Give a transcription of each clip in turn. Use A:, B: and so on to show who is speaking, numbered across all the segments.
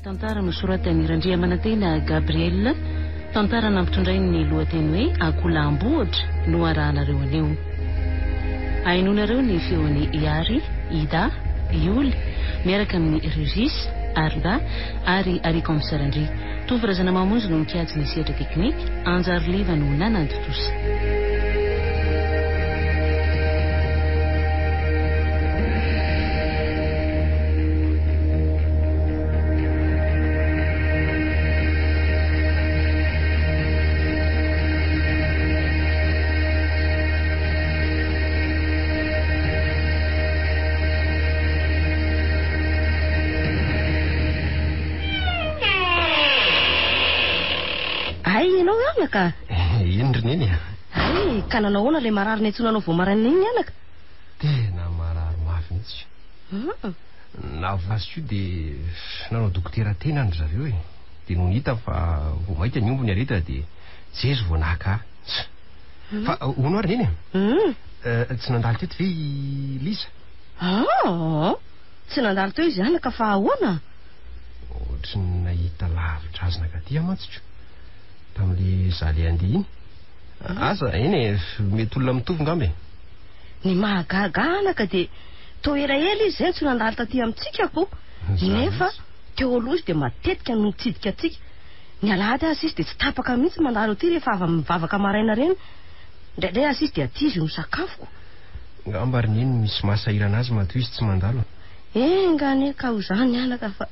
A: Tantara nosoratan'i Randriamanantena Gabriel, tantara nampitondray ny lohateny hoe akolambohatra no arahanareo anio. Hainonareo ny feon'ny Iary, Ida, Ioly, miaraka amin'ny Régis, Arda ary Ari Komisarandry. Tovirazana mamonjy no mikajy ny sehatra teknika, Anjary Liva no nanandotosa.
B: Ka
C: indrineny
B: ay ka nanao ona le marary ny antsonanao vao maraina iny anaka
C: tena marary mafy mihitsy navasy io de nanao dokotera tena andry zareo e de no nita fa vao mahita ny ombony areta de jezo vao naka fa ono ary neny tsy nandalo teto ve Lisa
B: tsy nandalo teo izy anaka fa ahoana
C: ohatry nahita lavitra azy nakatia mantsika tamile zaly andi iny asa eny mety olona mitovy ngambe
B: ny mahagaga anaka de to elaela izy zay tsy nandalo taty amintsika ko nefa teo aloha izy de matetika no mitsidika atsika ny alahady azy izy de tsy tapaka mihitsy mandalo aty rehefa avy mivavaka maraina reny ndraindray azy izy de aty izy no sakafoko
C: ngamba ary neny misy masahirana azy matoa izy tsy mandalo
B: ngane ka ho zany anaka fa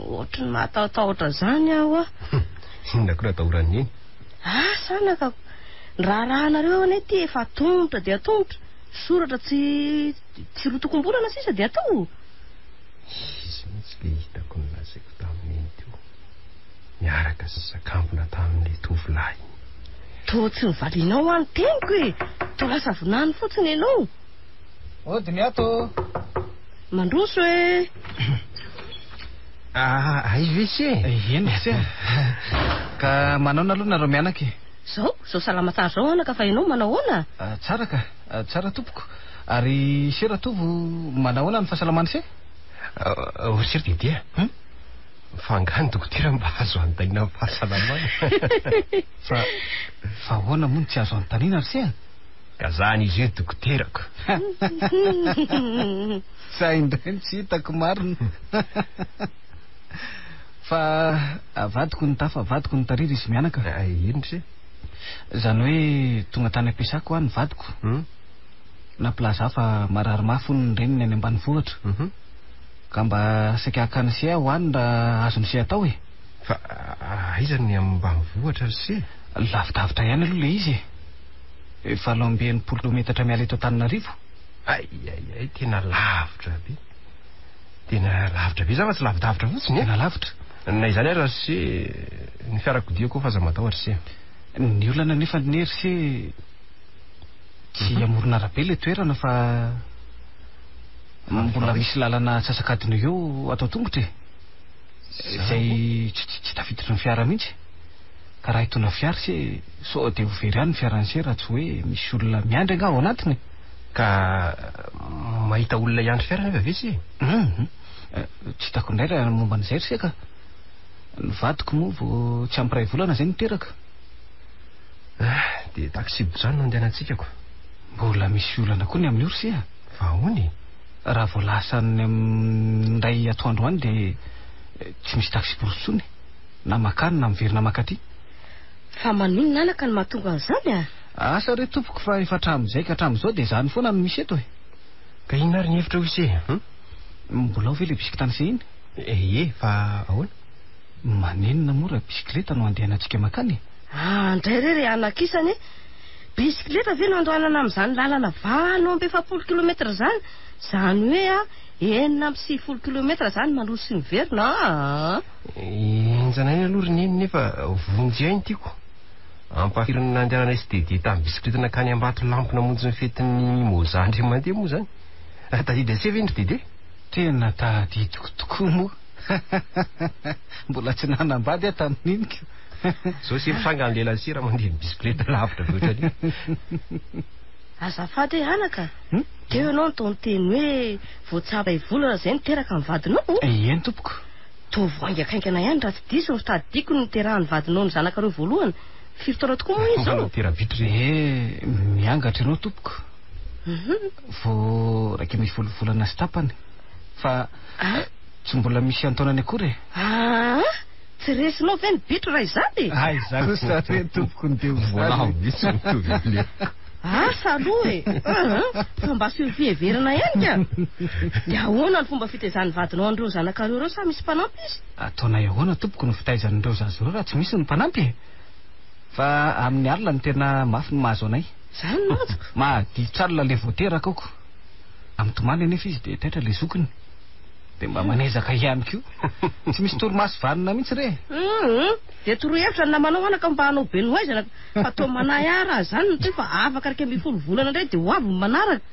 B: ohatry ny mahatahotahotra zany aho
C: inona koa natahorany iny
B: sanaka raharahanareo ane ty efa tongotra de atongotra soratra tsy rotokom-bolana sisa de atao
C: izy mihitsy le hitako ny lazaiko tamin'iny teo miaraka sy sakambona tamin'le tovolahy
B: to tsy nivalinao any teniko e to lasa vonany fotsiny ianao
D: odiny ato
B: mandroso e
C: ay vese
D: eny se ka manao aloha nareo mianaky
B: zao salama tsara zao anaka fa ianao manao ona
D: tsara ka tsara tompoko ary seratovo manao ona ny fahasalamany se
C: sery dia fa angany dokotera mba azo antaina fahasalamana
D: fa ahoana moa tsy azo antanina ary se
C: ka zany izy io dokoterako
D: sa indray tsy hitako marina fa avadiko ny tafa avadiko ny tariry izy mianaka
C: ino se
D: zany hoe tonga tany ampiasako any vadiko na plaza fa marary mafy ny reniny any ambany vohatra ka mba saika akany se aho any raha azony se atao e
C: fa aizany ambany vohatra ry se
D: lavidavitra ihany aloha le izy efa loambeny kilometatra miala eto Antananarivo
C: ay tena lavitra be tena lavitra be zava tsy lavidavitra fotsiny
D: tena lavitra
C: na izany ary se ny fiarakodiako fa aza matahotra se
D: ny olana nefa nery se tsy amorona arabe le toerana fa mbola misy lalana sasakadiny eo atao tongotra izay tsy tafiditra ny fiara mihitsy ka raha hitona fiara se so de overy any ny fiaran'se raha tsy hoe misy olona miandry anga ao anatiny
C: ka mahita olona iandry fiara nefa ve se
D: tsy hitako indray raha momba an'izay ry se ka ny vadiko moa vao tsy ampiray volana zay niteraka
C: de taxi bozany no andehanantsika ko
D: mbola misy olana koa ny amin'ny oro se
C: fa hony
D: raha vao lasany ndray atoandro any de tsy misy taxi borosony na makany na miverina makaty
B: fa maninona anaka ny mahatonga an'izany
D: asa re tompoko fa efa hatramin'izay ka hatramin'izao de zany foana no misy eto e
C: ka inona ary ny hevitra ho ise
D: mbola ho ve le bisikitany se iny
C: fa ahoana
D: manenina moa raha bisikleta no andehanantsika makany
B: ndray re anakisany bisikleta ve no andohanana amin'izany lalana 20 kilometra zany hoe 9 kilometra zany mandroso sy miverina
C: injanainy aloha ry neny nefa vonjyainy tiako ampahirana andehanana STD tamin'ny bisikleta nakany ambato lampona monjy ny fetin'ny mozandry mandeha moa zany tadida se ve ndry dide
D: tena tadidiko tokoa moa mbola tsy nanambady aho tamin'iny
C: zao se misanga ny lelan'ny se raha mandeha ny bisikleta lavitra loatra
B: azafady hoe anaka teo ianao nataony teny hoe voatsara ivolana izay niteraka ny vadinao
D: eny tompoko
B: tovoaingakaingana ihany raha tsy diso ny fitadiko ny terahany vadinao ny zanakareo voalohany fifotoana tokoa moa izy zao
C: terabitra
D: miangatra ianao tompoko vo raika misy volovolana sy tapany fa tsy mbola misy antaonany akory
B: tsy resinao ve ny bitro raha izany
D: izany sare tompoko ny teo
B: asa aloha fa mba fiofiheverana ihany ka dia ahoana ny fomba fitaizany vadinao an'ireo zanakareo reo sa misy mpanampy izy
D: ataona ahoana tompoko ny fitaizan'ireo zazy reo raha tsy misy ny mpanampy fa amin'ny alina ny tena mafy ny mahazo anay
B: zany nojiko
D: mahadi tsarona le voateraka aoko amin'ny tomany anefa izy dia taitra le zokiny dia mba manezaka ihany koa tsy misy torimaso vanina mihitsy re
B: dia torohevitra ny namanao anaka mba hanao be noaizana fa tao manahy ara zany no toy fa afaka rika amby folo volana indray dia ho avy ny manaraka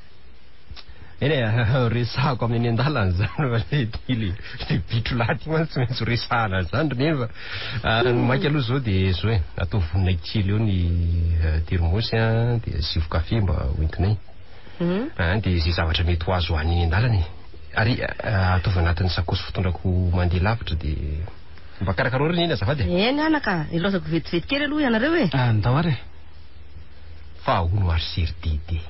C: eny resahako amin'ny any an-dalana zany le bitro laty man tsy maintsy resahana zany renefa maika aloha zao dia zao atao vonina kely eo ny termosy dia sivo kafe mba hoentinay dia izay zavatra mety ho azo hoany an-dalana ary ataovy anatin'ny sakosy fitondrako mandeha lavitra dia mba karakaro reny eny azafady
B: eny anaka ilozako vetivety kely aloha ianareo e
D: ndao ary
C: fa hono ary seridity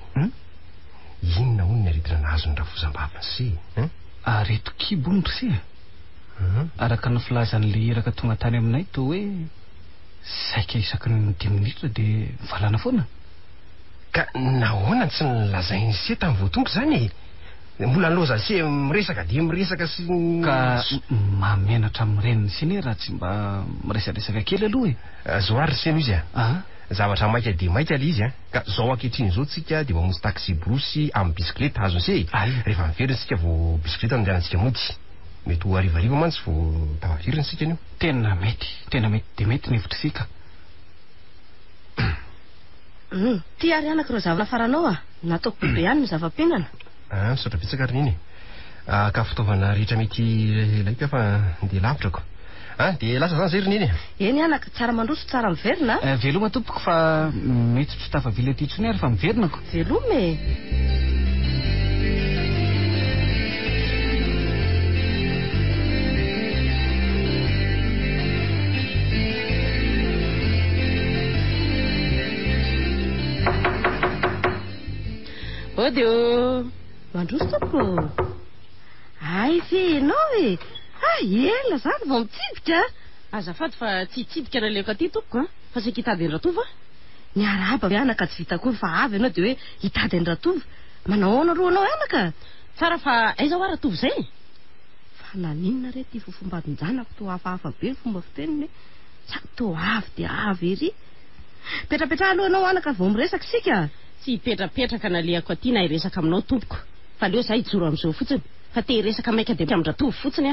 C: inona hono ny aretina nahazo ny ravozam-bavany se
D: areto kibo ny ry se araka ny filazan'le iraka tonga tany aminay to hoe saika isaky ny 10 minitra dia valana foana
C: ka nahoana tsy nilazainy se tamin'ny voatonga zany mbola niloza se miresaka dia miresaka sy
D: ka mamenatra amin'ireny siny raha tsy mba miresaresaka kely aloha
C: zao ary seno izy zavatra maika dia maika le izy ka zao ankehitriny zao tsika dia mamonjy taxi brosy amin'ny bisikleta azony se rehefa miveriny sika vo bisikleta mandehanantsika mody mety ho arivariva mantsy vo tavaviriny sika anio
D: tena mety dia mety ny hevitrisika
B: ty ary anaka reo zavana faranao nataoko bebe ihany ny zava-piainana
C: misaotra betsaka ary niny ka fitaovana rehetra mety laika fa ndeha lavitrako dia lasa zany zay rininy
B: eny anaka tsara mandroso tsara miverina
D: veloma tompoko fa mety tsy tafavily aty intsony ary fa miverinako
B: veloma
A: odio
B: mandroso tompoko ay fe enao ela zany vao mitsidika
A: azafady fa tsy hitsidika naleko aty tompoko fa saika hitady ny ratova
B: ny araba anaka tsy vita kory fa avy ianao dia hoe hitady ny ratova manahoana ro anao anaka
A: tsara fa aiza ho ratova zay
B: fa naninona re ty fofombadinjanako to hafahafa be ny fomba fiteniny sady to avy dia avy ery petrapetraha aloha anao anaka vao miresaka sika
A: tsy hipetrapetraka naleako aty na hiresaka aminao tompoko fa leo zay hijoro amin'izao fotsiny fa te hiresaka maika dia amin'ny ratova fotsiny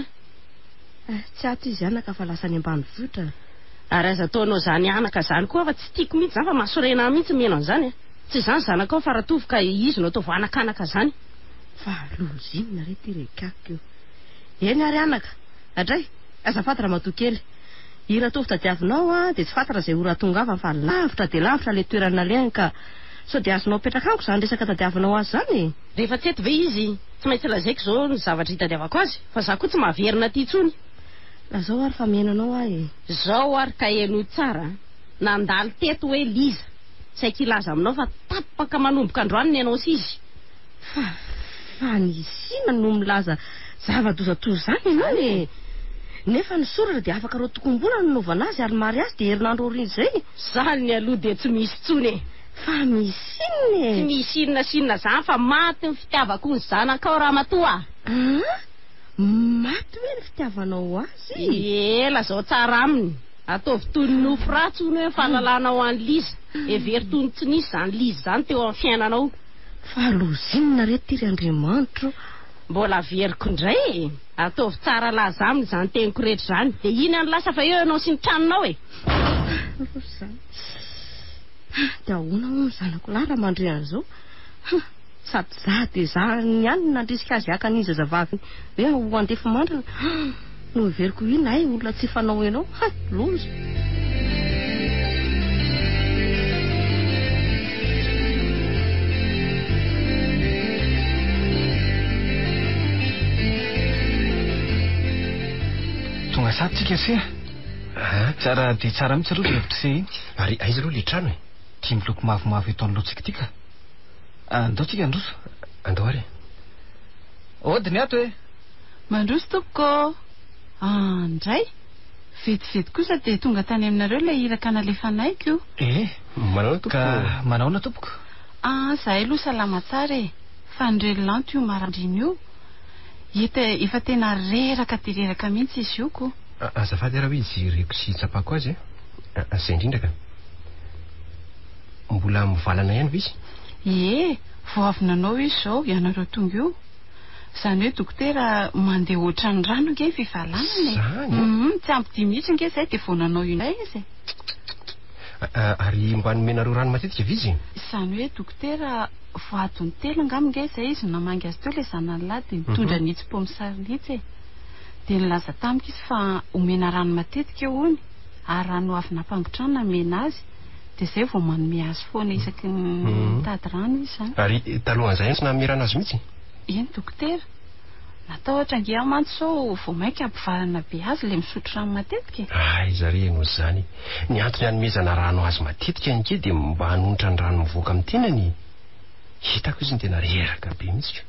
B: tsy ato izy anaka fa lasa ny ambanivohitra
A: ary aza ataonao zany anaka zany koa fa tsy tiako mihitsy zany fa mahasorena mihitsy mienao an'izany tsy zany zanaka ao fa ratova ka izy no atao voanakanaka zany
B: fa lozinona re ty rekako eo eny ary anaka adray azafady raha matoa kely i ratova tadiavinao dia tsy fantatra zay ora tonga ava fa lavitra dia lavitra le toerana leny ka sao dia azonao petraka amiko zany resaka tadiavinao azy zany
A: rehefa tsy eto ve izy tsy maintsy lazaiko zao ny zavatra hitadiavako azy fa za koa tsy mahaverina aty intsony
B: lazao ary fa mienanao
A: zao ary ka eno tsara nandalo teto hoe liza saika ilaza aminao fa tapaka manomboka androany ny anao sy izy
B: fa nisina no milaza zava-dozatozo zany ianao nefa ny soratra dia afaka reo tokom-bola no nanaovana azy ary mary azy dia herinandro oriny zay
A: zany ny aloha dia tsy misy tsony
B: fa misinne
A: tsy misy inona zany fa maty ny fitiavako ny zanakao raha matoa
B: maty hoe ny fitiavanao azy
A: ela zao tsara aminy ataovy toy ny nofo ratsy hono hoe fahalalanao any liza every tony tsy nisy zany liza zany teo amin'ny fiainanao
B: fa lozinona re ty ry Andriamanitro
A: mbola veriko indray ataovy tsara laza aminy zany teniko rehetra zany dia iny any lasa fa eo ianao sy ny tranonao
B: dia ahoana ho ny zanako lara mandre an'izao sady za dia za ny ihany nandrisika azy hakan'izy azavavy hoe ho andefa mandrina no veriko ina olona tsy fanao ianao loza
D: tonga satsika se tsara dia tsara mihitsy aloha dia hevitra se iny
C: ary aiza aloha le trano e
D: tia miloko mavomavo eto an'lotsika tika andao tsika androso
C: andao ary
D: odiny ato e
A: mandroso tompoko andray vetivety kosa dia tonga tany aminareo ilay iraka nalefanaiko
C: manao tompoko
D: ka manaona tompoko
A: zahay aloha salama tsara e fa nrelanto io marandriny io efa tena reraka ty reraka mihitsy izy io ko
C: azafady raha hoe izy reko sy tsapako azy zay indrindra ka mbola mivalana ihany va izy
A: vao avy nanao izy zao ianareo tonga io zany hoe dokotera mandeha ohatrany rano nge fivalanany tsy ampy 10 minitra nge zay dia vao nanao inay izy
C: ary mba nomenareo rano matetika va izy
A: zany hoe dokotera vao adiny telo angamy nge zay izy namangy azy teo ilay zananylahy dia mitondra nitsy pomisary nitsy dia nilaza tamika izy fa omena rano matetika eo ony ary rano avy nampangotrano namena azy dia zay vao manome azy foana isaky mitady rano izy zany
C: ary talohan'izay tsy nanome rano azy mihitsy
A: eny dokotera natao ohatra nge amantsy sao vao mainka ampivalana be azy ilay misotro rano matetika
C: zare noho zany ny antony hanomezana rano azy matetika nge dia mba hanonitra ny rano mivoaka amin'ny tenany hitako izy ny tena reraka be mihitsy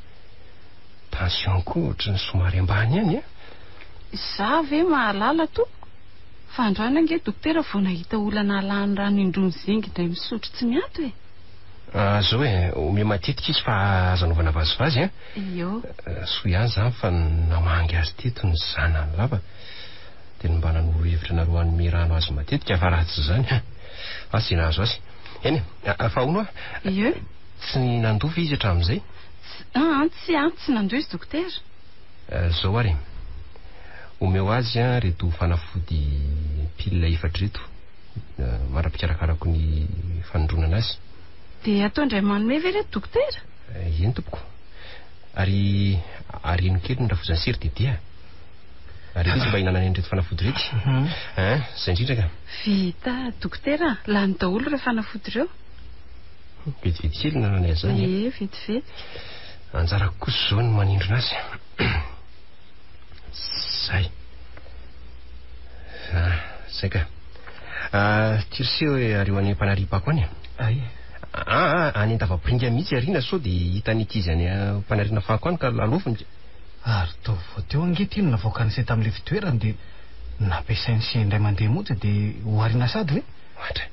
C: tension koa ohatra ny somary ambany ihany
A: za ve mahalala tompoko fa androana nge dokotera vao nahita olana alany rano indrony zingy indray misotro tsy miato
C: zao hoe ome matetika izy fa azanovana vazivazy so ihany zany fa namangy azy teto ny zanany lava dia mba nanoro hevitra nareo hanome rano azy matetika fa raha tsy zany asy nahazo azy eny fa ono tsy nandova izy hatramin'izay
A: tsy nandoa izy dokotera
C: zao ary omeo azy reto fanafody pilina efatra reto mara-pikarakarako ny fanondronana azy
A: dia atao indray manome ve reto dokotera
C: eny tompoko ary areno kely ny rafozany sery dia ary izy mba hinanany reto fanafody reto zay indrindra ka
A: vita dokotera lany daholo ireo fanafody ireo
C: vetivety kely nanany azy zany
A: vetivety
C: anjarako kosa zao ny manindrona azy zay ka tirse hoe areo any mpanaripako any any antava-pringa mihitsy ariana sao dia hitan'ity izy any mpanariana fako any ka lalofiny
D: ary tao vao teo angetino navoaka an'izay tamin'ilay fitoerany dia nampiasainy sy indray mandeha moja dia ho ariana sady ve
C: ohatra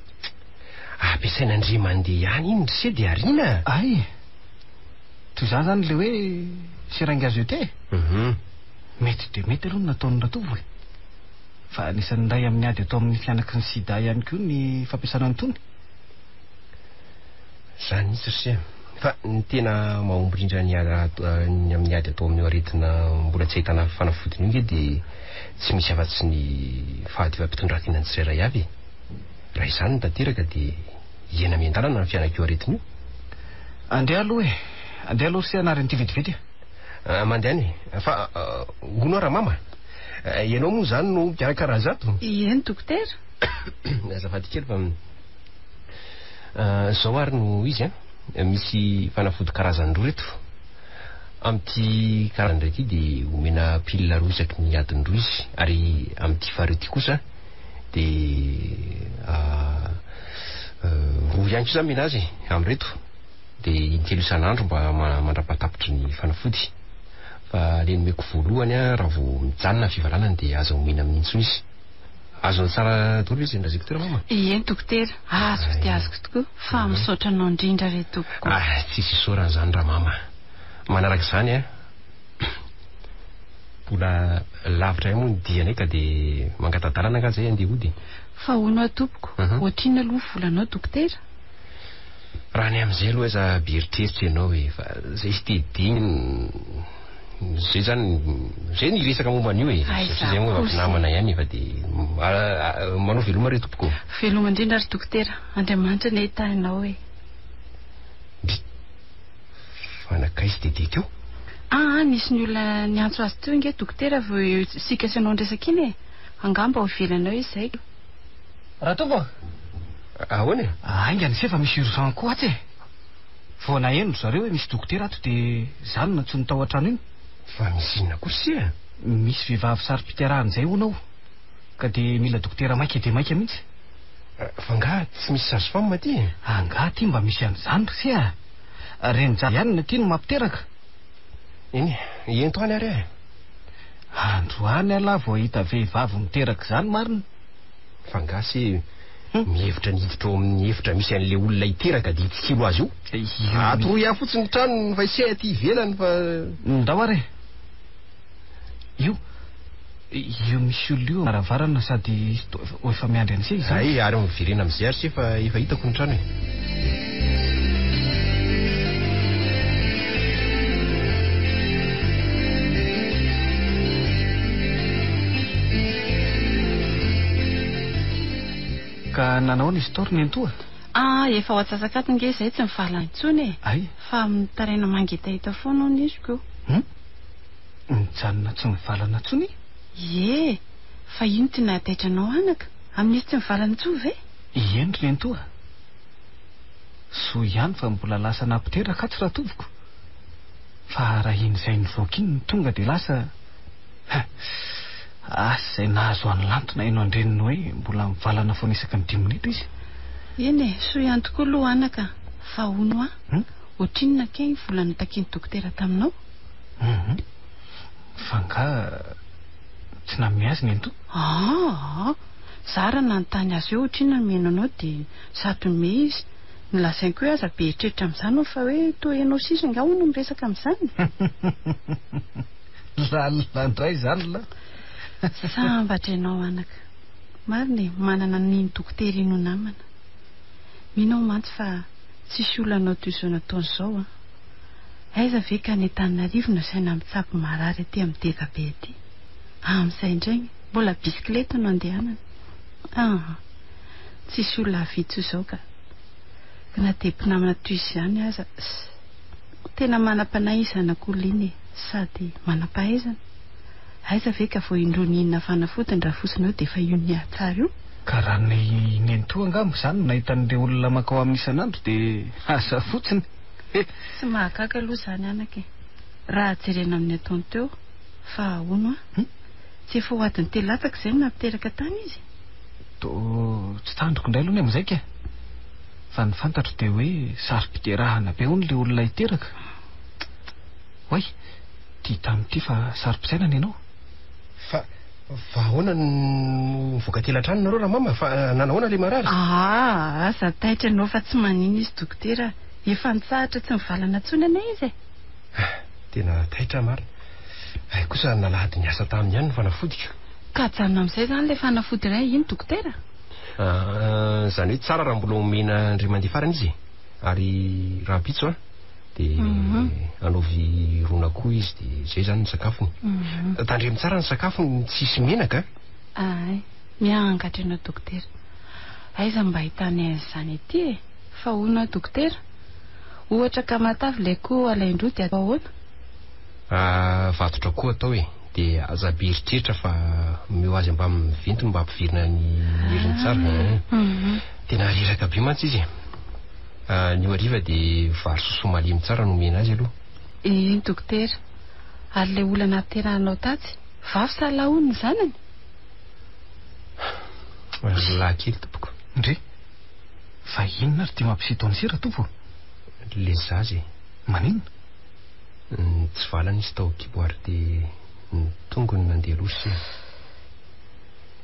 C: ampiasaina ndry mandeha ihany iny se dia ariana
D: toy izany zany le hoe serainga azy eo te mety dia mety aloha nataony ratovo fa anisan'ny ndray amin'ny ady atao amin'ny fianaky ny sida ihany koa ny fampiasana ny tony
C: zany izy se fa ny tena mahombrindra ny amin'ny ady atao amin'ny aretina mbola tsy ahitana fanafodiny io nge dia tsy misy afa-tsy ny fahady fampitondran-tena ny tsirairay avy raha izany ny tanteraka dia hiena mian-dalana ny fianako io aretina io
D: andeha aloha sy anariny ty vetivety
C: mandehany fa ono raha mama ianao moa zany no mikarakara zato
A: eny dokotera
C: azafady kely fa zao ary no izy misy fanafody karazany roa reto amin'ity karazany iray ity dia omena pilina roa isaky ny adiny roa izy ary amin'ity fahareo ity kosa dia roa ihany ko zany mena azy amin'reto dia intelo isan'andro mba mandrapatapitry ny fanafody fa le nomeko voalohany raha vao mijanona fivalanany dia aza omena amin'intsony izy azony tsara daholo izy ndra zay dokotera mama
A: eny dokotera azo dia azoko tokoa fa misaotra anao indrindra re tompoko
C: tsisy isaorana zany raha mama manaraka izany mbola lavitra moa ny dianay ka dia mangatadalana ka zay andeha ody
A: fa hono tompoko ohatrina aloha volanao dokotera
C: raha ny amin'izay aloha aza beritreritra ianao fa zay sy tedigny zay zany zay ny resaka momba an'io zay moa avy namana ihany fa dia manao veloma re tompoko
A: veloma indrindra ry dokotera andriamanitra ny ahitainao
C: fanakaizy dia teo
A: nisy ny olona niantso azy teo nge dokotera vao sika sy anao ndresaka iny angamba ho velanao izy zay
D: raha tombo
C: ahoana
D: ainga ny sefa misy urgent koa atsy vao nahendro zareo hoe misy dokotera ato dia zany na tsy nitao an-trano iny
C: fa misy inona kosa
D: misy vehivavy sary-pitiarahany zay honao ka dia mila dokotera maika dia maika mihitsy.
C: Fa nga tsy misy sage-femme ty.
D: Anga ty mba misy an'izany ry a. Reny ihany ty no mampiteraka.
C: Iny ento any ary e.
D: Androany aloha vao hita vehivavy miteraka izany marina.
C: Fa nga sy mihevitra niditra ao amin'ny efitra misy an'ilay olona hiteraka dia hitsikilo azy io. Atoroy ihany fotsiny ny trano ny vaisea aty ivelany fa
D: ndao ary. Io misy olo io maravarana sady efa miandry an'izay izany.
C: Ay ary mivirena amin'izay ary sy efa hitako ny trano e.
D: Ka nanao ny istoriny antoa?
A: Efa ho atsasakato nge izay tsy mivala intsony e.
D: Ay.
A: Fa mitaraina mangitahita foana ao izy ko.
D: Mijanona tsy mivalana intsony?
A: Ie, fa ino ty nahataitranao anaka? Amin'izy tsy mivalana intsony ve?
D: Endriny antoa. So ihany fa mbola lasa nampiteraka tsy raha toviko. Fa raha in'izay nivoaka iny tonga dia lasa izay nahazo any lantona eno andreniny hoe mbola mivalana foana isaky ny 10 minitra izy.
A: Eny e, so ihany tokoa aloha anaka. Fa hono ohatrinona ke volana takiany dokotera taminao?
D: Fa nga tsy namme azy ny ento.
A: Zara nanontany azy eo ohatrinona meno anao dia sato me izy. Nilasainko hoe aza be hetrehitra amin'izany fa hoe toa ianao sisa nga hono miresaka amin'izany.
D: Lalandray izany la.
A: Sambatra ianao anaka. Marina e, manana niny dokotera ino namana. Minao mantsy fa tsisy olana toy izao nataony izao aiza ve ka ny Antananarivo nasaina mitsapo marary aty amin'ny DKB aty. Amin'izay indray mbola bisikileta no andehanana. Tsisy olona avitso izao ka na te-mpinamana toy izany aza. Tena manam-panahy zanak'olona iny sady manam-pahaizana. Aiza ve ka vao indroninina fanafotony raha fotsiny eo dia efa io ny atsara io.
D: Ka raha ny nentoa angamba izany nahita n'ilay olona makao amin'ny isan'andro dia asa fotsiny.
A: Tsy mahagaga aloha izany anaka e. Raha jerena amin'ny ataony teo fa ahoana tsy efa ho adiny telataka izay nampiteraka tany izy.
D: Tsy tandroko indray aloha ny amin'izay ka. Fa ny fantatro dia hoe sary-piterahana be hono ilay olona hiteraka. Hoy, tia tamin'ity fa sary-pisainana ianao.
C: Fa ahoana no voaka telatrano nareo raha mama? Fa nanahoana ilay marary?
A: Asa taitra anao fa tsy manino izy dokotera. Efa nitsahatra tsy mivalana intsony anay izy e.
C: Tena taitra marina. Ay kosa nalahady ny asa taminy ihany ny fanafodika.
A: Ka janona amin'izay izany ilay fanafody iray iny dokotera?
C: Izany hoe tsara raha mbola omena indray mandeha farana izy. Ary raha bitso dia anaovy ron'akoho izy dia izay izany ny sakafony. Tandremy tsara ny sakafony tsisy menaka.
A: Ay, miangatra ianao dokotera. Aiza mba hitany an'izany ety e. Fa hono dokotera? Ohatra ka matavy ilay koa alaindroa dia atao ahoana?
C: Vatotra koa atao e. Dia aza be eritreritra fa meo azy mba miventony mba hampivirina ny heriny tsara. Tena reraka be mantsy izy. Ny hariva dia vary sosoa malemy tsara no mena azy aloha.
A: Dokotera, ary ilay olana nampiterahanao tatsy vavy sa lahono ny zanany?
C: Lahy kely tompoko.
D: Ndre fa inona ary tia mampisito ny sira tompo?
C: Le zazy.
D: Maninona?
C: Tsy valana izy tao kiboary dia ny tongony nandeha losa.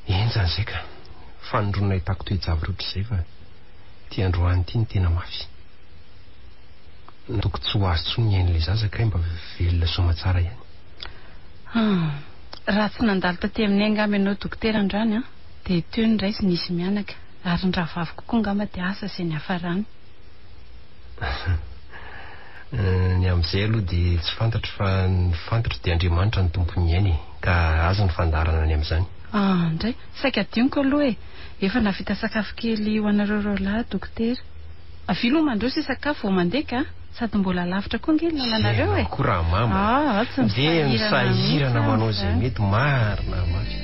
C: Eny zany izay ka. Fanondrona hitako toe-javy roatra izay fa tia androany ity ny tena mafy. Toko tsy ho azo tsony miain'ilay zaza kay mba velona soma tsara ihany.
A: Raha tsy nandalo taty amin'ny angamba ianao dokotera androany dia teo ny raisy nisy mianaka. Ary ny rahavavy kokoa angamba dia asa izay ny hafarany.
C: Ny amin'izay aloha dia tsy fantatro fa ny fantatro dia Andriamanitra ny tompony ihany ka aza ny fandarana any amin'izany.
A: Indray saika adiniko aloha e. Efa navita sakafo kely ho anareo roalahy dokotera. Avilo mandroso sakafo vao mandeha ka sady mbola lavitra koa nge nanareo e.
C: Koa raha mama. Dia misahirana manao izay mety marina mafy.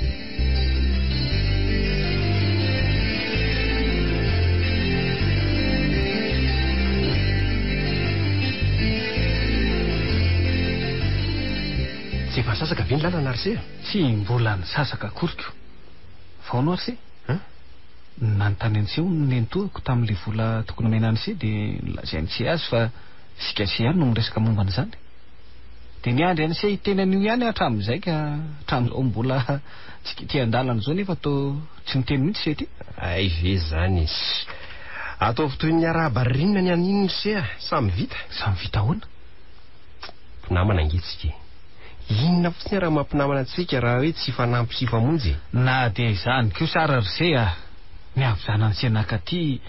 D: Tsy efa sasaka ve ny lalana ary se? Tsy mbola ny sasaka koriko. Vaono ary se nanontany an'seo nentoako tamin'le vola tokony omena an'se dia lazainy se azy fa sika se ihany no miresaka momba an'izany. Dia niandry an'se itenan'io ihany hatramin'izay ka hatramin'izao mbola tsy tia andalana zao nefa to tsy miteny mihitsy se ty.
C: Ay ve zany ataovy toy ny araha-barinina ny an'inony se samy vita.
D: Samy vita ahoana?
C: Mpinamana angetsika. Inona fotsiny raha mampinamana antsika raha hoe tsy fanampy sy famonjy.
D: Na dia izany koa sara ry se ny avizana ny senakaty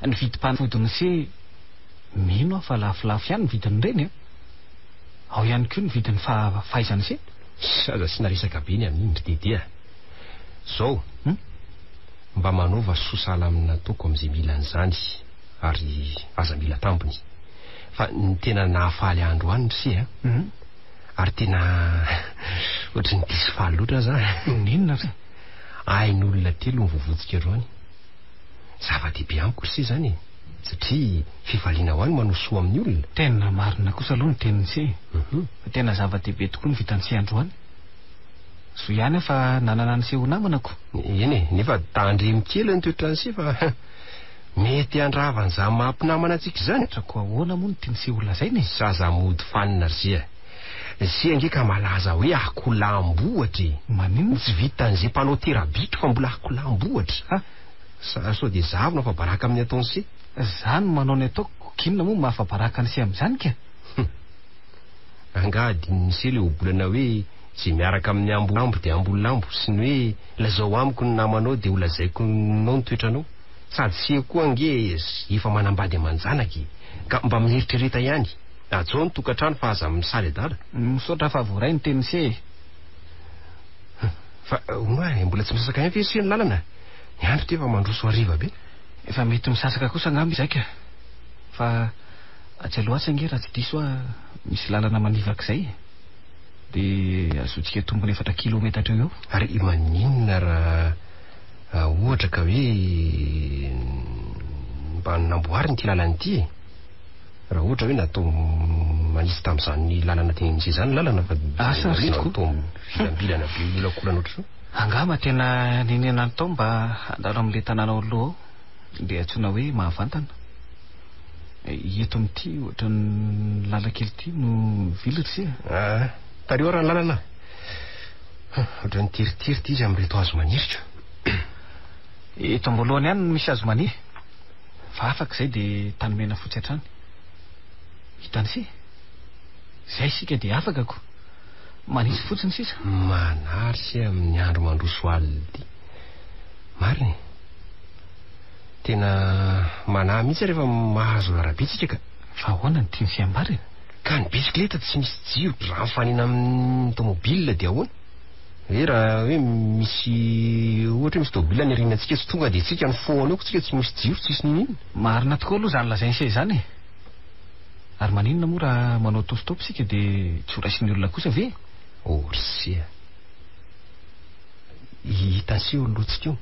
D: ny vidim-panafodiny se mino aho fa lafolafo ihany ny vidiny reny ao ihany koa ny vidiny fahaizany se.
C: Saza sy naresaka be ny amin'iny ry Dede. Zao mba manova sosala amina toko amin'izay mila an'izany ary aza mila tampony fa ny tena nahafaly andro any se ary tena ohatry ny diso faly loatra za.
D: Ninona re?
C: Ain'olona telo mivovotsika ero any. Zava-dehibe amiko se zany satria fifaliana ho any manosoa amin'ny olona.
D: Tena marina kosa aloha ny teniny se. Tena zava-dehibe tokoa ny vitan'se androany. So ihany fa nanana ny se ho namanako.
C: Eny nefa tandremy kely ny toetran'se fa mety andravany za mampinamana antsika zany.
D: Trako ahoana moa ny tiany se olona zay ne?
C: Zaza mody fanina ry se. Se angeka malaza hoe akolambohatra.
D: Manino?
C: Tsy vitan'izay mpanao terabitro fa mbola akolambohatra. Sao dia zavona fa baraka amin'ny ataon'se.
D: Zany manao ny ataoko kinona moa mahafabaraka an'se amin'izany ka.
C: Angadiny se le obolana hoe tsy miaraka amin'ny ambolambo dia ambolambo sy ny hoe lazao amiko ny namanao dia ho lazaiko nao ny toetranao. Sady se koa ange efa manambady amanjanaky ka mba mieritrereta ihany. Atsao ny tokantrano fa aza misaly adala.
D: Misaotra fa voaray ny teny se.
C: Fa hono mbola tsy misasaka ihany fe ny lalana. Ny andro ty efa mandroso hariva be.
D: Efa mety misasaka kosa angamba izay ka. Fa atsy aloha asa nge raha tsy diso misy lalana manivaka izay dia azotsika tombony 4 kilometatra eo.
C: Ary maninona raha ohatra ka hoe mba namboariny ty lalana ity raha ohatra hoe natao manisy tamin'izany lalana ten'se zany lalana fa
D: asa ritiko
C: filambilana be olakolana ohatr'izao.
D: Angamba tena ninena tao mba handalo amin'le tanàna aloha dia antsoina hoe mahavantana. Eto amin'ity ohatra ny lalakely ity no vilatra se.
C: Tareo raha ny lalana ohatra ny tiritiry ity izy amin'reto hazo maniritra.
D: Eto ambolohany ihany misy hazo maniry fa afaka izay dia tanymena fotsy hatrany. Hitany se izay sika dia afaka ko manisy fotsiny sisa.
C: Manary se amin'ny andro mandroso alina ity. Mariny tena manahy mihitsy rehefa mahazo arabetsika ka.
D: Fa ahoana ny tiany se ambariny?
C: Ka ny bisikleta tsy misy jiro raha mifanena amin'ny tomobila dia ahoana? Hoe raha hoe misy ohatra misy tomobila ny arinantsika tsy tonga dia tsika ny foana eo tsika tsy misy jiro tsisy ninina.
D: Marina tokoa aloha zany lazainy se zany. Ary maninona moa raha manao tostopy sika dia tsy ho raisin'ny olona kosa ve?
C: Orsia hitan'se olotsika io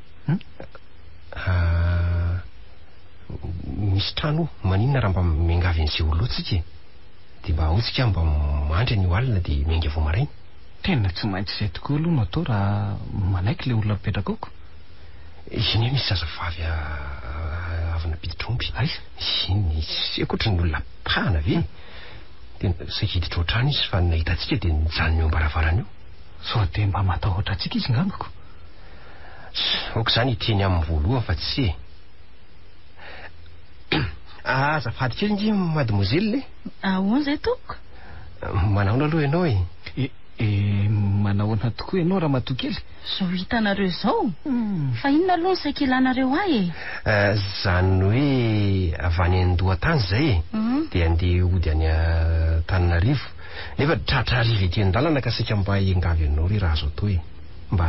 C: misy trano maninona raha mba miangavy an'izay olotsika dia mba aotsika mba mandry ny alina dia miainga vao maraina.
D: Tena tsy maintsy izay tokoa aloha no atao raha manaiky le olona mipetraka aoko.
C: Iny hoe misy zazavavy avy nampiditra ay iny sy akoatra ny olona pahana ve dia sakiditra ohatrany izy fa nahitantsika dia nijanony eo ambaravarana eo.
D: So dia mba matahotra antsika izy ngambako.
C: Aoka izany hiteny amin'ny voalohany fa tsy azafady kely nge mademoiselle.
B: Ahoana izay toko?
C: Manaona aloha ianao
D: manahoana tokoa ianao raha matoa kely.
B: So hitanareo izao fa inona aloha ny saikelanareo ahy
C: zany hoe avy any Andohantany zay dia andeha ody any Antananarivo nefa tratra ariva ety an-dalana ka saika mba hiangavy anao re raha azo atao mba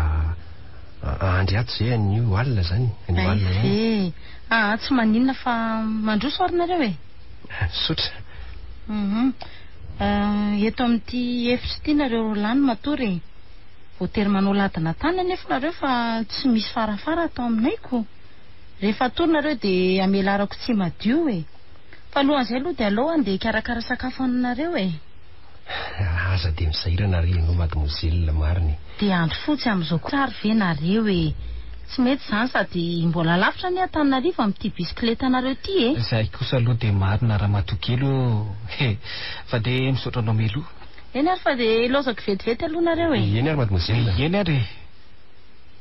C: andry ato zay an'io alina zany.
B: Tsy maninona fa mandroso arinareo
C: sotra.
B: Eto amin'ity efitra ity nareo lany matory voatery manao ladina tany nefa nareo fa tsy misy farafara atao aminayko. Rehefa atory nareo dia amelarako tsy madio fa alohan'izay aloha dia alao andeha karakara sakafo aminareo
C: aza dia misahirana re ianao mademoiselle mariny.
B: Dia andro fotsy amin'izao tsara ve nareo
A: Tsy mety zany sady mbola lavitra ny Antananarivo amin'ity bisikileta anareo ity e.
D: Zay kosa aloha dia marina raha matokely fa dia misaotra anao meloa.
A: Eny ary fa dia lozako vetivety aloha nareo e.
C: Eny ary mademoiselle.
D: Eny ary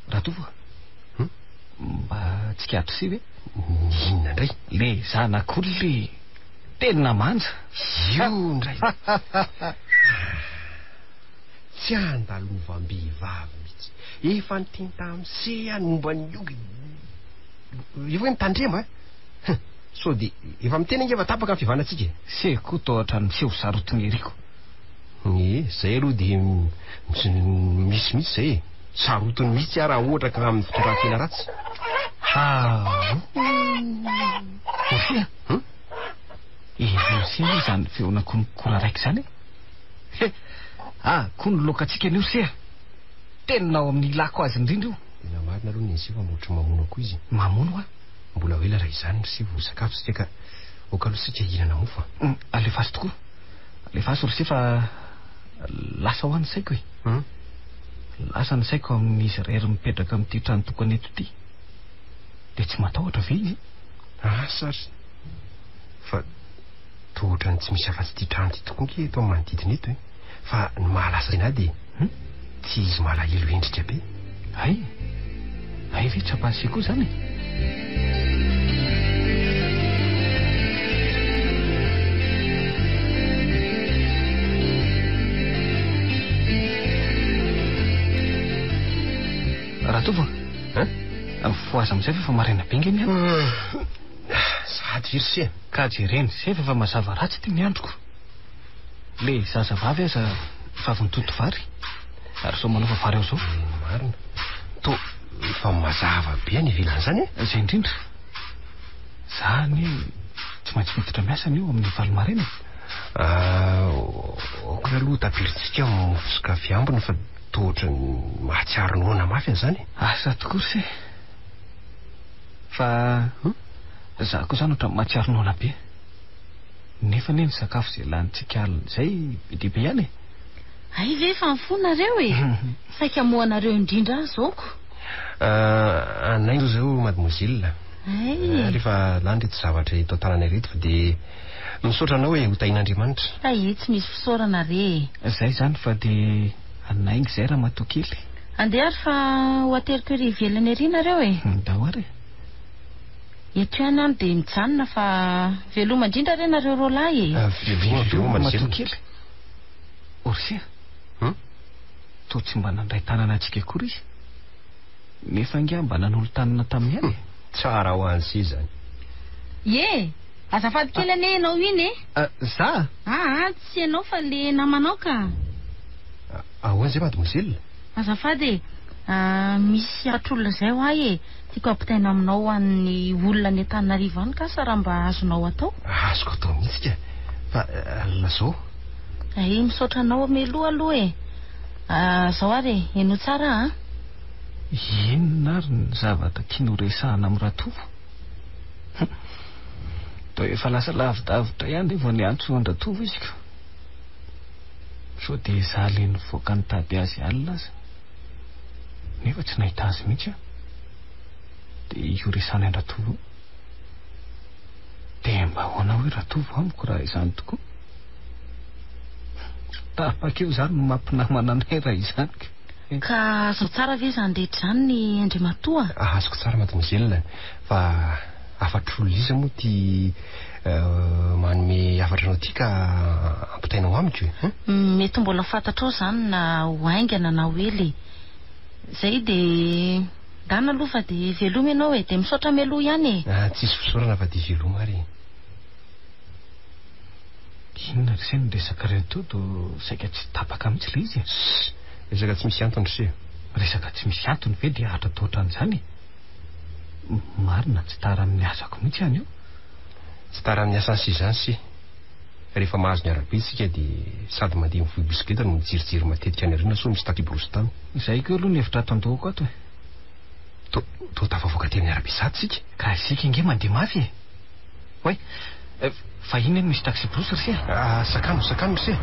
D: Ratovo mba tsy katro si ve?
C: Inona indray?
D: Le zanak'olona le tena manja.
C: Io indray. Tsy andalovam-behivavy mihitsy. Efa niteny tamin'seha momba niogy. Efa hoe mitandrema sao dia efa miteny ange efa tapaka ny fivanantsika.
D: Seko tohatra ny seho saroton'eriko.
C: Zay aloha dia misy zay e. Sarotony mihitsy raha ohatra ka amin'ny fitoran-tena ratsy.
D: Orsia Orsia izany feonako ny kora raiky izany koa ny lokatsika ny Orsia tena ao amin'ny ilako azy indrindra io.
C: Tena marina aloha ny izy fa motra mamono ako izy.
D: Mamono a?
C: Mbola hoe raha izany sy vosakafo sy ka okaloha sika hihinana mofo.
D: Alefasy tokoa. Alefasy Orsia fa lasa ho an'ny saiko e. Lasa ny saiko amin'izy rery mipetraka amin'ity trano tokony eto ity. Dia tsy matahotra ve izy?
C: Sary fa tohatra ny tsy misy afa-tsy ity trano ity tokony ke eto amin'ny manodidina eto fa ny mahalasa ina dia tsy izy malahelo endrika be.
D: Ay ve tsy ampasy koa zany. Ratovo foaza amin'izay fa marina be nge ny andro.
C: Sady virsy
D: ka jereny zay fa mazava ratsy ty ny androko. Le zazavavy aza vavy mitoto vary ary so manao fa vary ao zao.
C: Marina to fa mazava be any ivelany zany
D: zay indrindra. Zany tsy maintsy miditra miasa ny io amin'ny valo marina.
C: Okra aloha tapiritsika mofoska fiambiny fa tohatra mahatsiaro noana mafy zany.
D: Asa tokoa se fa za koa zany otra mahatsiaro noana be nefa ny sakafo zay lanitsika alina zay be ihany e.
A: Ay ve fa mifonareo e. Saika moanareo indrindra zoko.
C: Anaingo zao mademoiselle. Rehefa lany reto zavatra eto tanana reto fa dia misaotra anao hoe hotain'Andriamanitra.
A: Tsy misy fisaorana re.
D: Zay zany fa dia anaingo zay raha matokely.
A: Andeha ary fa ho ateriko ery ivelany ery nareo e.
D: Dahoary
A: eto ihany any dia mijanona fa veloma indrindra re nareo rolahy e.
D: Veloma matokely. Orsia to tsy mba nandray tanana antsika akory izy nefa ngia mba nanolo tanana tamin'ny ihany.
C: Tsara ho an'zy zany.
A: Azafady kely ane ianao iny e.
D: Za?
A: Tsy ianao fa le namanao ka.
C: Ahoana zay mademoiselle?
A: Azafady misy atr'olona zay ho ahy e. Tiako ampitaina aminao an'ny olona ny Antananarivo any ka sa raha mba azonao atao?
C: Azoko atao mihitsy ka fa lazao.
A: Misaotra anao meloa aloha e. Zao ary eno tsara
D: inona ary ny zavatra tiano resahana amin'ny Ratovo. To efa lasa lavidavitra ihany vao ny antso an Ratovo izy ka so dia zaly ny voaka ny tady azy alina aza nefa tsy nahita azy mihitsy dia io resahana an Ratovo dia mba hoana hoe Ratovo amiko raha izany tokoa. Tapakeo zany no mampinamana anay raha izany
A: ka zao tsara ve zany rehetra zany ny Andriamatoa?
C: Azoko tsara mademoiselle fa afatr'olona izy moa ty manome afatra anao ty ka ampitainao amiko
A: mety mbola fantatrao zany na ho aingana na hoe zay dia dana aloha fa dia veloma ianao e. Dia misaotra meloa ihany e.
C: Tsisy fisaorana fa dia veloma ary.
D: Inona ry zay ny resaka reto saika tsy tapaka mihitsy le izy.
C: Resaka tsy misy antony se.
D: Resaka tsy misy antony ve dia hatra tohatra an'izany. Marina tsy tara amin'ny asako mihitsy ihany io.
C: Tsy tara amin'ny asany sy izany si. Rehefa mahazo ny arabe isika dia sady mandeha mivoy bisikileta no mijirijiry matetika any arina so misy takiborosy tany.
D: Izay koa aloha ny hevitra ato ato
C: to tafavoaka teny arabe sady sika.
D: Ka isika inge mandeha mafy e. Oe fa iny misy taxi borosy ry se.
C: Sakano ry se.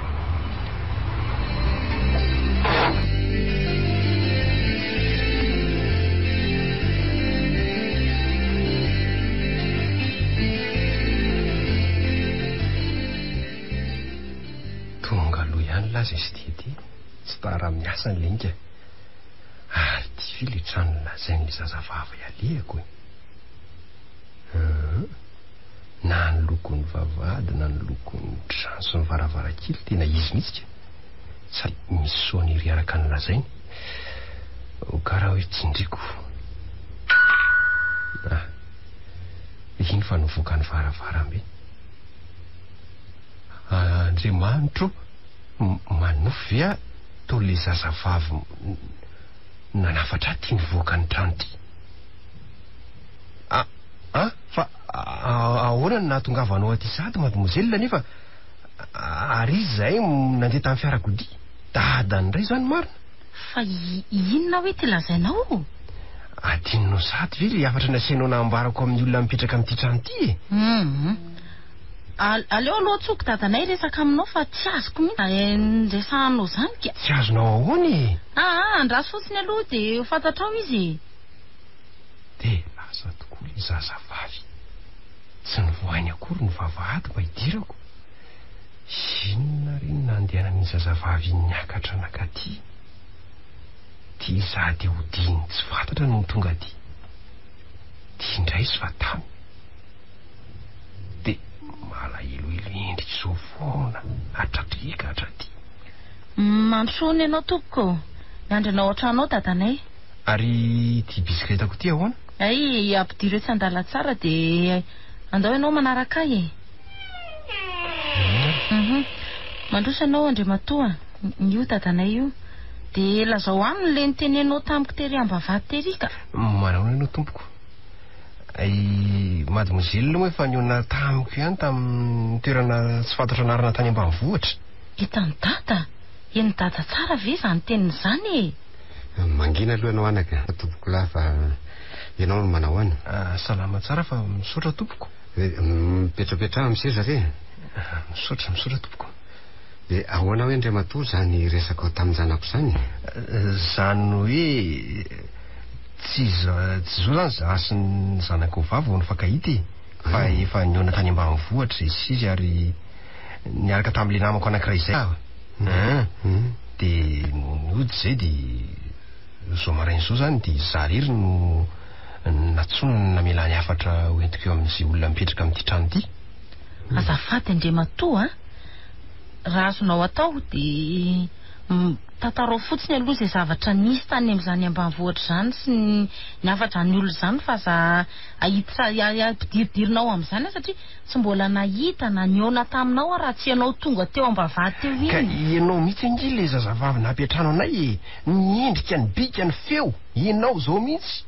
C: azy izy ty tsy tara miasa ny lenika ary ty ve le trano lazain'le zazavava ialehako na ny lokon'ny vavahady na ny lokon'ny trano sy ny varavarakely tena izy mihitsy ka misy soaniry araka ny lazainy karaha hoe tsindriko iny fa nivoaka ny varavarambe Andriamanitro manofy ve to le zazavavy nanafatra ty nivoaka ny trano ty fa ahoana ny nahatongavanao aty sady mademoiselle nefa ary izy zay nandeha tamin'ny fiarakodia dadany ray zany marina
A: fa inona hoe ty lazainao
C: adinonao sady ve le afatra nasainao nambarako amin'ny olona mipetraka amin'ity trano ty
A: aleo aloha tsoky dadanay resaka aminao fa tsy azoko mihitsy resahanao zany ka
C: tsy azonao ahoany
A: andraso fotsiny aloha dia fantatrao izy
C: de lasa tokoa le zazavavy tsy nivoainy akory ny vavahady mba hidirako inona reny nandehanany zazavavy niakatra nakaty ty sady hodiny tsy fantatra no tonga ty indray sy fa tamy de malahelohelo endrika izao foana atratrika atraty
A: mandrosony ianao tompoko miandranao an-tranao dadanay
C: ary ty bisikletako ty ahoana
A: ay ampidiro tsy andala tsara dia andao ianao manaraka ay mandroso ianao Andriamatoa io dadanay io dia lazao aminy le nitenenao tamiko tery ambavady tery ka
C: manao ianao tompoko ay mademoiselle moa efa niona tamiko ihany tamin'ny toerana tsy fantatra anarana tany ambanivohitra
A: hitany dada eny dada tsara ve zany teniny zany
E: mangina aloha ianao anaka tompoko lahy fa ianao no manao any
C: salama tsara fa misaotra tompoko
E: mipetrapetraha amin'ny seza re
C: misaotra tompoko
E: de ahoana hoe Andriamatoa zany resaka tamin'ny zanako zany
C: hoe tsy zao zany zasy ny zanako vavy vao nifankahity fa efa niona tany ambanivohitra izy ary niaraka tamin'le namako anankiray izay de niody zay de zao marainy zao zany de zarery no natsonony namelany afatra hoentiko eo amin'izay olona mipetraka amin'ity trano ity
A: azafady Andriamatoa raha azonao atao dia tantarao fotsiny aloha izay zavatra nisy tany amin'izany ambanivohitra zany sy ny afatra ny olona zany fa za ampidirinao amin'izany satria tsy mbola nahita na niona taminao raha tsy ianao tonga teo ambavady teo iny
C: ka ianao mihitsy angy le zazavavy nampiatrano anay niendrika ny bika ny feo ianao zao mihitsy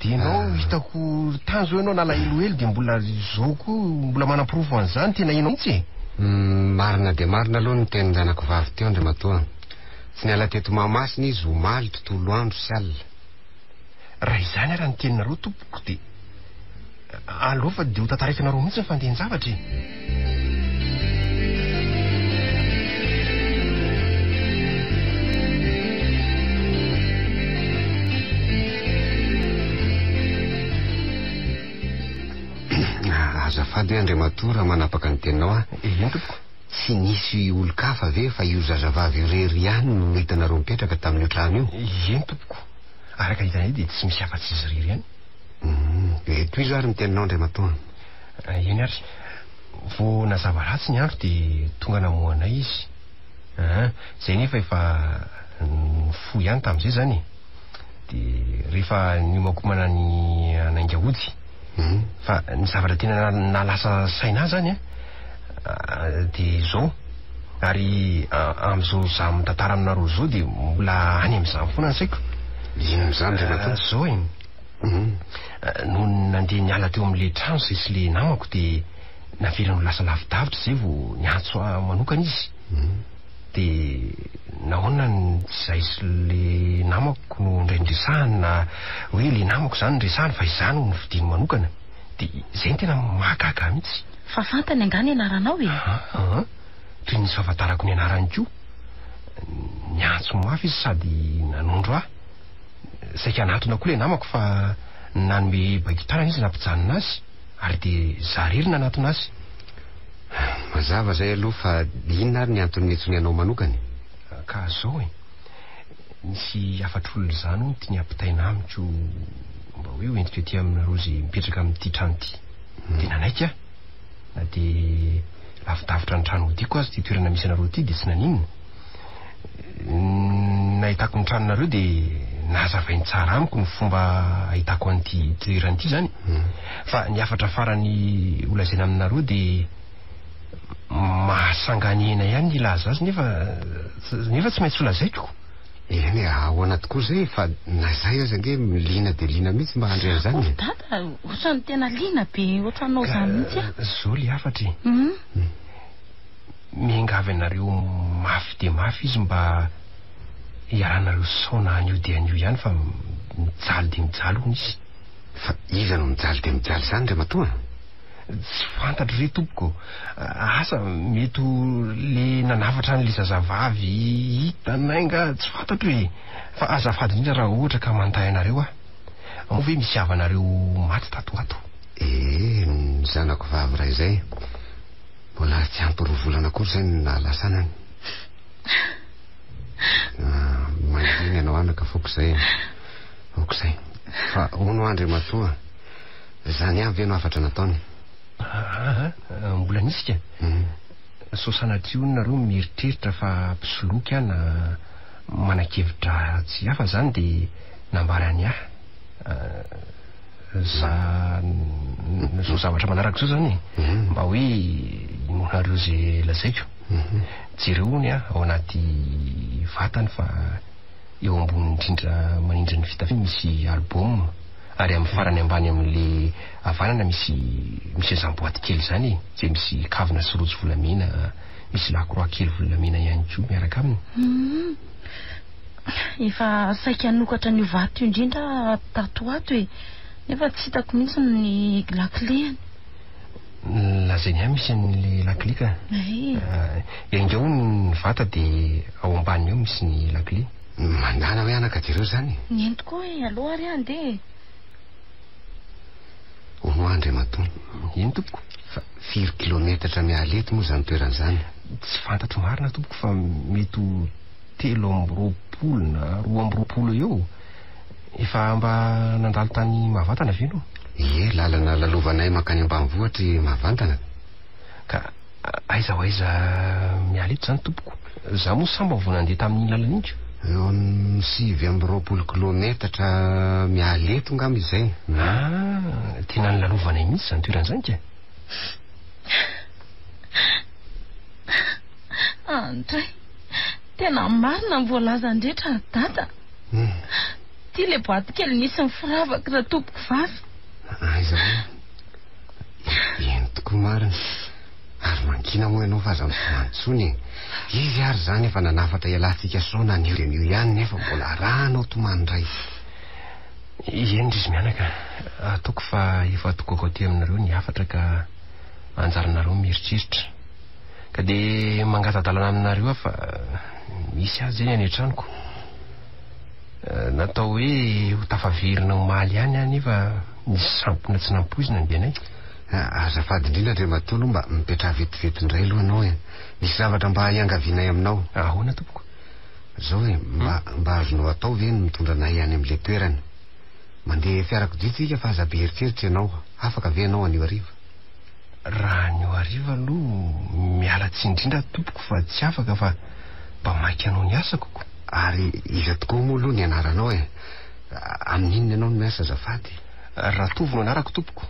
C: dia ianao hitako tanjo ianao nalahelohelo dia mbola zao koa mbola manam-pirofo an'izany tena ianao mihitsy
E: marina dia marina aloha ny tenin'ny zanako vavy teo Andriamatoa tsy niala teto mahamasina izy omaly tontolo andro sy alina
C: raha izany raha ny teninareo tompoko dia aleo fa dia ho tantaraikanareo mihitsy ny fandehan-javatra
E: azafady hoe Andriamatoa raha manapaka ny teninao
C: eny tompoko
E: tsy nisy olo-kafa ve fa io zazavavy rery ihany no hitanareo mipetraka tamin'io trano io
C: eny tompoko araka hitanay dia tsy misy afa-tsy izy rery ihany
E: toy izo ary ny teninao Andriamatoa
C: eny ary vao nazava ratsy ny andro dia tonga namoanay izy zay nefa efa fo ihany tamin'izay zany dia rehefa niomakomana ny anaingahody fa ny zavatra tena nalasa saina zany dia zao ary amin'izao za mitantara aminareo zao dia mbola any amin'izany foana ny saiko
E: inon'izany Andriamatoa
C: zao no nandeha niala teo amin'le trano zay sy le namako dia navelano lasa lavidavitra zay vao niantso manokana izy dia nahoana zay sy le namako no indray nresahany na hoe le namako zany nresahany fa izany no nividiny manokana dia zay ny tena mahagaga mihitsy
A: fa fantany angany anaranao
C: toy nisy fahafantarako ny anarany koa niantso mafy izy sady nanondro saika natona koa le namako fa nanome bagitarana izy nampijanona azy ary dia za rery nanatona azy
E: Mazava zay aloha fa inona ary ny antony metsony anao manokany?
C: Ka zao nisy afatr'olona zany no tiany ampitaina amiko mba hoe hoentiko ety aminareo zay mipetraka amin'ity trano ity. Dia nanaiky aho na dia lavidavitra ny trano hodiko azy ty toerana misy anareo ity dia tsy naninona. Nahitako ny tranonareo dia nahazavainy tsara amiko ny fomba ahitako an'ity toerana ity zany. Fa ny afatra farany olazaina aminareo dia mahasangany ena ihany ilaza azy nefa tsy maintsy olazaiko.
E: Eny ahoana tokoa zay fa na zay aza ange lina dia lina mihitsy mba handre an'izany.
A: Dada ohatrany tena lina be ohatranao zany mihitsy a.
C: Zao le afatra miangavy anareo mafy dia mafy izy mba hiaranareo saona anio dia anio ihany fa mijaly dia mijaly hono izy.
E: Fa iza no mijaly dia mijaly zany ry matoa?
C: Tsy fantatro re tompoko. Asa mety le nanafatra n'le zazavavy hitanainga tsy fantatro e. Fa azafady indrindra raha ohatra ka manontany anareo moa ve misy havanareo maty tatoato?
E: Ny zanako vavy ray zay mbola tsy ampy roa volana akory zay ny nahalasana any. Mandiny ianao anaka foko zay. Fa hono andry matoa zany ihany ve no afatra nataony?
C: Mbola nisika. So sanatria nareo mieritreritra fa mpisoloky aho na manakevitra tsy hafa zany dia nambara any ahy zao zavatra manaraka zao zany mba hoe inonareo zay lazaiko. Jereo ao anaty vatany fa eo ambony indrindra manindra ny vita misy album ary amin'ny farany ambany amin'le havanana misy zamboaty kely zany zay misy kavina sy rojo volamena, misy lakroa kely volamena ihany koa miaraka aminy.
A: Efa saika hanokatra ny vato indrindra tato ato nefa tsy hitako mihitsy ny lakle.
C: Lazainy ihany misy an'le lakle ka. Engeo ny vata dia ao ambany eo misy ny lakle.
E: Mandana hoe anaka jereo zany?
A: Nento koa aloha ary andeha.
E: Hono andry matoa.
C: Ino tompoko?
E: Fa 4 kilometatra mialety moa zany toerana zany.
C: Tsy fantatro marina tompoko fa mety 3 na 2 eo. Efa mba nandalo tany Mahavantana ve no?
E: Lalana lalovanay makany ambanivohitry Mahavantana.
C: Ka aiza ho aiza miala eto zany tompoko. Za moa samba vao nandeha tamin'iny lalana iny.
E: Eo amin'ny 7 kilometatra miala eto ngamba izay.
C: Tena ny lalovanay mihitsy zany toerana zany ka.
A: Andray, tena marina voalaza andretra dada. Ty le boaty kely nisy ny firavaka raha tompoko vavy.
E: Aiza eny tokoa marina. Ary mankina moa ianao fa aza mantsony. Izy ary zany efa nanafatra ialantsika saona anio ihany nefa mbola ranao tomandray.
C: Eny izy mianaka. Ataoko fa efa tokoko aty aminareo ny afatra ka anjaranareo mieritreritra. Ka dia mangatadalana aminareo fa misy azy zay any an-tranoko. Natao hoe ho tafaverina omaly ihany nefa nisy sampona tsy nampoizina ny bianay.
E: Azafady indrindra ndre matolo mba mipetraha vetivety indray aloha anao misy zavatra mba hiangavianay aminao.
C: Ahoana tompoko?
E: Zao mba azonao atao ve ny mitondra anay any amin'ilay toerana. Mandeha fiarakodia tsika fa aza be eritreritra ianao. Afaka ve anao anio hariva?
C: Raha anio hariva aloha miala tsy indrindra tompoko fa tsy afaka fa mba mainky anao ny asako.
E: Ary iza tokoa moa aloha ny anaranao amin'inona ianao no miasa azafady?
C: Ratovo no anarako tompoko.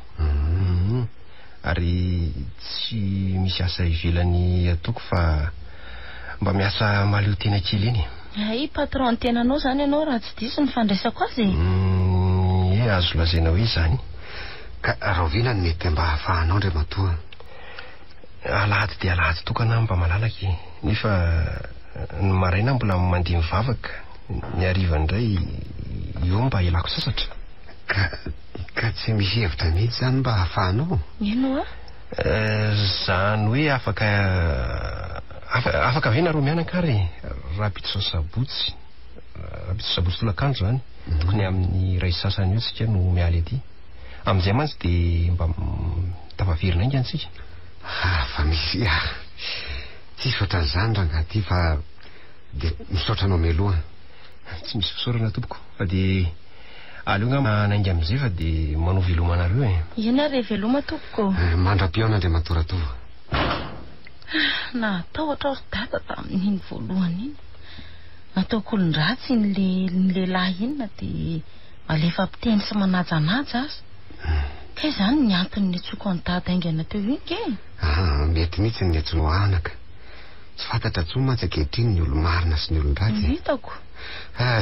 C: Ary tsy misy asa ivelany ataoko fa mba miasa maleo tena kely eny.
A: Patron tena anao zany ianao raha tsy diso ny fandraisako azy.
C: Azo lazaina hoe zany.
E: Ka rahovina ny mety mba hahafahanao ndre matoa.
C: Alahady dia alahady tokana mba malalaka nefa ny maraina mbola mandeha mivavaka, ny hariva indray eo mba ialako sasatra.
E: Ka tsy misy hevitra mihitsy zany mba hahafahanao?
A: Ino
C: zany hoe afaka ve nareo mianakary raha pito sabotsy tolakandro zany tokony amin'ny ray sasany eo tsika no mialy ety. Amin'izay mantsy dia mba tafaverina inga antsika.
E: Fa misy tsy ohatran'izany rangaty fa dia misaotra anao meloha.
C: Tsy misy fisaorana tompoko, fa dia aleo nga nainga amin'izay fa dia manao velomanareo
A: Ina re veloma tompoko?
E: Mandra-piona andray matoratova.
A: Natahotra ry dada tamin'iny voalohany iny. Nataoko olon-dratsy ny lehilahy iny na dia malefa mpiteny sy manajanaja azy. Ka izany ny antony niantsoko ny dada aingana teo iny ke?
E: Mety mihitsy ny antsoinao anaka. Tsy fantatra tsony mantsy ankehitriny ny olo-marina sy ny olon-dratsy.
A: Hitako.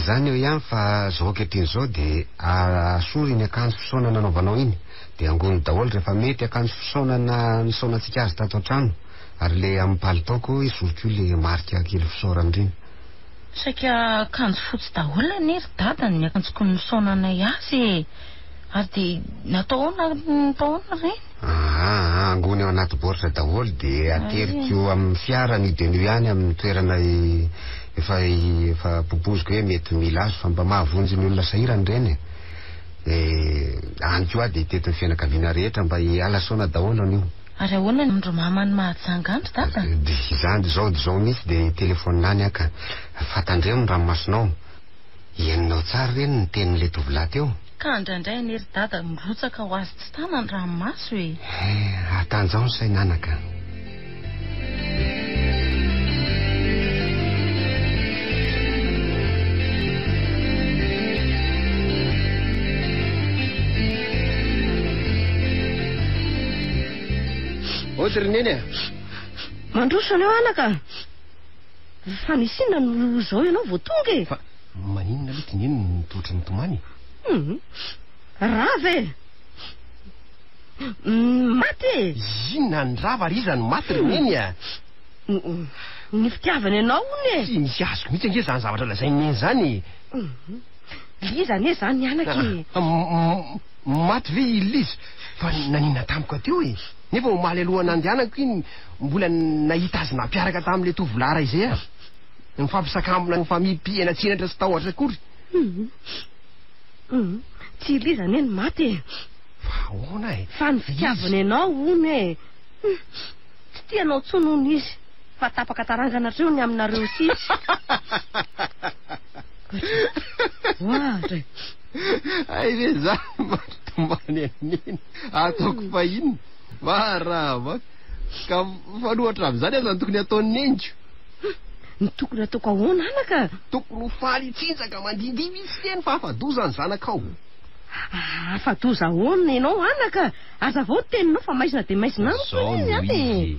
E: Zany eo ihany fa zao ankehitriny zao dia asory ny akanjo fisaonana anaovanao iny, dia angony daholo rehefa mety akanjo fisaonana nisaonantsika azy tato an-trano, ary le amin'ny palitaoko isoriko le marika kely fisaorana ireny.
A: Saika akanjo fotsy daholo ny ry dada ny akanjoko nisaonanay azy. Ary dia nataona reny?
E: Angony ao anaty baoritra daholo dia ateriko amin'ny fiara ny denio ihany amin'ny toerana efa boboziko hoe mety mila azo, fa mba mahavonjy ny olona sahirany reny. Any koa dia tetin'ny fianakaviana rehetra mba hialasaona daholo anio.
A: Ary ahoana ny andro mamany mahajanga andro dada?
E: Izany zao mihitsy dia telefoninany aka. Fatandremo ny ranomasonao. Henonao tsara reny ny tenin'ilay tovolahy teo.
A: Ka indraindray ny ry dada mirotsaka ho azy tsy tana ny ranomaso e.
E: Atanjao ny sainanaka.
C: Ohatry neny
B: mandroso anao anaka. Fa nisy inona no zao ianao vao tonga e?
C: Fa maninona aloha tineny nitotry ny tomany?
B: Rava maty.
C: Inona ny rava ary iza ny maty ry neny
B: Ny fitiavany anao ony
C: tsy misy azoko mihitsy ange zany zavatra lazainy neny zany.
B: Liza zany anaky.
C: Maty ve Liza? Fa nanina tamiko teo e. Nefa omaly alohan'ny andehanako iny mbola nahita azy nampiaraka tamin'ilay tovolahy izay mifampisakambina mifamipihana tsenatra sy tahotra akory.
B: Tsy Liza neny maty.
C: Fa ahoana e?
B: Fa ny fitiavany anao ony e. Tsy tianao tsonono izy, fa tapaka tarangana treo ny aminareo sisy. Oatra.
C: Ay ve zany matomany aniny ataoko fa inona marava ka fanohatra amin'izany aza ny tokony ataony nenjo.
B: Ny tokony ataoko ahoana anaka?
C: Tokony ho faly tsinjaka mandindimy izy teny fa afadoza ny zanakao.
B: Afadoza ahoana ianao anaka? Aza vao teninao fa maizina dia maizina
C: any.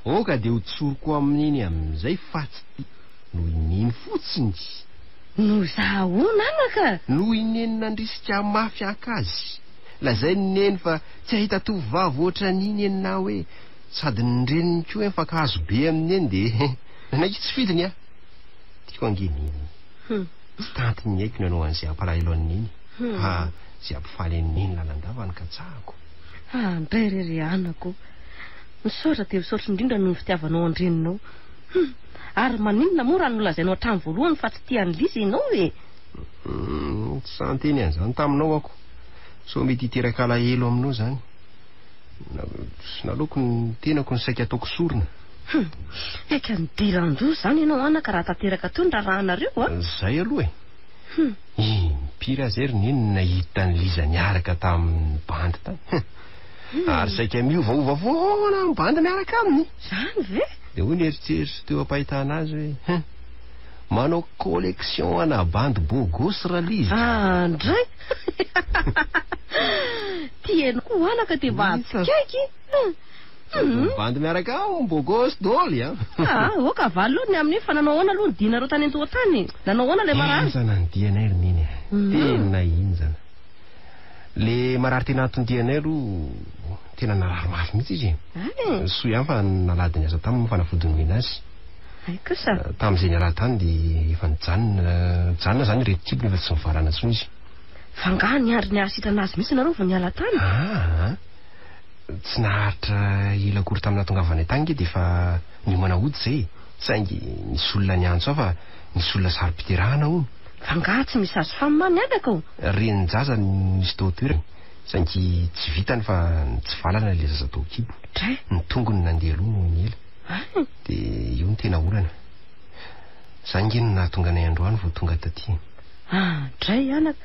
C: Oka dia ho tsoroko amin'iny amin'izay fa tsy noho ininy fotsiny.
B: No zahoana anaka?
C: Noho ineny nandrisika mafy akazy. Lazay ny neny fa tsy ahita tovovavy ohatra n'iny enina hoe sady ny reniny koa hoe mifakahazo be amin'eny dia naiky tsy fidiny tiako angeniny. Tsy tantiny haiko ny anao an'izay ampalahelo an'iny fa izay ampifaly an'iny lalandavany ka tsahako.
B: Andray rery anako. Misaotra dia misaotra indrindra noho ny fitiavanao andreninao. Ary maninona moa raha nolazainao hatramin'ny voalohany fa tsy tian'ny Liza ianao e?
C: Tsy santeny an'izany taminao ako. So mety hiteraka alahelo aminao zany. Nalaoko ny tenako ny saika ataoko sorona.
B: Eka nidiran-droa zany ianao anaka raha tanteraka teo ny rahanareo
C: Zay aloha e. Pira zay ry neny nahita ny Liza niaraka tamin'ny bandy tany. Ary saika miovaova foana ny bandy miaraka aminy.
B: Zany ve?
C: Dia hoy nieritseritra teo ampahitana azy hoe manao collection ana bandy bogosy raha Liza.
B: Andray. Tieno koa anaka dia mahatsikaiky.
C: Bandy miaraka bogosy dôly
B: oka valony amin'iny fa nanao ahoana aloha ny dinareo tany an-tohantany? Nanao ahoana le marary?
C: Inzana ny dianay ry neny tena inzana. Le marary tena atondianay aloha tena narary mafy mihitsy izy. Soa ihany fa nalady ny asa taminy ny fanafody nohina azy.
B: Kosa
C: tamin'izay niala tany dia efa nijanona zany reto-kibony efa tsy mivarana intsony izy.
B: Fa ngaha niandry ny ahasitrana azy mihitsy nareo vao niala tany?
C: Tsy naharitra ela akory tamin'ny natongavana tany dia efa niomana hody zay. Saingy nisy olona niantso fa nisy olona sary-piterahana hono.
B: Fa ngaha tsy misy azo famimamy anaka o?
C: Renin-jaza nisy tao toerany saingy tsy vitany fa tsy valana ilay zazatao kibo. Ny tongony nandeha aloha no ny ela. Dia io ny tena olana. Za ngeno nahatonga anay androany vao tonga taty.
B: Dray anaka.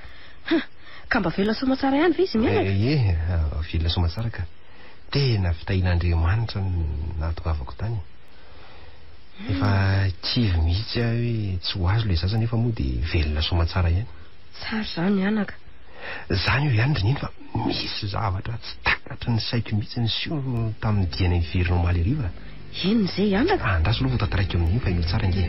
B: Ka mba velona soma tsara ihany ve izy mianaka?
C: Velona soma tsara ka. Tena fitahin'Andriamanitra nahatongavako tany. Efa kivy mihitsy hoe tsy ho azo ilay zaza nefa moa dia velona soma tsara ihany.
B: Tsara zany anaka.
C: Zany io ihany indrindra fa misy zavatra tsy takatry ny saiko mihitsy ny sio tamin'ny diany verina omaly ariva.
B: Inona izay anaka?
C: Andraso aloha vao tantaraiko amin'iny fa io tsara nge.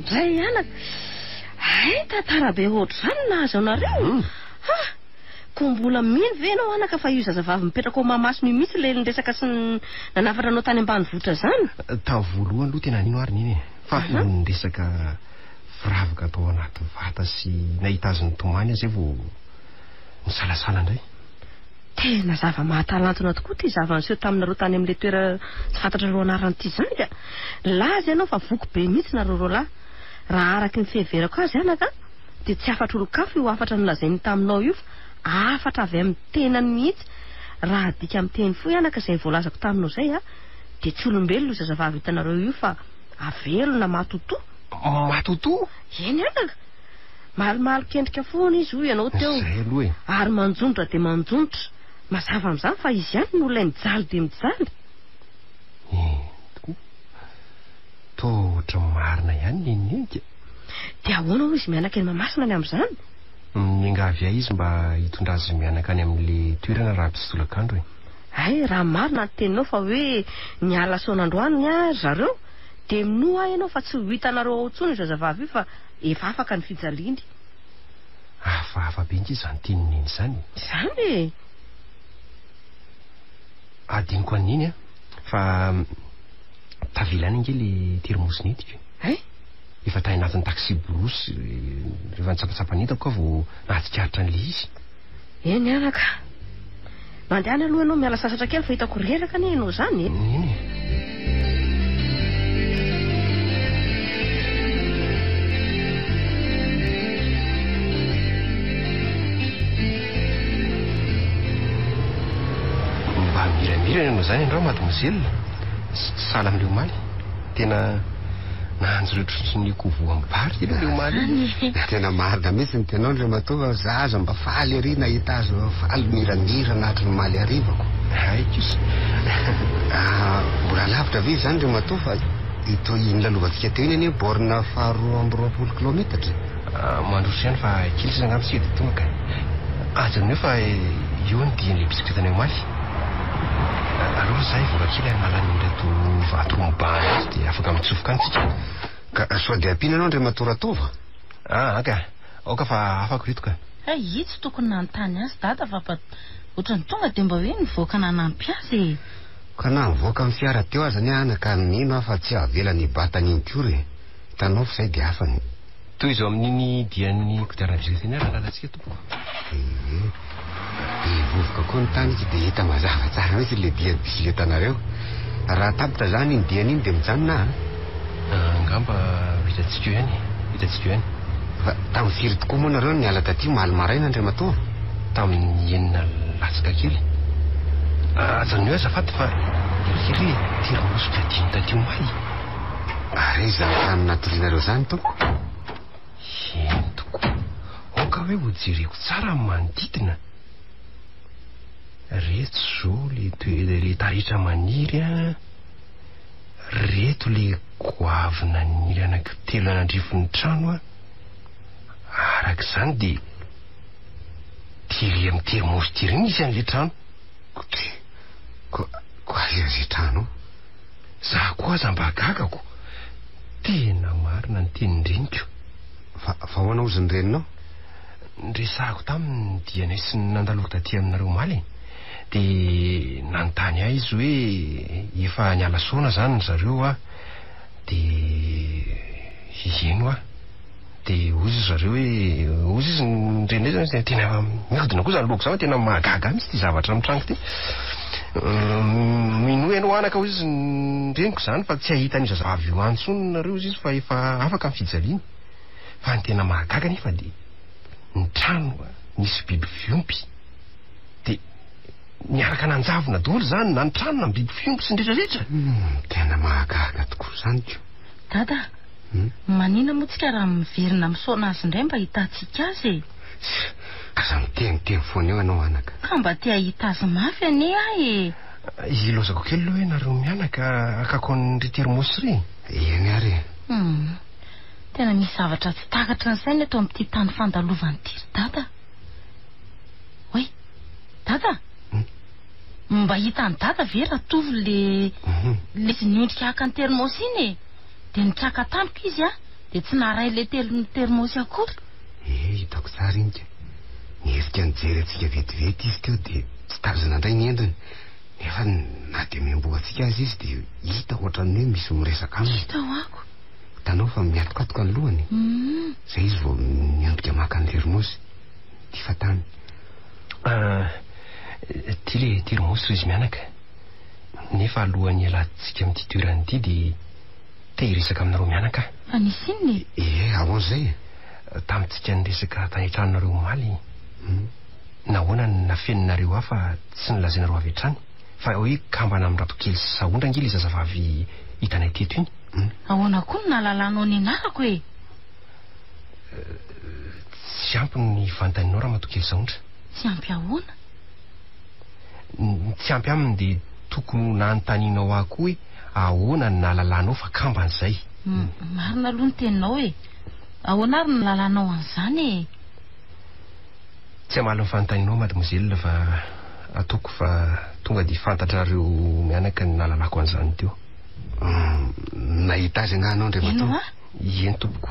B: Ndray anaka. Tantara be ohatr'izany nahazo anareo. Ko mbola mino ve ianao anaka fa io zazavavy mipetraka ao Mahamasina mihitsy ilay niresaka sy nanafatra anao tany ambanivohitra zany?
C: Tamin'ny voalohany aloha tena nino ary niny. Fa niresaka firavaka atao anaty vata sy nahita azy ny tomany azy vao nisalasala indray.
B: Tena zava-mahatalantona tokoa ty zava-niseho taminareo tany amin'ilay toera tsy fantatra reo anaran'ity zany ka. Laza ianao fa voky be mihitsy nareo roalahy. Raha araky ny fiheverako azy anaka dia tsy afatra olon-kafo io afatra nolazainy taminao io fa afatra avy amin'ny tenany mihitsy. Raha dika amin'ny teny foy anaka izay voalazako taminao izay dia tsy olombelona io zazavavy hitanareo io fa avelona matoto.
C: Matoto?
B: Eny anaka. Malimaly kendrika foana izy hoy ianao teo.
C: Izay aloha e.
B: Ary manjondratra dia manjondratra. Mazava amin'izany fa izy ihany no olay mijaly dia mijaly.
C: Tohatra marina ihany nenika.
B: Dia ahoana hoy izy mianaka eny Mahamasina any amin'izany?
C: Miangavy ahy izy mba hitondra azy mianaka any amin'ilay toerana raha tsy tolakandro e.
B: Raha marina ny teninao fa hoe niala saon'androany zareo dia minoa ianao fa tsy ho hitanareo ao intsony zazavavy io fa efa afaka ny fijaliany.
C: Hafahafa be intsy izany tenin'iny izany.
B: Izany e.
C: Adiniko an'iny fa tavilany ange le termosiny etika. Efa tahy anatin'ny taxi borosy rehefa nitsapatsapany hitako vao nahatsikaritra an'ilay izy.
B: Eny anaka. Mandehana aloha ianao miala sasatra kely fa hitako reraka anie ianao zany.
C: Eny. Mba miramirana ianao zany andreo mademoiselle. Sala amin'ilay omaly. Tena nanjorotrotry ny kovo ambary ilay omaly.
E: Tena marina mihitsy ny tenao ndray matoa zaza mba faly ary nahita azy faly miranira nahatry ny maly arivako.
C: Haiko.
E: Mbola lavitra ve izany ndray matoa fa ito nilalovantsika teo iny anie borina 420 kilometatra.
C: Mandroso ihany fa kely sy angamba tsy tonga ka. Azanio fa io ny dian'ilay bisikletany omaly. Aloha zahay vola kely analany reto vatomobany dia afaka mitsofoka antsika.
E: Ka sao dia ampiana anao ndray matoa ratova?
C: Ka aoka fa afaka reto ka.
A: Itsy tokony nanontany azy dada fa ohatrany tonga dia mba hoe nivoaka nanampy azy.
E: Ka na nivoaka amin'ny fiara teo aza ny anaka nino afa tsy avelany batany iny tio re. Hitanao fa izay dia afany.
C: Toy izao amin'iny dian'ny kodiarana bisikletany ary lalantsika tompoko.
E: Vovoka koa ny tany izy dia hita mazava tsara mihitsy ilay dian'ny bisikletanareo. Raha tapitra zany iny diany iny dia mijanona.
C: Angamba hitantsika eo ihany.
E: Fa tamin'ny firy tokoa moa nareo niala taty maly maraina ndray matoa?
C: Tamin'ny enina latsaka kely. Azanio azafady fa ery termosy adiny taty omaly.
E: Ary zany natorianareo zany toko?
C: Eny tokoa. Aoka hoe ho jereko tsara amin'ny manodidina. Reto zao le taritra maniry reto le goavina niry anankitelo anandrifon'ny trano arak'izany dia tiry amin'ny termosy tiry iny izy an'le trano.
E: Ko azy azy trano?
C: Za koa aza mba gagako. Tena marina ny tenindreniko.
E: Fa ahoana ozy ny reninao?
C: Nresahako tamin'ny dianay sy nandaloko taty aminareo omaly. Dia nanontany ahy izy hoe efa niala saona zany zareo dia ino dia ozy zareo hoe ozy izy nrenay zany tena mihodina koa zany loko zany tena mahagaga mihitsy ty zavatra amin'ny trango ty. mino ianao anaka ho izy reniko izany fa tsy ahita an'iza zavavy io antsony nareo izy fa efa afaka amin'ny fijaliana fa ny tena mahagaga nefa dia ny trano nisy biby fiompy dia niaraka nanjavona daholo zany na ny trano na ny biby fiompy sy ndretrarehetra.
E: Tena mahagaga tokoa zany ko.
B: Dada, manina moa tsika raha miverina misaona azy indray mba hitantsika azy e.
E: Aza miteny foana eo ianao anaka.
B: Ka mba tia hita azy mafy ane ahy e.
C: Ilozako kely aloha hoe nareo mianaka akako ny termosy ry.
E: Eny ary.
B: Tena misy zavatra tsy takatra ny saina eto amin'ity tany fandalovany ity dada. Oe, dada. Mba hitan'ny dada ve raha tovy le sy niondrika haka ny termosy iny e. Dia nitraka tampoka izy dia tsy naray le termosy akory.
E: Hitako tsara iny ka. Nihefika nijery antsika vetivety izy teo dia tsy tazana indray ny endriny. Nefa na dia miamboantsika azy izy dia hita ohatran'ny hoe misy miresaka aminy.
B: Hitao ako.
E: Hitanao fa miatokatoka ny lohany. Zay izy vao niondrika maka ny termosy. Ty fatany.
C: Ty le termosy izy mianaka. Nefa alohan'ny alantsika amin'ity toerana ity dia te hiresaka aminareo mianaka.
B: Fa nisy inony?
E: Ahoan'izay?
C: Tamintsika niresaka tany an-tranonareo omaly. Nahoana ny nafeninareo hafa tsy nilazainareo avy hatrany fa hoe kambana amin'ny ratokely sy sahondra angely zazavavy hitanay teto iny.
B: Ahoana koa ny nahalalanao ny anarako e?
C: Tsy ampy ny vantaninao raha matokely sahondra.
B: Tsy ampy ahoana?
C: Tsy ampy aminy dia tokony nanontanianao aho koa hoe ahoana ny nahalalanao fa kamban'izay.
B: Marina aloha ny teninao e. Ahoana ary ny nahalanao an'izany e?
C: Tsy amaly nyfantaninao mademoiselle fa ataoko fa tonga dia fantatrareo mianaka ny nahalalako an'izany teo.
E: Nahita azy angahanao ndray matoa?
C: Eny tompoko.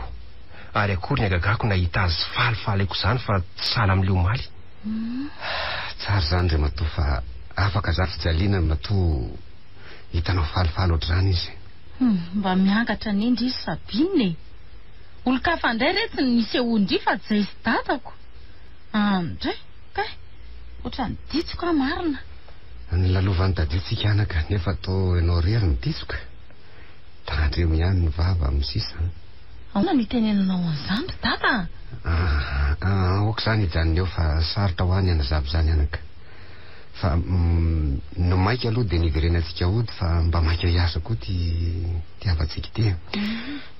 C: Ary akory ny agagako nahita azy falifalyko izany fa tsy sahala amin'ilay omaly.
E: Tsara zany ndray matoa fa afaka zany fijaliana matoa hitanao falifaly ohatr'izany izy.
B: Mba miangatra n'indry izy sabiny e. Olo-kafa indray rehetra nisy ehondry fa tsy izay sy dadako. Ndray, kay, ohatrany ditsoka marina.
E: Ny lalovan'ny taditsika anaka nefa atao ianao rery ny ditsoka. Tandremo ihany ny vava amin'ny sisa.
B: Ahoana nitenenanao an'izany dada?
E: Aoka izany hijanona eo fa sarotra ho any anazavy izany anaka. Fa no maika aloha dia niverenantsika hody fa mba maika hiasa koa ty avatsika ity.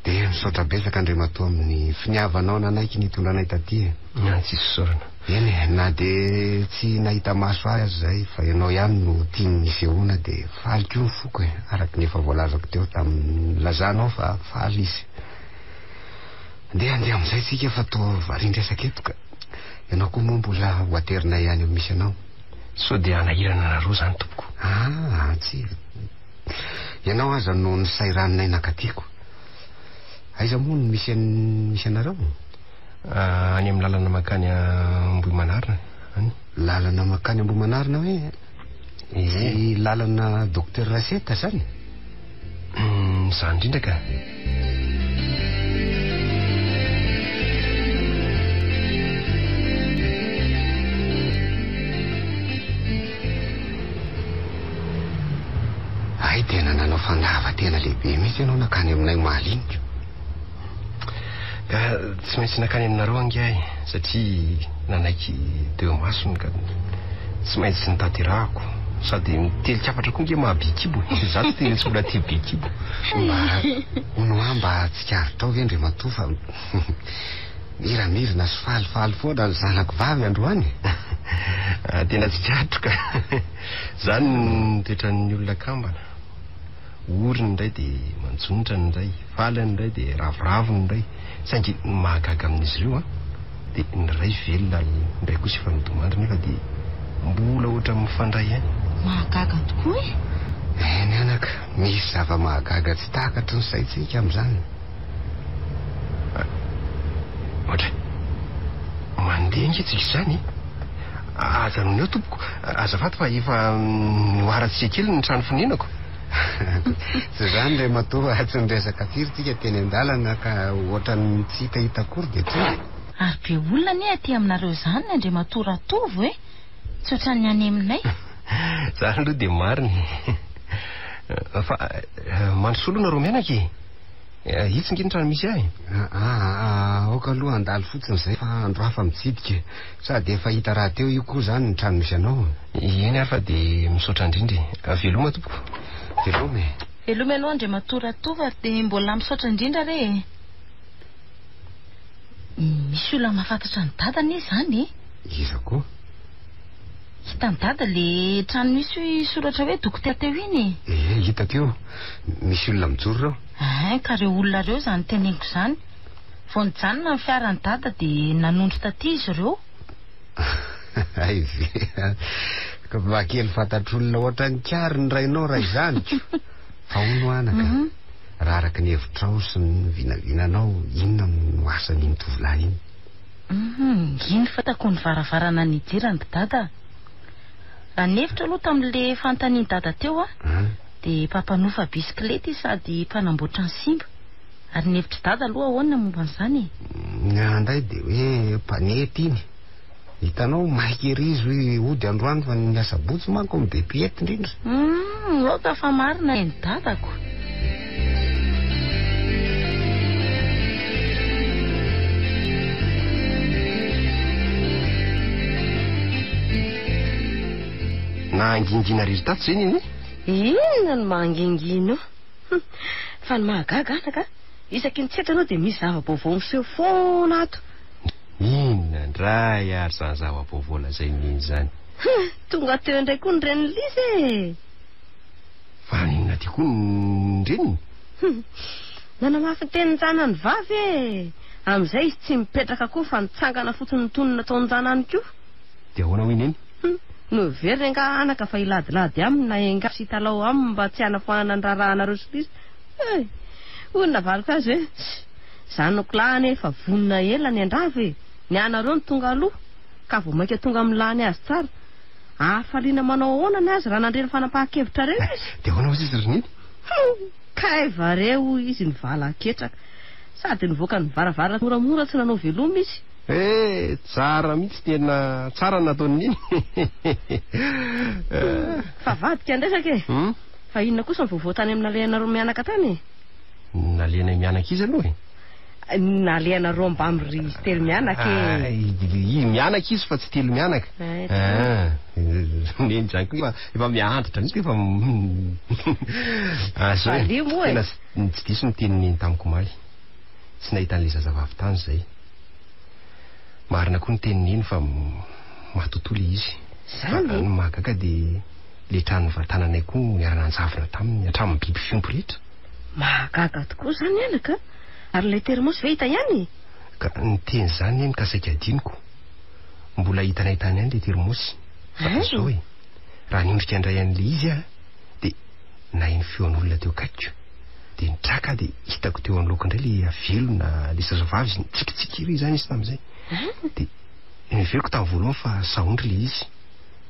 E: Dia misaotra betsaka andray matoa amin'ny finiavanao nanaiky nitondranay taty.
C: Tsisy saorana.
E: Eny, na dia tsy nahita maso azy izay fa ianao ihany no tiany ny fehoana dia faly koa ny foko e. Araka ny efa voalazako teo tamin'ny lazanao fa faly izy. Andeha amin'izay tsika fa atao varindresaka eto ka ianao koa moa mbola ho aterinay ihany eo misy anao.
C: Sao dia anahirana nareo zany tompoko.
E: Tsy. Ianao aza no ny sairanay nakatiako. Aiza moa no misy anareo?
C: Any amin'ny lalana makany Ambohimanarina.
E: Lalana makany Ambohimanarina hoe? Sy lalana Docteur Raseta zany?
C: Zany indrindra ka.
E: Ay, tena nanao fandava tena lehibe mihitsy ianao nakany aminay mahalinika.
C: Tsy maintsy nakany aminareo angahy satria nanaiky teo masony ka tsy maintsy nitaterahako sady mitelikafatra koa nge mahabikibo. Zato tena tsy mbola tia bikibo.
E: Mba tsikaritra ve ndre matoa fa miramirina sy falifaly foana ny zanako vavy androany.
C: Tena tsikaritra ka. Zany ny toetran'ny olona kambana. Oriny indray dia manjonitra indray, falany indray dia ravoravo indray. Saingy mahagaga amin'izy ireo dia ny ray velona indray kosa efa midomandry nefa dia mbola ohatra mifandray ihany.
B: Mahagaga tokoa e?
E: Eny anaka, misy zava-mahagaga tsy takatry ny saitsika amin'izany.
C: Ohatra mandeha ngetsika izany. Azanony eo tompoko, azafady fa efa noharatsika kely ny trano fonenako.
E: Tsy zany ilay matoa tsy niresaka firy tsika teny an-dalana ka ohatran'ny tsy hitahita akory dia tsy.
B: Ary be olona anie aty aminareo izany ny Andriamatoa Ratovo e? Tsy ohatran'ny any aminay.
C: Za aloha dia mariny. Fa mandrosolona ro mianaka e. Hitsy ny trano misy ahy.
E: Aoka aloha andalo fotsiny izay fa andro hafa mitsidika. Sady efa hita raha teo io koa zany ny trano misy anao.
C: Eny ary fa dia misaotra indrindra. Veloma tompoko. Veloma e.
A: Veloma ianao andre matoratovary dia mbola misaotra indrindra re. Misy olona mahafantatra ny dadany izy zany e.
E: Iza koa?
A: Hita ny dada le trano misy soratra hoe dokotera teo iny.
E: Hitako eo. Misy olona mijoro reo.
A: Ka reo olona reo zany teneniko zany. Vao nijanona ny fiaran'ny dada dia nanondro taty izy reo.
E: Ay ve. Ka vakely fantatr'olona ohatra ny kary ny rainao raha izany. Fa ono anaka. Raha araka ny hevitrao sy ny vinavinanao, inona no asan'iny tovolahy iny?
A: Iny fatako ny varavarana ny idirany dada. Raha nevitra aloha tamin'le fanontaniany dada teo dia pampanofa bisikilety sady mpanamboatra ny simba. Ary nevitra dada aloha ahoana momba an'izany.
E: Andray dia hoe mpanety iny. Hitanao maikerizo ody androany fa niasa botsy manko dia piety indrindra.
A: Oka fa marina ny dadako.
C: Na angingina riry tato zay iny?
B: Inona no mahangingino? Fa ny mahagaga anaka. Isaky ny tsetranao dia misy zava-baovao miseho foana ato.
C: Inona ndray ary zany zava-baovao lazay mihitsy zany.
B: Tonga teo indray koa ny reniny Liza e.
C: Fa inona ty koa ny reniny?
B: Nanamafy ny tenin'ny janany vavy e. Amin'izay izy tsy mipetraka koa fa nitsangana fotsiny ny tonona ataon'ny janany koa.
C: Dia ahoana ho iny eny?
B: No very nga anaka fa iladilady aminy na enga sy talao aminy mba tsy hanafoanana ny raharahana sy Liza. Olona valiko azy hoe zanoko lahy nefa vonona ela ny andrava e. Ny anareo ny tonga aloha ka vao maika tonga milany azy tsara. Afaliana manao ahoana ny azy raha nandreny fanapahan-kevitra reo izy.
C: Dia ahoana hozy izy roniny?
B: Kaiva reo izy ny vala ketraka. Sady nivoaka ny varavara moramora tsy nanao veloma izy.
C: Tsara mihitsy tena tsara nataon'iny.
B: Fa vadika andresaka e. Fa inona kosa ny vaovao tany amin'ny nalehanareo mianaka tany e?
C: Nalehana mianaka izy aloha e?
B: Nalehanareo mba miry telo mianaka e?
C: Mianaka izy fa tsy telo mianaka. Neny zany koa efa miantitra mihitsy efa
B: valio moa e.
C: Tena tsy diso ny tenin'iny tamiko maly. Tsy nahita an'ilay zazavavy tany zay. Marina koa ny tenin'iny fa mahatotoly izy.
B: Zany?
C: Mahagaga dia le trano vatananay koa niara-nanjavona taminy hatramin'ny biby fiompo rehetra.
B: Mahagaga tokoa zany anaka. Ary ilay termosy ve hita ihany?
C: Ka ny teny zany eny ka saika adiniko. Mbola hitanay tany ihany le termosy. Fa zao e. Raha niondrika andray an'le izy dia nahiny feon'olona teo kaiky. Dia nitraka dia hitako teo an'loko indray le avelona le zazavavy izy nitsikitsikiry zany izy tamin'izay. Dia niveriko tamin'ny voalohany fa sahondry le izy.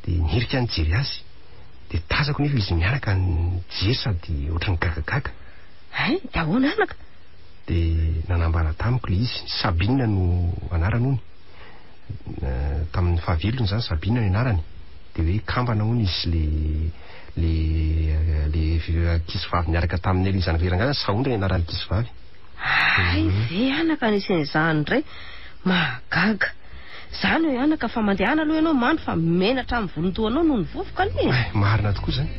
C: Dia nihirika nijery azy. Dia tazako nefa izy mianaka nijery sady ohatran'ny gagagaga.
B: Dia ahoana anaka?
C: Dia nanambara tamiko le izy. Sabina no anarany hony. Tamin'ny fahavelony zany Sabina ny anarany. Dia hoe kambana hony izy le kisivavy niaraka tamin'ny le zanaka irangana sahondry ny anaran'ny kisivavy.
B: Ve anaka anisan'izany indray. Mahagaga. Zany hoe anaka fa mandehana aloha ianao mandry fa menatra amin'ny volondohanao no ny vovoka ny.
C: Marina tokoa zany.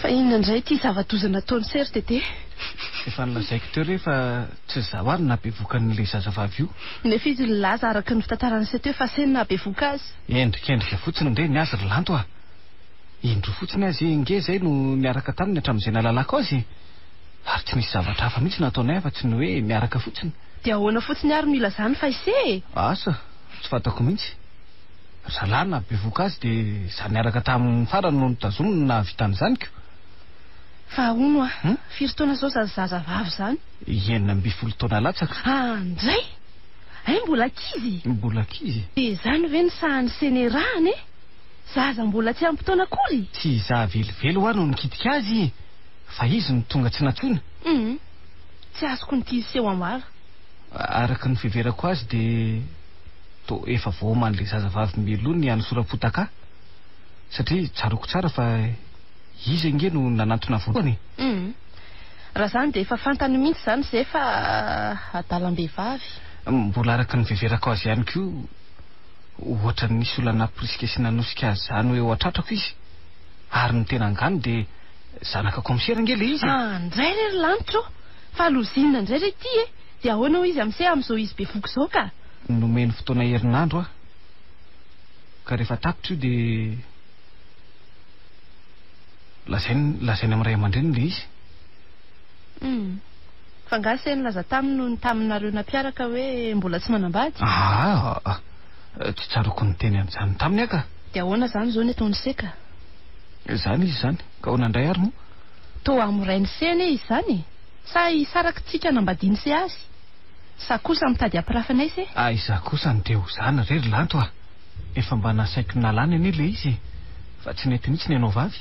B: Fa inona indray ity zava-dozana ataony sery tete?
D: Efa nilazaiko teo rehefa tsy zaho ary nabevoka n'ilay zazavavy io.
B: Nefa izy nilaza araka ny fitantarana sy teo fa seny nabevoka azy.
D: Endrikendrika fotsiny indray ny azy rilanto indro fotsiny azy nge zay no niaraka taminy hatramin'izay nalalako azy. Ary tsy misy zavatra hafa mihitsy nataonay afa tsy ny hoe niaraka fotsiny.
B: Dia ahoana fotsiny ary mila zany fa ise?
D: Asa tsy fantako mihitsy. Zalahy nabevoka azy dia za niaraka tamin'ny farany no nitazominy na vitan'izanyko.
B: Fa ono firy taona zao zazavavy zany?
D: 19 taona latsaka.
B: Andray? Mbola kizy?
D: Mbola kizy.
B: Dia zany ve ny sahany senerahany e? zaza mbola tsy ampitoana akory.
D: Tsy za velively ho ahy no nikitika azy, fa izy no tonga tsy natsoina.
B: Tsy azoko nikizy ambara.
D: Araka ny fiverako azy dia to efa voamany le zazavavy melony any Sorapotaka, satria tsaroko tsara fa izy ange no nanantona voalohany.
B: Raha zany dia efa fantany mihitsy zany izay fa adalam-behivavy.
D: Mbola araka ny fiverako azy ihany koa, ohatra nisy olana prisika sy nanosika azy zany hoe ho atratrako izy, ary ny tena angano dia zanaka komisera ange le izy.
B: Ndray re ry lanitro, fa lozinina indray re ty dia ahoana ho izy amin'izay amin'izao izy be voky izao ka.
D: Nomeny fotoana herinandro aho, ka rehefa tapitra io dia lazainy amin'ny ray aman-dreny le izy.
B: Fa ngasa nilaza taminy no taminareo nampiaraka hoe mbola tsy manambady.
D: Tsy tsaroko ny teny an'izany taminy aka.
B: Dia ahoana zany zao ny ataony seka?
D: Zany izy zany, ka ahoana indray ary moa?
B: Toa amorainy sena izy zany, sa isarakitsika nambadiany se azy, sa kosa mitady ampirafanay se?
D: Izaho kosa ny deo zany rery lanto ah. Efa mba nasaiko nalany anie le izy, fa tsy nety mihitsy ny anao vavy.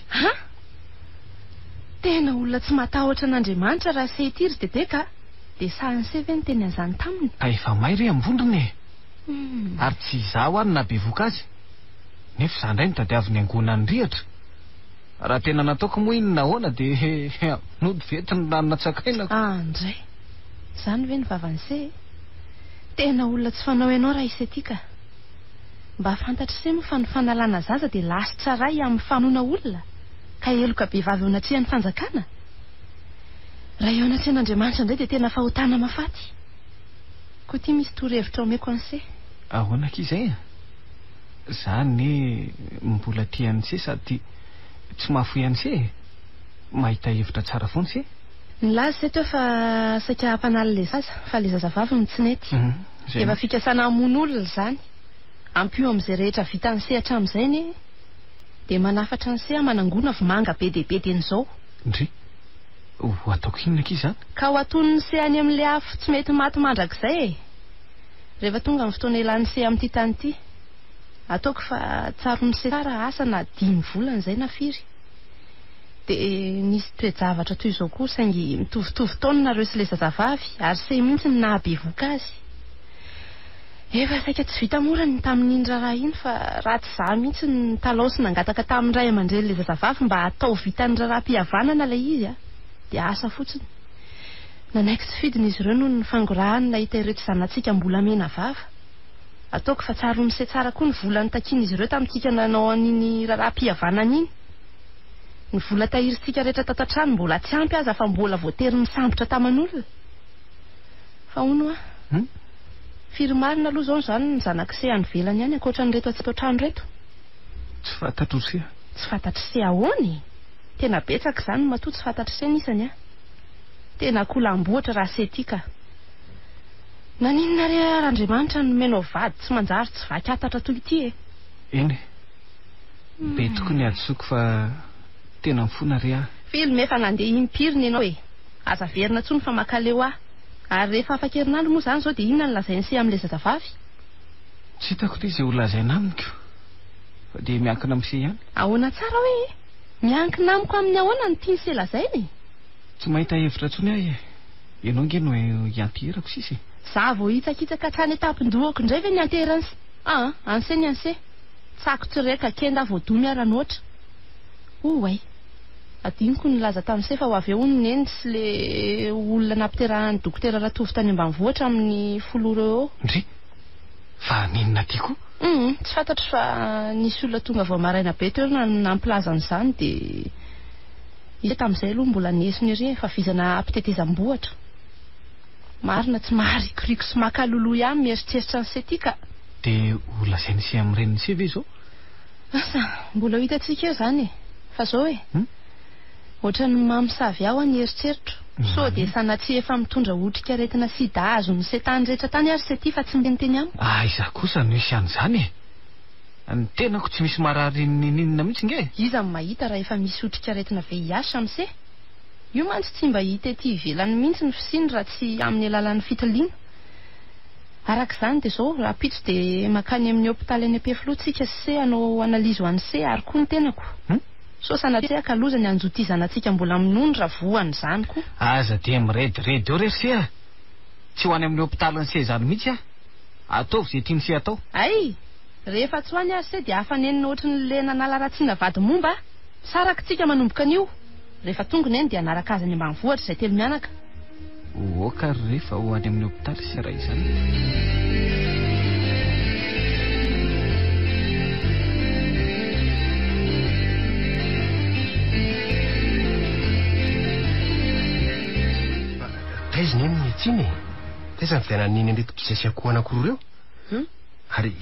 B: Tena olona tsy matahotra an'Andriamanitra raha sehitiry teteka, dia sahanse ve ny teny an'izany taminy?
D: Efa may re ambondrony ary tsy izaho any na be voka azy, nefa za indray mitadiavy ny angona ny rihatra. Raha tena nataoko moa iny nahoana dia nody vetiny na natsakainako.
B: Ndray zany ve ny vavanse? Tena olona tsy fanao ianao raha isetika. Mba fantatra se moa fa ny fanalana zaza dia lasy tsaray amin'ny fanoana olona, ka eloka be vavy ao anatrihan'ny fanjakana. Raha eo anatrihan'Andriamanitra indray dia tena fahotana mafaty. Koa ty misy torohevitra omeko anse.
D: Ahoana k'izay? Zany mbola tia an'se sady tsy mahafoy an'se, mahita hevitra tsara foana se.
B: Nilaza se teo fa saika hampanala le zaza, fa le zazavavy no tsy nety. Efa fikasana hamono olona zany, ampio amin'izay rehetra vita an'se hatramin'izay dia manafatra an'se manangona vomanga be dia be dian'izao.
D: Ndry ho ataoko inona k'i zany?
B: Ka ho atonony se any amin'le afo tsy mety maty mandrakizay. Rehefa tonga amin'ny fotoana ilan'ny se amin'ity tany ity, ataoko fa tsarony se tsara asa na 5 volana izay na firy. Dia nisy toe-javatra toy izao koa saingy mitovitovy taona nareo sy le zazavavy, ary se mihitsy ny nahabe voka azy. Efa saika tsy vita morany tamin'iny raha iny, fa ratsy za mihitsy ny talaosy nangataka tamin'ny ray aman-dreny le zazavavy mba atao vitany raharaham-pihavanana ilay izy dia asa fotsiny. Nanaiky tsy fidiny izy ireo noho ny fangorahany nahita ireto zanantsika mbola mena vava. Ataoko fa tsarony se tsara koa ny volany takian'izy ireo tamintsika nanao an'iny raharaham-pihavanana iny. Ny vola tahirintsika rehetra tatantrano mbola tsy ampy aza fa mbola voatery misambotra taman'olona. Fa hono firy marina aloha zao zany ny zanak'se any velany ihany ankoatran'ireto atsy tao-trano reto.
D: Tsy fantatro se.
B: Tsy fantatro se ahoany? Tena betsaka zany matoa tsy fantatro se nisany Tena kolamboatra raha se tika. Naninona re Andriamanitra nomenao vady tsy manjary tsy vaky atatra toy ity
D: Eny. Be tokony atsoko fa tena mifona re ah.
B: Filme efa nandeha impirina ianao aza verina tsony fa makaleo ah. Ary rehefa afa-kerinandro moa zany zao dia inona no lazainy se amin'ilay zazavavy?
D: Tsy hitako ty izay ho lazaina amiko, fa dia miankina amin'se ihany.
B: Ahoana tsara hoe miankina amiko amin'ny ahoana ny tiany se lazainy?
D: Tsy mahita hevitra tsony ahy. Ianao nge no ianterako sisy.
B: Za vao hitsakitsaka hatrany etapin-dohako indray ve ny anterany? Anse ny anse. Tsako tsireka kenda voadomy aranoatra. Oay. Adiniko nilaza tamin'se fa ho avy eo ny neny sy le olona nampiterahan'ny dokotera Ratovy tany ambanivohitra amin'ny 10 eo.
D: Ndry? Fa ninona tiako?
B: Tsy fantatro fa nisy olona tonga vao maraina be teo nampilaza an'izany dia izy tamin'izay aloha mbola nesiny ery fa vizana ampitetezam-bohatra. Marina tsy maharikoriko sy makaloloha ihany mieritreritra ny setika.
D: Dia ho lazainy se amin'ireny se ve zao?
B: Mbola ho hitantsika eo zany fa zao ohatran'ny mamosavy aho ny eritreritro. So dia sanatsy efa mitondra otrika retina sida azo ny setany rehetra tany ary se ty fa tsy miteny amiko.
D: Izaho kosa no isy an'izany ny tenako tsy misy marary ninina mihitsy nge.
B: Iza ny mahita raha efa misy otrika retina VIH amin'se. Io mantsy tsy mba hita ety ivelany mihitsy ny fisiny raha tsy amin'ny alalan'ny fitiliana.
F: Arak'izany dia izao raha pitso dia makany amin'ny hôpitaly any Ampefiloha se hanao analizy ho an'ny se ary koa ny tenako. So sanatria ka loza ny anjotizanantsika mbola amin'ony raha voany zany koa.
D: Aza dia mirediredy eo rery tsy ho any amin'ny hôpitaly ny se zany mihitsy ataovy izay tiany se atao.
F: Ay, rehefa tsy ho any ary se dia hafa nenina ohatran'le nanala ratsiana vady momba. Sarakitsika manomboka an'io. Rehefa tonga neny dia anaraka azy any ambanivohitra izay telo mianaka.
D: Oka rehefa ho any amin'ny hôpitaly sy raha izany.
C: Taiza ny mitsiny? Taiza ny niny andreto kizay sy akoho anankiroa reo? Ary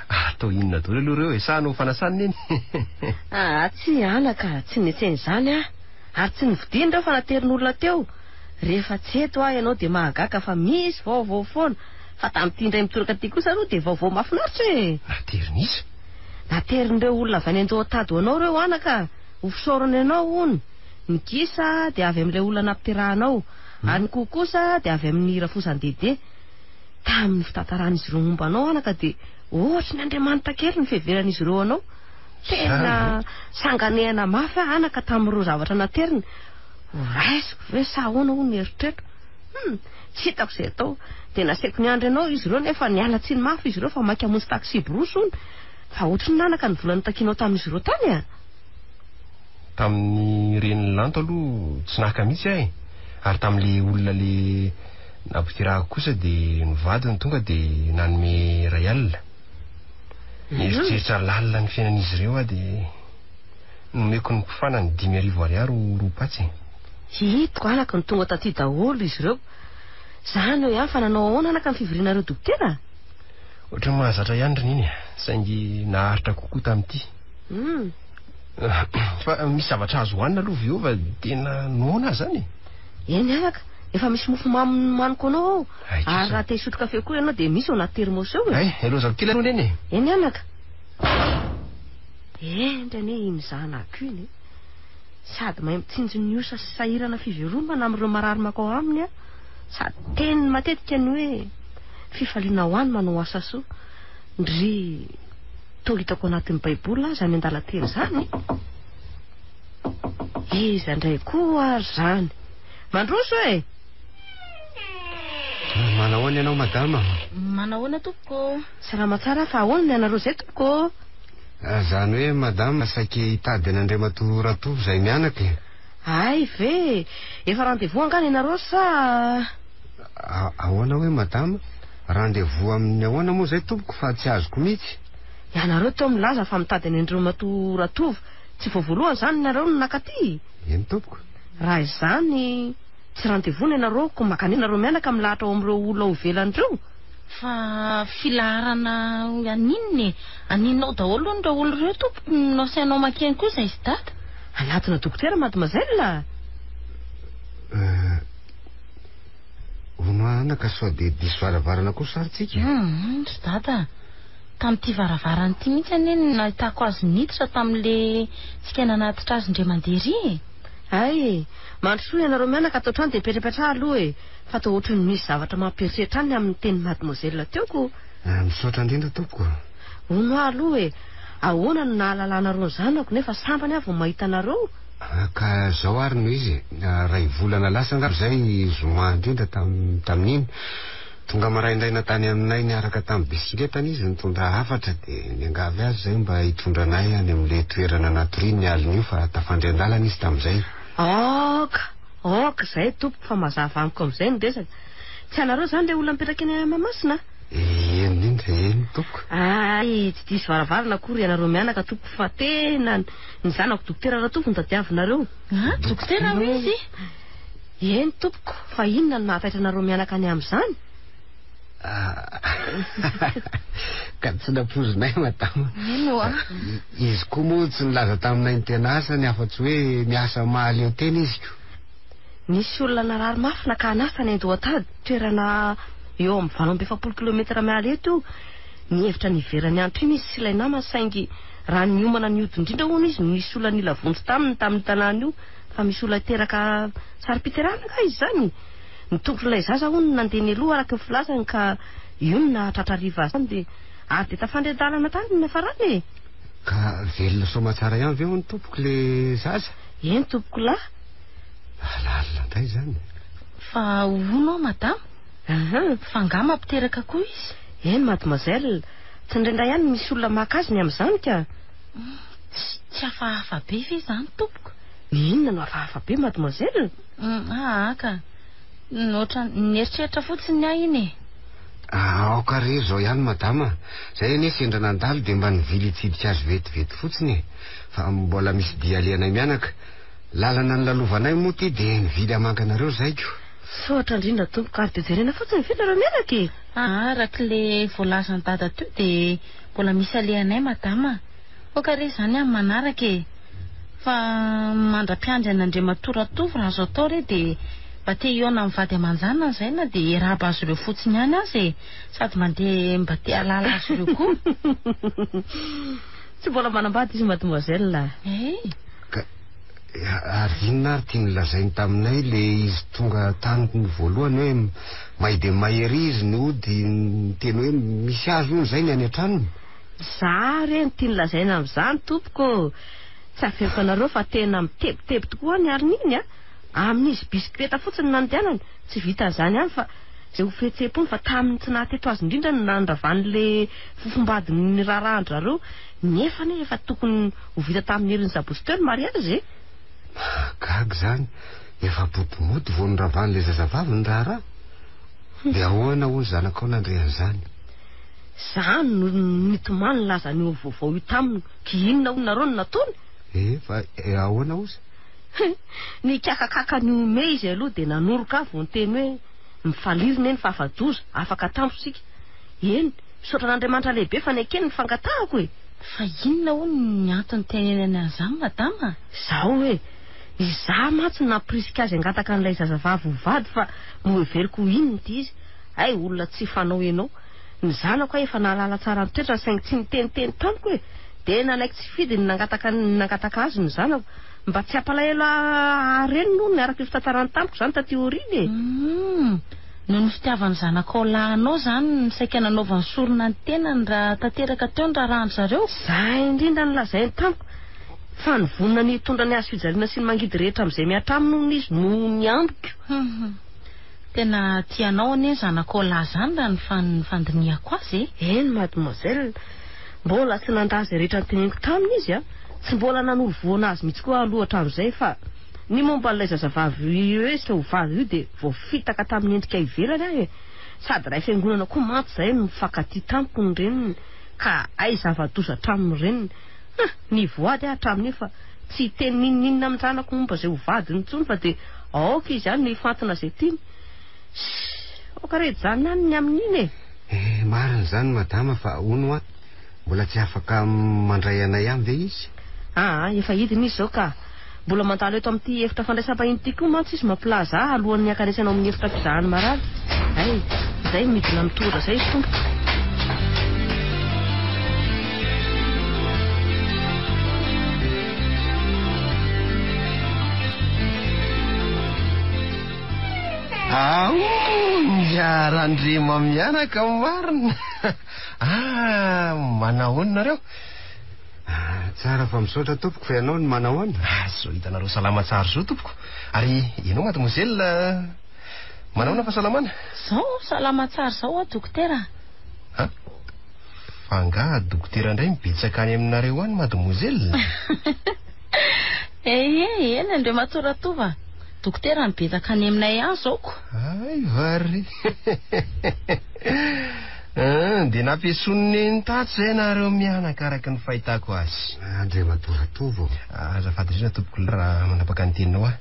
C: atao inona daholo aloha reo sa no fanasany neny?
B: Tsy anaka, tsy netseny zany ary tsy nividiny reo fa naterin'olona teo. Rehefa tsy eto ianao dia mahagaga fa misy vaovao foana. Fa tamin'ity indray mitoraka ty kosa aloha dia vaovao mahafinaritra
C: Naterinisa?
B: Naterin'ireo olona avy any Andohantady ho anao reo anaka. Hofisorony anao hony. Ny kisa dia avy amin'ilay olona nampiterahanao. Ary ny koho kosa dia avy amin'ny Rafosandede. Tamin'ny fitantaran'izy ireo momba anao anaka dia ohatry ny Andriamanitra kely ny fiheveran'izy ireo anao. Tena sanganehana mafy anaka tamin'ireo zavatra nateriny. Raisiko ve sa ahoana ho ny eritreto? Tsy hitako izay atao. Dia nasaiko ny andro ianao izy ireo nefa niala tsy ny mafy izy ireo fa maika hamonjy taksi borosy hony. Fa ohatry ny nanaka ny volany takinao tamin'izy ireo tany
C: Tamin'ny reny lanto aloha tsy naka mihitsy ary tamin'le olona le nampiterahako kosa dia nivady ny tonga dia nanome ray alina. Nieritreritra lalina ny fiainan'izy ireo dia nomeko ny mpifanany 5,000 ariary roa patsy.
B: Hitako anaka ny tonga taty daholo izy ireo. Zany hoe ihany fa nanao ahoana anaka ny fivorianareo dokotera?
C: Ohatry ny mahazatra ihany iny saingy naharitra kokoa tamin'ity. Fa misy zavatra azo hoanina aloha viova tena noana zany.
B: Eny anaka, efa misy mofo maniko anao. Ary raha te hisotro kafe koa ianao dia misy ao anaty termos eo.
C: Elozako kely aloha neny.
B: Eny anaka. Endrany iny zanako iny. Sady mahay mitsinjo ny osa sy sahirana fiveromana amin'ireo marary makao aminy sady teniny matetika ny hoe fifaliana ho any manao asa soa. Ndry toa hitako anatin'ny baibola aza any an-dalateny zany. Iza indray koa ary zany. Mandroso
E: Manahoana ianao madama?
F: Manahoana tompoko?
B: Salama tsara fa ahoana ny anareo zay tompoko?
E: Zany hoe madama saiky hitady an'Andriamatoa Ratovo izay mianaka.
B: Ay ve, efa rendez-vous angany ianareo sa?
E: Ahoana hoe madama? Rendez-vous amin'ny ahoana moa zay tompoko fa tsy azoko mihitsy.
B: Ianareo teo milaza fa mitady an'Andriamatoa Ratovo. Tsy voavoalohany zany ianareo no nakaty.
E: Eny tompoko.
B: Raha izany tsy rendez-vous ianareo ko makany ianareo mianaka milahatra ao amin'ireo olona ho velan'ireo.
A: Fa filarana aninne aninao daholo ny daholo ireo tompoko no sainao makeny kosa izy data.
B: Anatina dokotera mademoiselle.
E: Ono anaka sao dia diso varavarana koa saritsika.
A: Sy data. Tamin'ity varavarana ity mihitsy aneny nahitako azy niditra tamin'le tsika nanatitra azy indray mandeha.
B: Ay, mandrosoa ianareo mianaka atao trano dia mipetrapetra aloha fa atao ohatry ny misy zavatra mampieritreritra any amin'ny teny mademoiselle teoko.
E: Misaotra indrindra tompoko.
B: Ono aloha ahoana no nahalalànareo zanako nefa sambany avy mahita anareo.
E: Ka zao ary no izy ray volana lasa ngaro zay zoma indrindra tamin'iny tonga maraindraina tany aminay niaraka tamin'ny bisikletany izy nitondra hafatra dia niangavy azy zay mba hitondra anay any amin'le toerana natoriny ny alina io fa tafandry an-dalana izy tamin'izay.
B: Oka zay tompoko fa mazava amiko amin'izay ny resaka. Tsy anareo zany le olona mipetraka eny Mahamasina?
E: Eny indrindra eny tompoko.
B: Ay, tsy diso varavarana akory ianareo mianaka tompoko fa tena ny zanako dokotera Ratovo ny tadiavinareo.
A: Dokotera ho izy?
B: Eny tompoko, fa inona no mahataitra anareo mianaka any amin'izany?
E: Ka tsy napozinay madama.
A: Ino
E: izy koa moa tsy nilaza taminay ny tena asany afa-tsy hoe miasa mahaly eo tena izy ko.
B: Nisy olona narary mafy naka anasany Andohantady toerana eo amin'ny 20 kilometera mialy eto. Nihevitra niverany antro iny izy sy ilay namany saingy raha niomana niody indrindra hono izy misy olona nila vonjy tamin'ny tanàna io fa misy olona teraka sary-piterahana ka izy zany. Ny tompon'ilay zaza hono nandeha ny aloha araka ny filazany ka io nahatratrariva zany dia ary dia tafandretalana tany na farany.
E: Ka velona soma tsara ihany ve ho ny tompoko le zaza?
B: Eny tompoko lahy.
E: Alalina ndray zany.
F: Fa hono madama? Fa nga mampiteraka koa izy.
B: Eny mademoiselle, tsy indraindray ihany misy olona makazy ny amin'izany ka.
F: Tsy hafahafa be ve zany tompoko?
B: Inona no hafahafa be mademoiselle?
F: Ka notra nieritreritra fotsiny ahy iny.
E: Aokary zao ihany madama. Zay anie sendra nandalo dia mba nivily hitsidika azy vetivety fotsiny. Fa mbola misy dia alianay mianaka. Lalana ny lalovanay moa ty dia nivily hamanganareo zaiko.
B: Soatra indrindra tompoko ary dia jerena fotsiny vita nareo mianaka e.
F: Araka le voalazany dada teo dia mbola misy alianay madama. Okare zany amin'ny manaraka e. Fa mandra-piandry an'Andriamatoratovy raha zao tao re dia mba te iona mivady aman-janona izay na dia raba azy ireo fotsiny ihany azy sady mandeha mba te halala azy ireo koa.
B: Tsy mbola manambady izy mademoiselle.
E: Ary inona ary tia nilazainy taminay le izy tonga taniny voalohany hoe may dia mahery izy ny ody teny hoe misy azo io zay ny any an-tranony.
B: Za reny tia nilazaina amin'izany tompoko. Tsy afeoko anareo fa tena mitebiteby tokoa ny arin'iny amin'izy bisikleta fotsiny nandehanany. Tsy vita zany ihany fa zay ho fihetseham-pony fa taminy tsy nahateto azy indrindra ny nandravan'le fofombadiny rarahandrareo nefa efa tokony ho vita tamin'ny herin'ny Sabosy teo ny mariazy.
E: Gaga zany efa botomody vao niravan'le zazavavy ny raharaha. Dia ahoana hoy zanakao nandrehan'izany?
B: Zany no nitomany laza ny vaovao io taminy ki inona ho nareo no natony.
E: Fa ahoana ozy?
B: Ny kakakaka ny ome izy aloha dia nanoroka vao ny teny hoe mifalirina eny fa afa-doza afaka tamposika. Eny misaotra n'Andriamanitra lehibe fa ny akeny ny fangatahako e.
F: Fa inona ho ny antony tenenany an'izany madama?
B: Zao hoe izaho matsy nampirisika azy angataka an'ilay zazavavy ho vady fa moheveriko inona ity izy. Ay olona tsy fanao ianao. Ny zanako efa nalala tsara ny toetra saingy tsy niteniteny tamiko e. Dia nanaiko tsy fidy ny nangataka azy ny zanako mba tsy hampalahelo areny no niaraka io fitantarany tamiko zany taty aoriana e.
F: No ny fitiavany zanakao lahanao zany ny saika nanaovany sorona ny tenany raha tanteraka teo ny rarahan zareo.
B: Za indrindra nolazainy tamiko fa ny vonona ny tondra ny azo fijaliana sy ny mangidy rehetra amin'izay miatramino ny izy no ny ambiko.
F: Tena tianao anie zanakao lahy zany raha ny fandiniako azy e.
B: Eny mademoiselle, mbola tsy nandazy rehetra ny teneniko taminy izy tsy mbola nanolo voana azy mihitsy koa aloha hatramin'izay fa ny momba n'ilay zazavavy hoe sy ho vady io dia vao fitaka tamin'ny endrika ivelany ahy e. Sady ray fiangonana koa maty zay mifankatia tamiko ny reniny ka ay zava-doza hatraminy reniny. Ny voady hatramin'io fa tsy teny ninninina amin'ny zanako momba zay ho vady ny tsony fa dia aoka izy ihany ny fantina zay tiany. Okaredy zany ihany ny amin'iny
E: e. Marina zany madama fa hono mbola tsy afaka mandray anay ihany ve izy?
B: Efa hidiny izy zao ka mbola mandalo eto amin'ity efitra fandraisam-bahiny ity koa mantsy izy mampilaza alohan'ny akaresanao amin'ny efitra fizahany marary. Ay zay midina mitora zay izy tompo.
C: Miarandrema mianaka marina. Manahoana nareo?
E: Tsara fa misaotra tompoko fa ianao ny manahoana?
C: Zao hitanareo salama tsara zao tompoko. Ary ianao mademoiselle manahoana fahasalamana?
F: Zao salama tsara zao dokotera.
C: Fa nga dokotera indray mibetsaka any aminareo any mademoiselle.
F: Eny Andriamatoratovy. Dokotera mibetsaka any aminay any zao ko.
C: Ay vary. Dia nampiasoniny ny tato zay nareo mianaka araka ny fahitako azy.
E: Andriamatoratovy.
C: Azafady indrindra tompoko raha manapaka ny teninao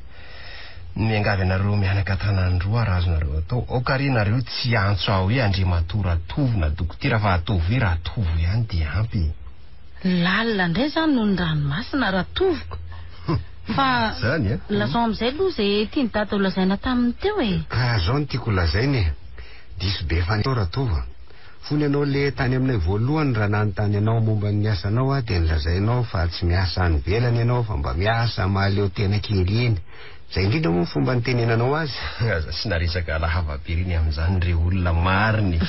C: miangavy anareo mianaka tanandroa raha azonareo atao. Okary nareo tsy antso aho hoe Andriamatoratovy na dokotera fa atovy raha tovy ihany dia ampy.
F: Lalina indray zany no ny ranomasina raha toviko. Fa
C: zany
F: lazao amin'izay aloha zay tiany dada ho lazaina taminy teo e.
E: Ka zao ny tiako lazainy diso be fantoratovy. Fony ianao le tany aminay voalohany raha nanontany anao momba ny asanao dia nilazainao fa tsy miasa any velany ianao fa mba miasa mahaleo tena kely iny. zay indrindra moa fomba nitenenanao azy.
C: Aza sy naresaka lahavaberiny amin'izany re olona mariny.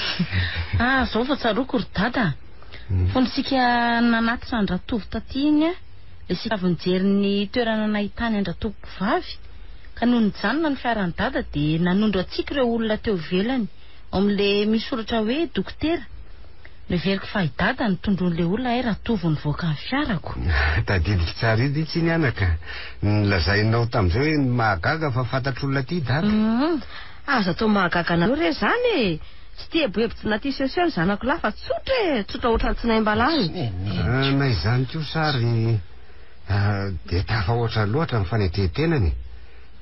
F: Zao fa tsaroako ry dada. Fontsika nanaty Sandratovo taty iny le sika avy nijery ny toerana nahitany Andratoboko vavy, ka noho nijanona ny fiaran'ny dada dia nanondro atsika ireo olona teo ivelany amin'le misoratra hoe dokotera. Neveriko fa i dada nitondron'le olona Ratovo nivoaka ny fiarako.
E: Tadidika tsara edy tsy nianaka. Nilazainao tamin'izay hoe mahagaga fa fantatr'olona ty dada.
B: Aza atao mahagaga anareo re zany e. Tsy tia boebitsy naty sesialy zanako lahy fa tsotra ohatran'ny tsy naim-balazy.
E: Na izany koa sary dia tafa oatra loatra ny fanetentenany.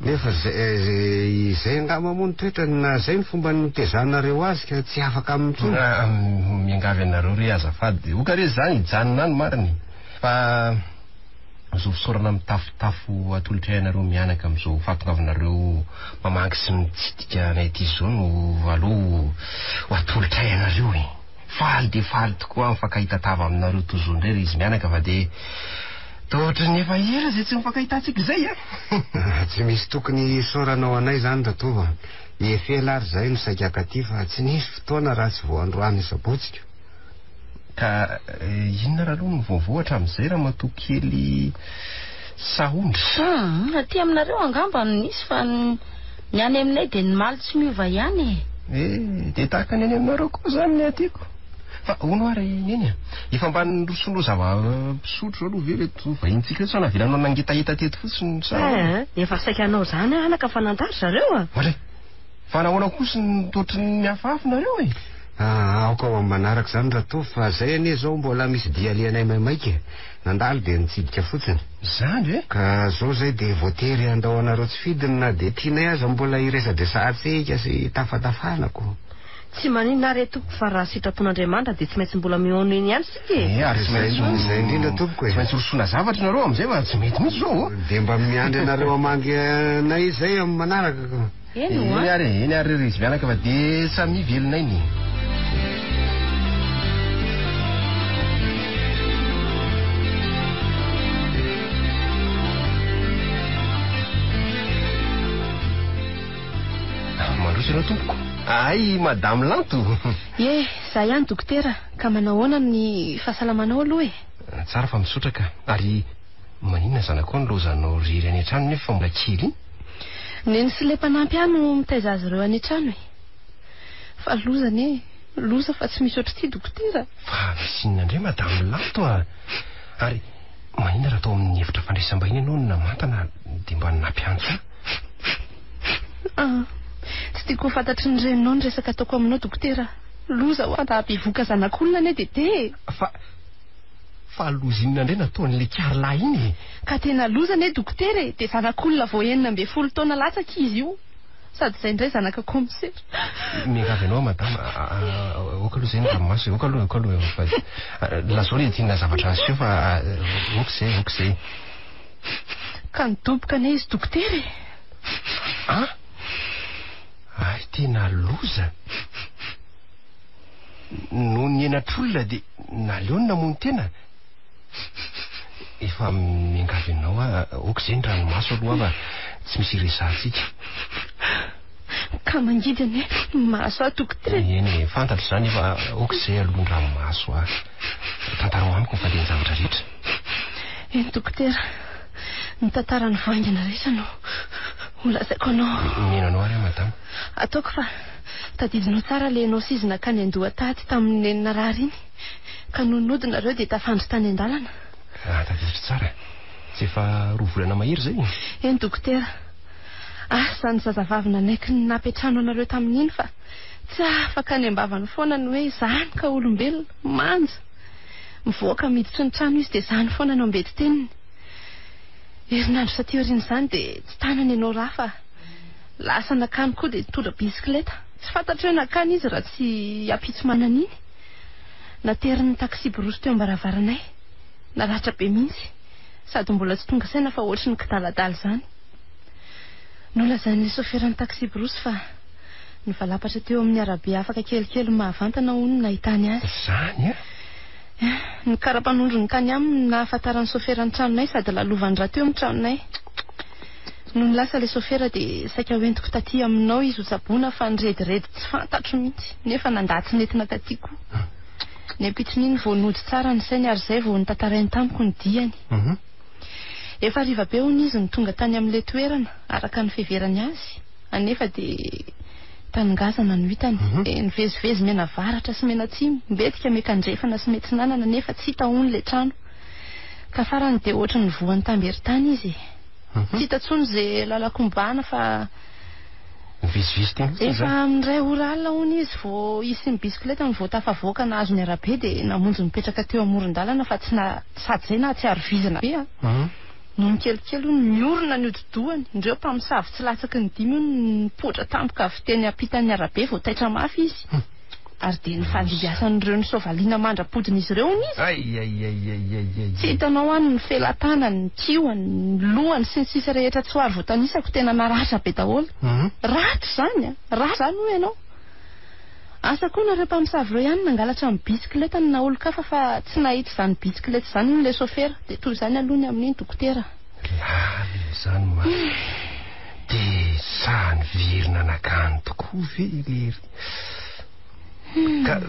E: Nefa izay angamba moa ny toetrany na izay ny fomba nitezanareo azy ka tsy afaka amin'ny tsony.
C: Miangavy anareo re azafady. Oka re zany hijanona any mariny. Fa zo fisaorana mitafotafo atolotra ianareo mianaka amin'izao fahatongavanareo mamaky sy mitsidika anay ity zao no aloha ho atolotra ianareo e. Faly dia faly tokoa mifankahita-tava aminareo tozony indray izy mianaka fa dia tohatra ny efa ela zay tsy mifankahitantsika izay
E: Tsy misy tokony isaoranao anay zany Ratova. Efela ary zay no saikaka aty fa tsy nisy fotoana raha tsy voandroany sabotsika.
C: Ka inona raha aloha ny voavoatra amin'izay raha matoa kely sahondry.
F: Aty aminareo angamba nisy fa ny any aminay dia ny maly tsy miova ihany
C: dia tahaka ny any aminareo koa zany ny atyko. Fa hono ary neny efa mba nirosondro zava-pisotro aloha ve reto vahintsika reto sa navelanao nangitahita teto fotsiny sa
B: efa saikanao zany anaka fa nandary zareo
C: Oare fa nahoana kosa ny totry ny hafahafinareo
E: aoka ao amin'ny manaraka zany Ratova fa zay anie zao mbola misy dia alianay maimaika nandalo dia nitsidika fotsiny
C: zany
E: ka zao zay dia voatery andao anareo tsy fidiny na dia tianay aza mbola iresa-dresahatsika sy tafatafanako.
B: Tsy maninona re tompoko fa raha sitrapon'Andriamanitra dia tsy maintsy mbola mihono iny ihany sika
E: ary tsy maintsy izay indrindra tompoko
C: tsy maintsy horosoana zavatra nareo amin'izay fa tsy mety mihitsy zao
E: dia mba miandry anareo amangy anay izay amin'ny manaraka
C: eny ary izy mianaka fa dia samy velonay ny mandroso ianao tompoko. Ay, madame Lanto.
B: Zay ihany dokotera, ka manao ahoana ny fahasalamanao aloha
C: Tsara fa misotraka. Ary maninona zanako ny lozanao riry any an-trano nefa mbola kely
B: neny sy le mpanampy ihany no mitaiza azy ireo any an-trano fa loza fa tsy misy ohatry ity dokotera.
C: Fa misinona indray madame Lanto Ary maninona raha atao amin'ny hevitra fandraisam-bahiny ianao no namantana dia mba nampiantso
B: tsy tiako fantatry ny reninao ny resaka ataoko aminao dokotera. Loza ho andahabivoaka zanak'olona ane dia
C: fa loza inona indray nataon'le Karla iny
B: ka tena loza ane dokotera dia zanak'olona vao 19 taona latsaka izy io sady izay indray zanaka komisera.
C: Miangavy ianao madama oka aloha izay ny ranomaso oka aloha lazao le tiana zavatra aseho fa okizay
B: ka nidoboka ane izy dokotera
C: ay tena loza no ny enatr'olona dia naleona moa ny tena efa miangavy ianao okizay ny ranomaso aloha fa tsy misy resahantsika
B: ka mangidy ane maso dokotera.
C: Eny fantatro zany efa okizay aloha ny ranomaso tantarao amiko fa ny zavatra rehetra
B: eny dokotera ny tantarany vangina rehetra no olazaiko anao
C: nenanao ary madama
B: ataoko fa tadidinao tsara le anao sizina ka ny andohataty tamin'ny enina rary iny ka nonodinareo dia tafandry tany an-dalana
C: tadiditra tsara tsy efa roa volana mahery zay
B: eny dokotera zany zazavavina anaiky ny napetrano anareo tamin'iny fa tsy afaka ny ambavany foana ny hoe zany ka olombelona manja mivoaka miditry ny trano izy dia zany foana no ambety teniny. Herinandro saty orin'izany dia tsy tanany ianao raha fa lasa nakany koa dia nitondra bisikileta tsy fantatro hoe nakany izy raha tsy apitso manan'iny nateriny taksi borosy teo am-baravaranay naratra be mihitsy sady mbola tsy tonga saina fa ohatry ny kidaladala zany nolazan'ilay soferan'ny taksi borosy fa nivalapatra teo amin'ny arabe afaka kelikely mahavantana hono nahitany azy
C: zany
B: ny kara-panondrony kany aminy nahafantaran'ny soferan'ny tranonay sady lalovany raha teo amin'ny tranonay noho lasa ilay sofera dia saika hoentiko taty aminao izy ho tsaboana fa nyrediredy tsy fantatro mihitsy nefa nandatsy nentina taty koa ny ampitson'iny vao nody tsara ny sainy ary izay vao nitantarainy tamiko ny diany efa riva be hony izy ny tonga tany amin'ilay toerana araka ny fiheverany azy anefa dia taningazana no hitany nivezivezy mena varatra sy mena tsimy mbetika mekan-drefana sy metsinanana nefa tsy hita hony ilay trano ka farany dia ohatra ny voan'ny tamberitany izy tsy hita tsony izay lalakombana fa
C: nivizivizy tena
B: efa amin'iray ora alina hony izy vao isy ny bisikileta vao tafavoaka nahazo ny arabe dia namonjy mipetraka teo amoron-dalana fa tsy sady izay na tsy arovizana be no nikelikely ony miorona ny odidohany indreo mpamosavy tsy latsaky ny dimy ony nipotra tampoka avy teny ampitan'ny arabe vao taitra mafy izy ary dia ny fandimbiasan'ireo ny sovaliana mandrapodiny izy ireo ony izy tsy hitanao any ny felatana ny kioany ny lohany sy ny sisa rehetra tsy hoary voatanisako tena naratra be daholo ratsy zany ratsy zany ho ianao asa koa nareo mpamosavy ireo ihany nangalatra ny bisikileta ny naolo-kafa fa tsy nahita izany bisikileta izany ny le sofera dia toy izany alohany amin'iny dokotera
C: zany ma dia sahany virina nakany tokoa ve ka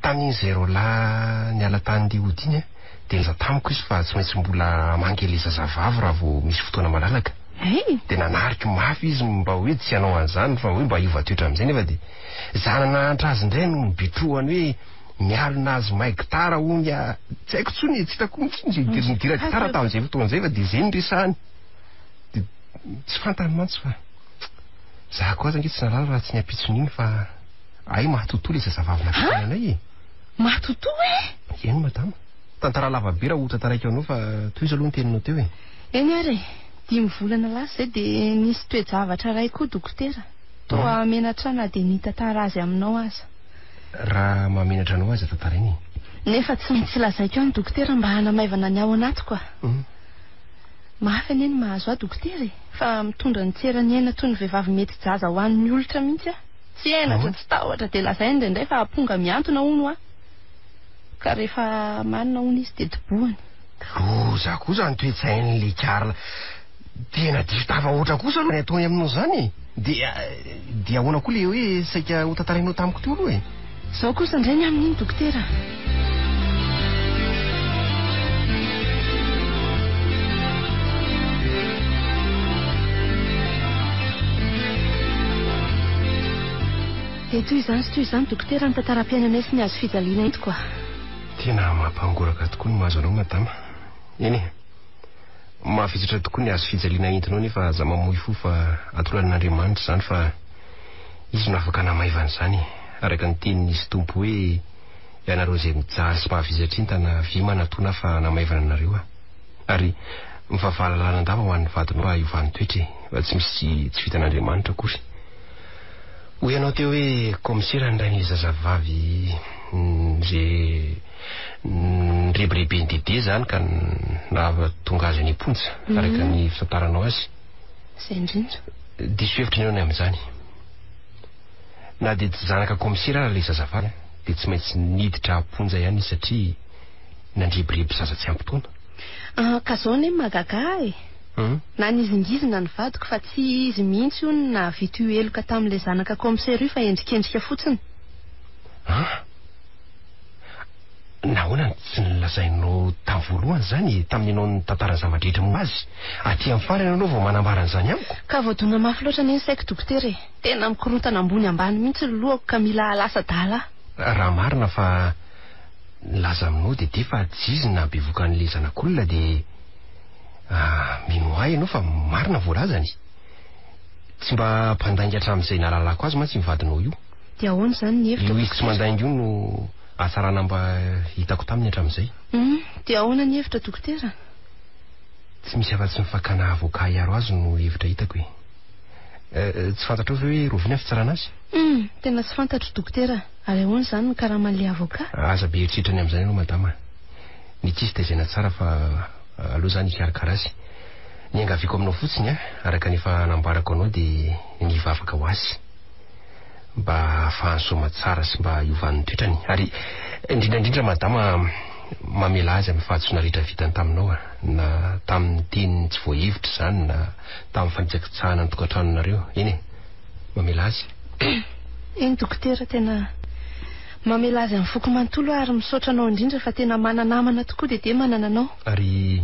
C: tamin'izay rola ny ala tany dihody iny dia niza tamiko izy fa tsy maintsy mbola mangeleza zavavy raha vao misy fotoana malalaka dia nanariky mafy izy mba hoe tsy hanao an'izany fa hoe mba hiova toetra amin'izay nefa dia zanana antra azy indray no nibitrohany hoe mialina azy maigitara ony tsy haiko tsony tsy hitako mitsiny nidira gitara tamin'izay fotoana izay fa dia izay nyresahany dia tsy fantany mantsy fa za koa aza nge tsy nalala raha tsy niampitson'iny fa ay mahatotoa ilay zazavavy nafiana anay
B: mahatotoa
C: eny madama tantara lavabe raha ohatra taraiky anao fa toy izy aloha ny teninao teo
B: eny ary 10 volana lasa izay dia nisy toe-javatra ray koa dokotera toa amenatra na dia nitantara azy aminao aza
C: raha mamenatra anao azy tantarainy
B: nefa tsy maintsy lazaiko any dokotera mba hanamaivana ny ao anatiko mafy aneny mahazo ahy dokotera fa mitondra ny tserany aina toy ny vehivavy mety jaza ho an'ny olitra mihitsy tsy enatra tsy tahotra dia lazainy indraindray fa amponga miantona hono ka rehefa manina hono izy dia doboany
C: loza kosa ny toe-tsain'le kara tena diso-tafa ohatra kosa aloha ny ataony aminao zany dia ahoana koa le hoe saika ho tantarainao tamiko teo aloha
B: izao kosa indray ny amin'iny dokotera dia toy izany sy toy izany dokotera ny tantaram-piainanay sy ny azo fijaliana ito koa
C: tena mampangoraka tokoa ny mahazo anao madama eny mahafizitra tokoa ny azo fijaliana entinao nefa za mamoy fo fa atolan'Andriamanitra izany fa izy no afaka namaivana izany araka ny tenin'izy tompo hoe ianareo izay mijaly sy mahavizatra iny tana vy manatona fa namaivana anareo ary mivavahalalandava ho an'ny vadinao raha iovan'ny toetra fa tsy misy tsy vitan'Andriamanitra kosa ho ianao teo hoe komisera ndray ny zazavavy zay nyrebirebe ny dede zany ka nahatonga azy any amponja araka ny fitantaranao azy
B: izay indrindra
C: diso hevitra inao ny amin'izany na dia tsy zanaka komisera raha ilay zazavavy dia tsy maintsy niditra amponja ihany satria nandrebireby zaza tsy ampitoana
B: ka zao ne magaga na nizingizina ny vadiko fa tsy izy mihitsy ony na vito io eloka tamin'ilay zanaka komisera io fa endrikendrika fotsiny
C: nahoana tsy nilazainao tamin'ny voalohany zany tamin'nyanao ny tantarany zavadrehetra mo azy aty amin'ny farany anao vao manambaran'izany amiko
B: ka voadona mafy loatra ny saiko dokotera tena mikorontana ambony ambany mihitsy ny lohako ka mila lasa dala
C: raha marina fa nilaza aminao dia de fa jizy na bevokan'ilay zanak'olona dia minoay ianao fa marina voalazany tsy mba mpandainga hatramin'izay nalalako azy mantsy mivadinao io
B: dia ahoana izany ny hevitra
C: io izy tsy mandainga io no asarana mba hitako taminy hatramin'izay
B: dia ahoana ny hevitra dokotera
C: tsy misy afa-tsy mifakana avoka hiaro azy no hevitra hitako tsy fantatrao ve hoe rovina fitsarana azy
B: tena tsy fantatro dokotera ary ahoana izany ny karaman'ilay avoka
C: aza be eritreritra ny amin'izany ianao madama ny tsisy taizana tsara fa aloha izany hikarakara azy ny angaviako aminao fotsiny araka nefa nambarako anao dia ny vavaka ho azy mba ahafahany soma tsara sy mba hiovan'ny toetrany ary indrindrandrindra madama mamela azy amin'ny fahatsona rehetra vitany taminao na tamin'ny teny tsy voahevitra izany na tamin'ny fanitsakitsahana ny tokantranonareo. Eny e, mamela azy.
B: Eny dokotera, tena mamela azy amin'ny foko manontolo ary misaotra anao indrindra fa tena mananamana tokoa dia manana anao.
C: Ary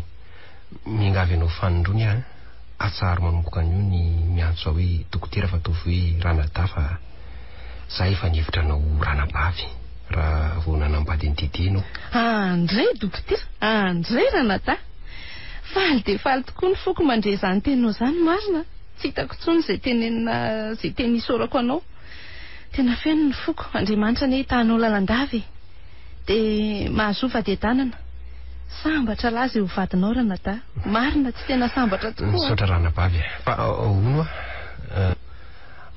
C: miangavy anao fanindrony atsaharo manomboka an'io ny miantso hoe dokotera fa ataovy hoe Ranata fa za efa nihevitra anao Ranabavy raha vao nanambady ny ditenao.
B: Andray dokotera, andray Ranata. Faly dia faly tokoa ny foko mandre izany teninao izany, marina. Tsy hitako intsony izay teny isorako anao. Tena feno ny foko. Andriamanitra ny hitanao lalandavy dia mahazova dia danana. Sambatra laza eo vadinao Ranata. Marina tsy tena sambatra tokoa.
C: Misaotra Ranabavy. Fa ahoana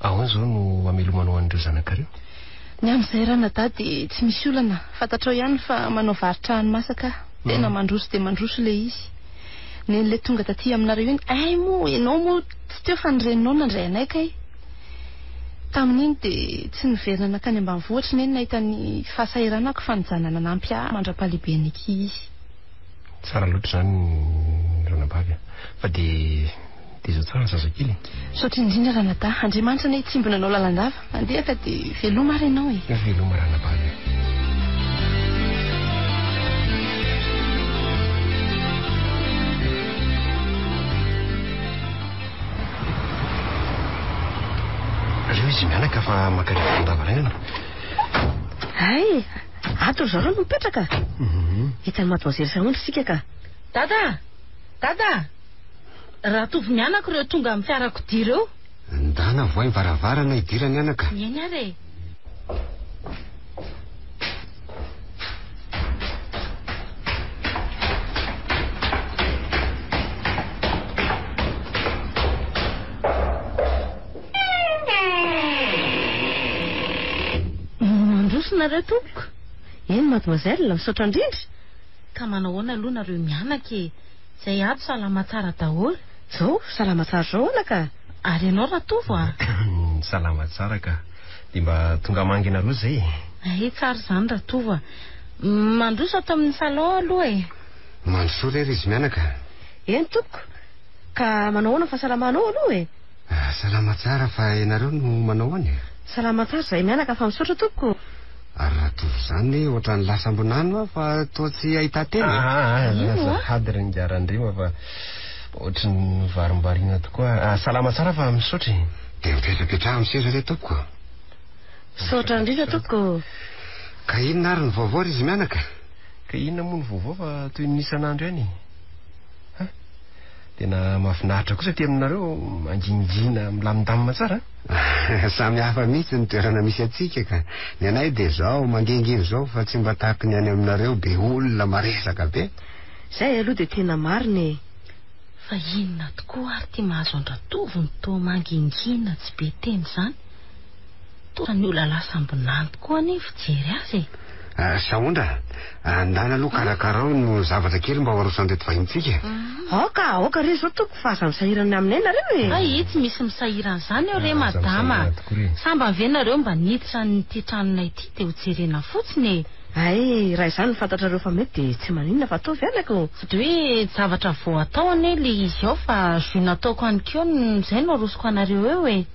C: ahoana izao no hamelomanao an'ireo zanakareo?
B: Ny amin'izay Ranata dia tsy misy olana. Fantatrao ihany fa manao varotra hani-masaka. Tena mandroso dia mandroso ilay izy. Nen'ilay tonga taty aminareo iny, ay moa ianao moa tsy teo fa nireninao nandray anay kay. Tamin'iny dia tsy niverina nakany ambanivohitra neny nahita ny fahasahiranako fa nijanana nampy mandra-pahalehibe an'iki izy.
C: Tsara loatra izany Ranabavy. Fa dia izao tsara zazakely.
B: Saotra indrindra Ranata, Andriamanitra ny hitsimbona anao lalandava. Andehaka dia veloma ary ianao e.
C: Veloma Ranabavy. Reo izy mianaka fa maka ndavaraina.
B: Ay, ato zareo no mipetraka. Hitan'ny mademoiselle Saondry sika ka.
F: Dada, raha tovy mianako ireo tonga amin'ny fiarakodia ireo.
E: Ndana voay varavarana idira mianaka.
F: Eny ary.
B: Nareo tompoko. Eny mademoiselle, misaotra indrindra.
F: Ka manao ahoana aloha nareo mianaka e? Izay ato salama tsara daholo.
B: Zao, salama tsara zao hoana ka.
F: Ary ianao Ratovo
C: Salama tsara ka. Dia mba tonga mangina aloha zay.
F: Ay, tsara izany Ratovo. Mandroso ato amin'ny salon aloha e.
E: Mandroso rery izy mianaka.
B: Eny tompoko. Ka manao ahoana fahasalamanao aloha e?
E: Salama tsara fa ianareo no manao ahoana e?
B: Salama tsara izay mianaka fa misaotra tompoko.
E: Ary Ratovo izany ohatran'ny lasambonano fa toa tsy ahita tena.
C: Zahady ry ngiarandrima fa ohatry ny varim-bariana tokoa. Salama tsara fa misaotra.
E: Dia mipetrapetraha amin'ny seza ilay tompoko.
B: Misaotra indrindra tompoko.
E: Ka inona ary ny vaovao ry izy mianaka?
C: Ka inona moa ny vaovao fa toy ny isan'andro ihany. Tena mahafinaritra kosa aty aminareo mangingina milamindamina tsara.
E: Samy hafa mihitsy ny toerana misy atsika ka. Ny anay dia zao mangingina zao fa tsy mba tahaka ny any aminareo be olona maresaka be.
B: Zay aloha dia tena marina.
F: Fa inona tokoa ary tia mahazo an-Ratovo ny toa mangingina tsy be teny izany. Toa ny olona lasambonany tokoa anefa jery azy.
E: Saondra, andana aloha karakarao no zavatra kely mba hoarosan'reto vahintsika.
B: Aoka re zao tompoko fa aza misahirana aminay nareo e.
F: Ay, tsy misy misahirana izany eo re madama. Samba venareo mba niditra n'ity tranonay ity dia ho jerena fotsiny e.
B: Ay, raha izany fantatrareo fa mety dia tsy maninona fa atao vianako.
F: Dia hoe zavatra vao atao ane le izy ao fa zoi nataoko any keo izay no arosoko anareo eo e.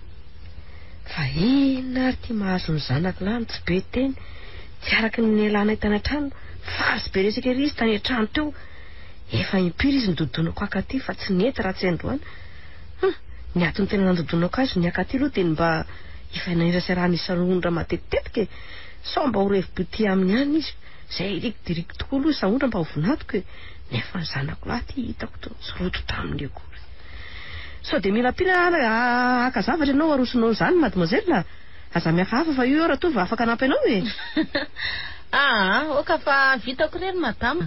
B: Fa inona ary tia mahazo ny zanako lany tsy be teny. Tsy araky ny elanay tany an-trano. Farsy be resaka ery izy tany an-trano teo. Efa impiry izy nododonako akaty fa tsy nety raha tsy androany. Ny atony tena nandodonako azy ny akaty aloha dia mba efa nanirasy raha nisy saondra matetitetika e. Sao mba ho revi-boty aminy ihany izy. Izay rikidiriko tokoa aloha saondra mba ho vonatoko e. Nefa ny zanako lahy ty hitako to soroto taminy eo kory. Sao dia mila pina aka zavatra ianao arosonao izany mademoiselle. Aza miafahafa fa io Ratovo afaka anampy anao e.
F: Oka fa vitako rery madama.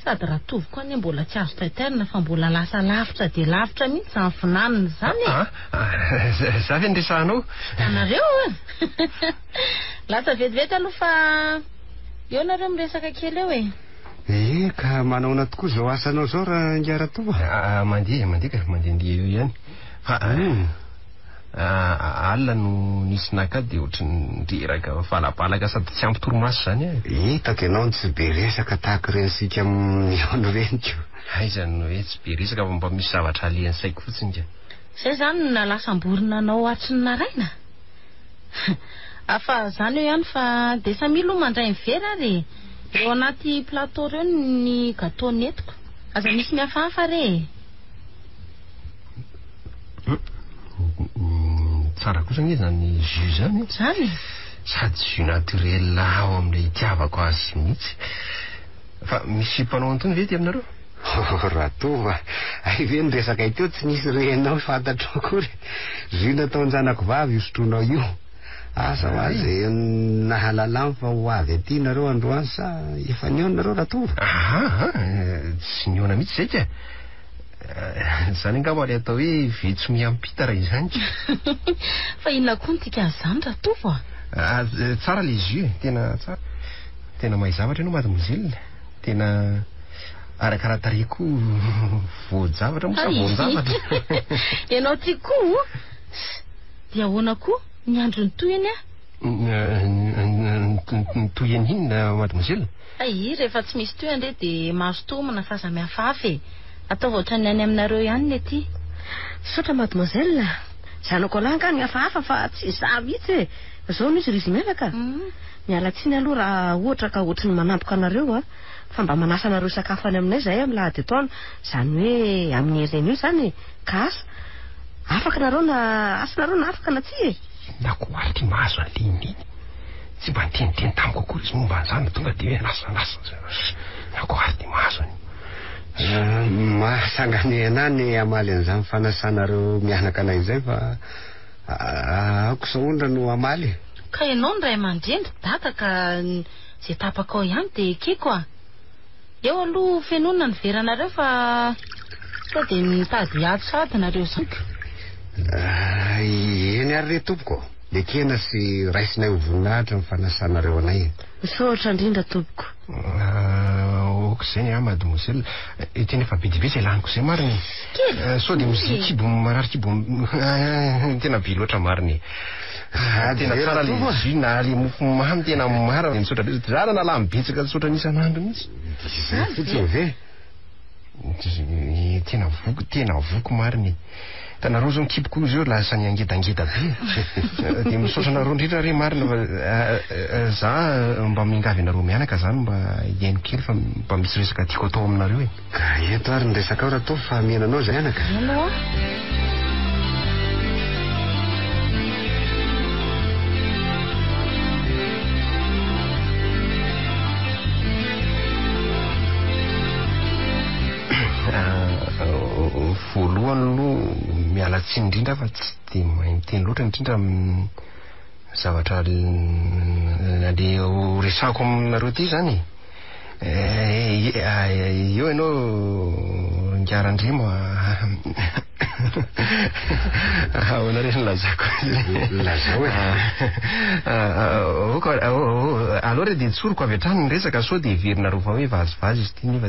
F: Sady Ratovo koa ane mbola tsy azo taiterina fa mbola lasa lavitra dia lavitra mihitsy izany finanana izany e.
C: Za ve nresahanao?
F: Anareo lasa vetivety aloha fa eo nareo miresaka kely eo e.
E: Ka manaona tokoa zao asanao zao raha ngia Ratovo?
C: Mandeha ka mandehandeha eo ihany. Fa Alina no nisy naka dia ohatrany reraka valapalaka sady tsy ampy torimaso zany
E: hitako ianao tsy be resaka tahaka ireny sika mihaona reniko.
C: Aizany hoe tsy be resaka fa mba misy zavatra aliany saiko fotsiny ka.
F: Zay zany na lasamborina anao atry ny naraina. Afa zany eo ihany fa de samilo mandray mivera ary eo anaty plateau reo ny gâteau netiko. Aza misy mihafahafa re.
C: Tsara kosa nge zany jus zany.
F: Zany
C: sady jus naturel ao amin'ilay itiavako azy mihitsy. Fa misy mpanao antony ve ty aminareo?
E: Raha tova ve niresaka iteo tsy nisy renao fantatro akory. Jus nataony zanako vavy io sotroinao io. Asa ho azy nahalalamy fa ho avy aty nareo androany sa efa niona nareo raha tova?
C: Tsy niona mihitsy zay ka. Zany angamba le atao hoe vetso miampita raha izany.
F: Fa inona koa nytika zany raha tova?
C: Tsara le jus tena tsara. Tena mahay zavatra ianao mademoiselle. Tena arakaratarehy voajavatra moa sa voanjavatra.
F: Ianao ty koa dia ahoana koa ny andro ny toyany
C: toyany inona mademoiselle?
F: Ay rehefa tsy misy toyany re dia mahazo tomana faza mihafahafa. Ataova ohatrany any aminareo ihany le ty.
B: Sotra mademoiselle, zanako laha ny hafahafa fa tsy za mihitsy zao misy rizy menaka. Miala tsiny aloha raha ohatra ka ohatrany manampoka anareo fa mba manasa anareo sakafo any aminay zahay amin'ny lahady etoana. Zany hoe amin'ny hereny io zany ka afaka nareo na asanareo na afaka na tsy
C: nako alty mahazo aliny tsy mba niteniteny tamiko akory izy momba an'izany tonga dia hoe nasanasa nako alty mahazo
E: mahasangany anany amaly an'izany fanasanareo mianaka anay izay fa ako saondra no amaly.
F: Ka ianao ny ray aman-dreny data ka zay tapaka ao ihany dia keko eo aloha fenona ny veranareo fa sao dia mitady ady sady nareo zany.
E: Eny ary re tompoko le kena sy raisinay ho voninahitra ny fanasanareo anay.
B: Misaotra indrindra tompoko.
C: Oko zay mademoiselle tena efa bidibetsy laniko zay mariny. Sao dia misy kibo marary kibo tena be loatra mariny. Tena tsara le jus na le mofo mamy tena mara misaotra be zara na lamy betsaka misaotra n'isan'andro mihitsy.
E: Fotsiny ve
C: tena voko mariny. Tanareo zao mikiboko zao lasa ny angedangeda be. Dia misaotra nareo indrindra re marina fa za mba mingavy anareo mianaka zany mba iaino kely fa mba misy resaka tiako atao aminareo
E: ka eto ary ny resaka ao raha to fa mienanao zay anaka.
C: Voalohany aloha miala tsiny indrindra fa tsy dia mahay miteny loatra indrindra zavatra le resako aminareo ty zany. Eo ianao ngiarandremo ahoana re ny lazako
E: lazao
C: aloha re dia tsoroko avy hatrany ny resaka sao dia heverinareo fa hoe vazivazy izy ty nefa